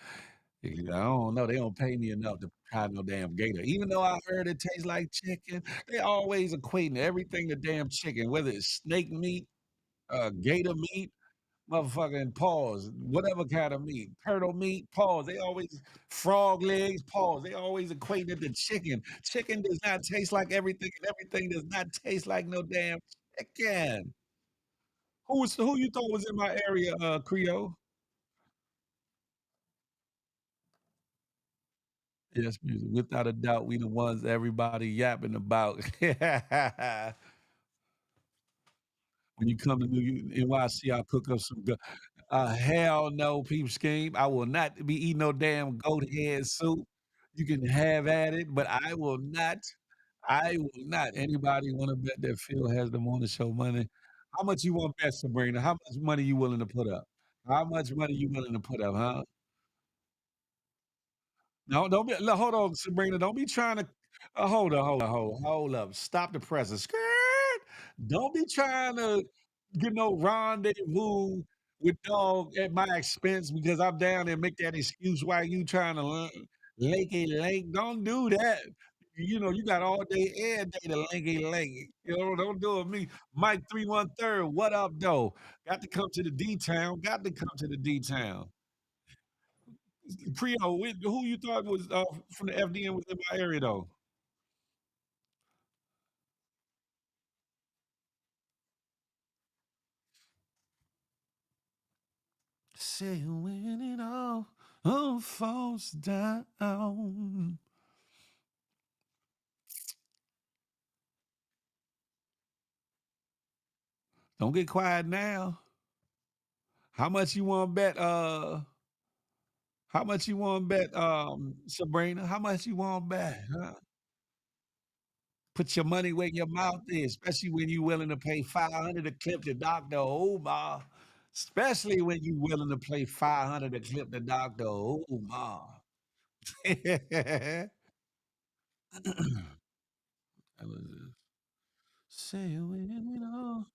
I don't know. They don't pay me enough to try no damn gator. Even though I heard it tastes like chicken, they always equating everything to damn chicken, whether it's snake meat, gator meat, motherfucking paws, whatever kind of meat, turtle meat, paws. They always frog legs, paws. They always equate it to chicken. Chicken does not taste like everything, and everything does not taste like no damn chicken. Who you thought was in my area, Creole? Yes, music. Without a doubt, we the ones everybody yapping about. When you come to NYC, I'll cook up some good. Hell no, peep scheme. I will not be eating no damn goat head soup. You can have at it, but I will not. I will not. Anybody want to bet that Phil has the morning show money? How much you want to bet, Sabrina? How much money you willing to put up? How much money you willing to put up, huh? No, don't be look, hold on, Sabrina, don't be trying to hold up. Stop the presses. Skirt. Don't be trying to get no rendezvous with dog at my expense because I'm down there and make that excuse why you trying to lanky lake. Don't do that. You know, you got all day and day to lanky lake. You know, don't do it me. Mike 313, what up, though? Got to come to the D town. Got to come to the D town. Prio, who you thought was from the FDN was in my area though? Say when it all falls down. Don't get quiet now. How much you want to bet? How much you want to bet? Sabrina, how much you want to bet? Huh? Put your money where your mouth is, especially when you willing to pay 500 to clip the doctor. Oh my. Especially when you willing to play 500 to clip the doctor. Oh, ma. That was it. Say when it all.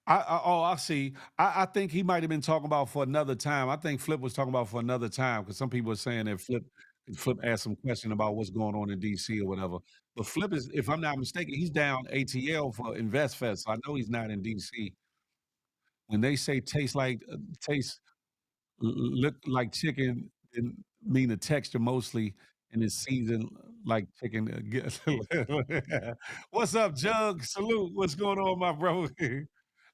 I see. I think he might have been talking about for another time. I think Flip was talking about for another time because some people are saying that Flip asked some question about what's going on in DC or whatever. But Flip is, if I'm not mistaken, he's down ATL for InvestFest. So I know he's not in DC. When they say taste look like chicken and mean the texture mostly and it's seasoned like chicken. What's up, Jug? Salute. What's going on, my bro?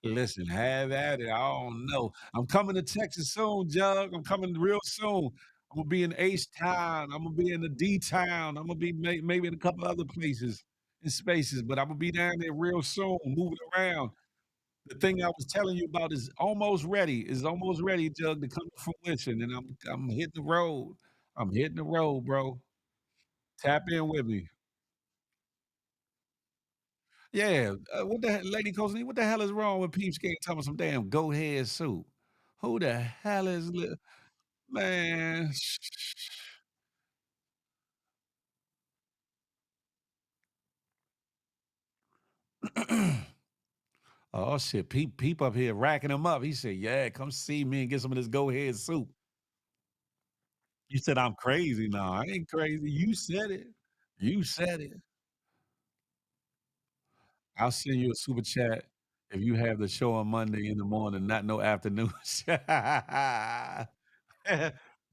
Listen, have at it. I don't know. I'm coming to Texas soon, Jug. I'm coming real soon. I'm gonna be in H Town. I'm gonna be in the D Town. I'm gonna be maybe in a couple other places and spaces, but I'm gonna be down there real soon, moving around. The thing I was telling you about is almost ready. Is almost ready, Jug, to come to fruition, and I'm hitting the road. I'm hitting the road, bro. Tap in with me. Yeah. What the hell, Lady Coastie, what the hell is wrong with Peeps Gang talking some damn go ahead soup? Who the hell is man? Oh shit, Peep up here racking him up. He said, "Yeah, come see me and get some of this go ahead soup." You said I'm crazy. No, I ain't crazy. You said it. You said it. I'll send you a super chat if you have the show on Monday in the morning, not no afternoon.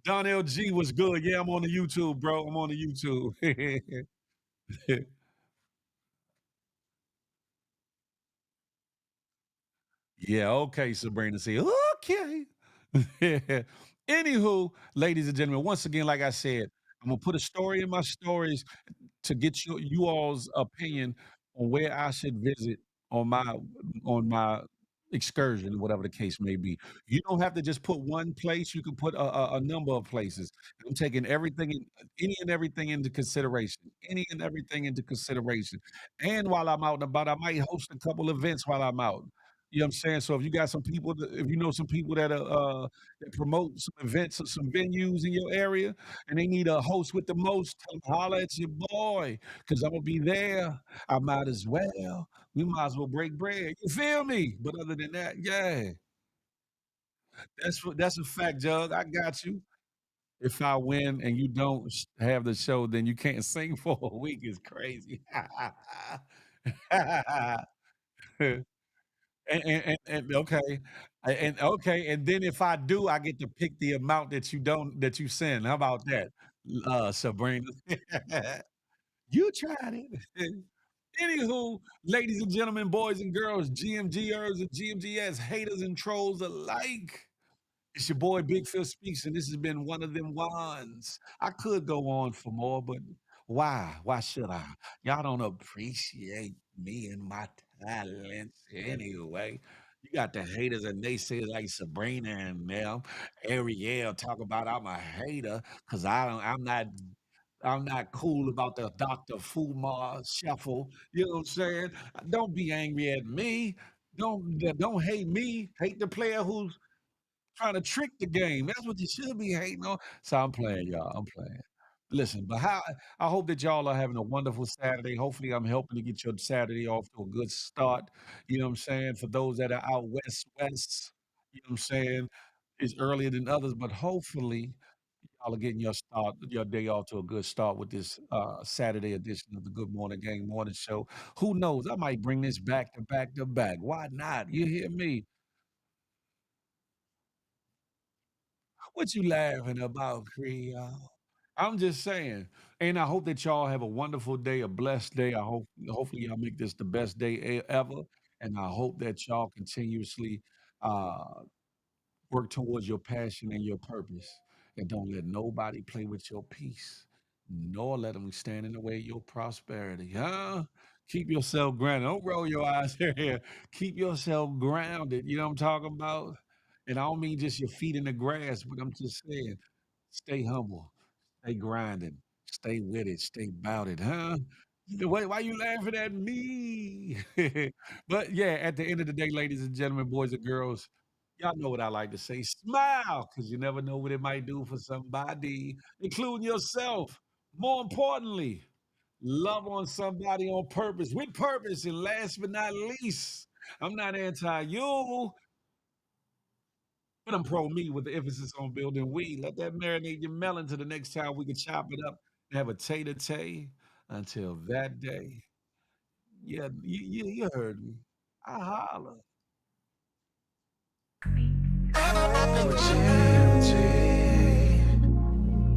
Don LG was good. Yeah, I'm on the YouTube, bro. I'm on the YouTube. Yeah, okay, Sabrina. See, okay. Anywho, ladies and gentlemen, once again, like I said, I'm gonna put a story in my stories to get you all's opinion on where I should visit on my excursion, whatever the case may be. You don't have to just put one place. You can put a number of places. I'm taking any and everything into consideration. Any and everything into consideration. And while I'm out and about, I might host a couple events while I'm out. You know what I'm saying? So if you got some people, if you know some people that promote some events or some venues in your area, and they need a host with the most, tell 'em holler at your boy, because I'm gonna be there. I might as well. We might as well break bread. You feel me? But other than that, yeah, that's a fact, Jug. I got you. If I win and you don't have the show, then you can't sing for a week. Is crazy. And okay, and then if I do, I get to pick the amount that you send. How about that, Sabrina? You tried it. Anywho, ladies and gentlemen, boys and girls, GMGers and GMGS, haters and trolls alike. It's your boy Big Phil Speaks, and this has been one of them ones. I could go on for more, but why? Why should I? Y'all don't appreciate me and my talents anyway. You got the haters and naysayers like Sabrina and them. Ariel talk about I'm a hater because I'm not cool about the Dr. Fumar shuffle. You know what I'm saying? Don't be angry at me. Don't hate me. Hate the player who's trying to trick the game. That's what you should be hating on. So I'm playing, y'all. I'm playing. Listen, but how I hope that y'all are having a wonderful Saturday. Hopefully, I'm helping to get your Saturday off to a good start. You know what I'm saying? For those that are out west, you know what I'm saying? It's earlier than others, but hopefully y'all are getting your day off to a good start with this Saturday edition of the Good Morning Gang Morning Show. Who knows? I might bring this back to back to back. Why not? You hear me? What you laughing about, Creole? I'm just saying. And I hope that y'all have a wonderful day, a blessed day. Hopefully y'all make this the best day ever. And I hope that y'all continuously uh Work towards your passion and your purpose. And don't let nobody play with your peace, nor let them stand in the way of your prosperity. Huh? Keep yourself grounded. Don't roll your eyes here. Keep yourself grounded. You know what I'm talking about? And I don't mean just your feet in the grass, but I'm just saying, stay humble, stay grinding, stay with it, stay about it, huh? Why you laughing at me? But yeah, at the end of the day, ladies and gentlemen, boys and girls, y'all know what I like to say. Smile, because you never know what it might do for somebody, including yourself. More importantly, love on somebody on purpose, with purpose. And last but not least, I'm not anti you, but I'm pro me with the emphasis on building we. Let that marinate your melon to the next time we can chop it up and have a tay-to-tay. Until that day, yeah, you heard me. I holla. GMG,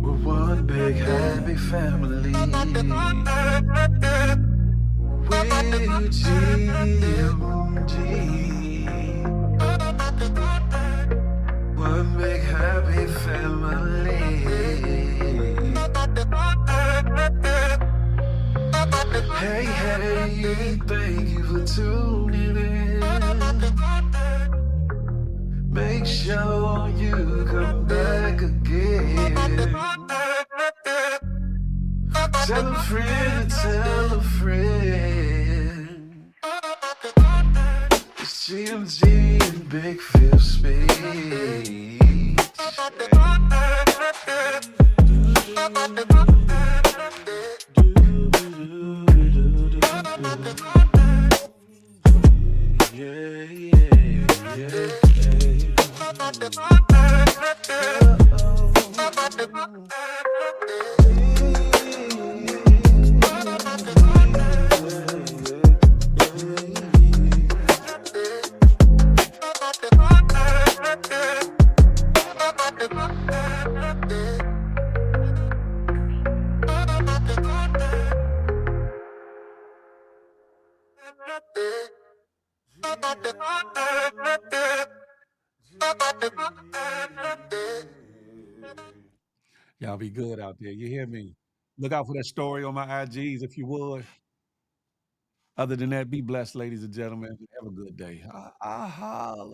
we're one big happy family. We're GMG, one big happy family. Hey, hey, thank you for tuning in. Make sure you come back again. Tell a friend, tell a friend. It's GMG and Big Phil speech. Yeah, yeah, Y'all be good out there. You hear me? Look out for that story on my IGs if you would. Other than that, be blessed, ladies and gentlemen. Have a good day. I holla.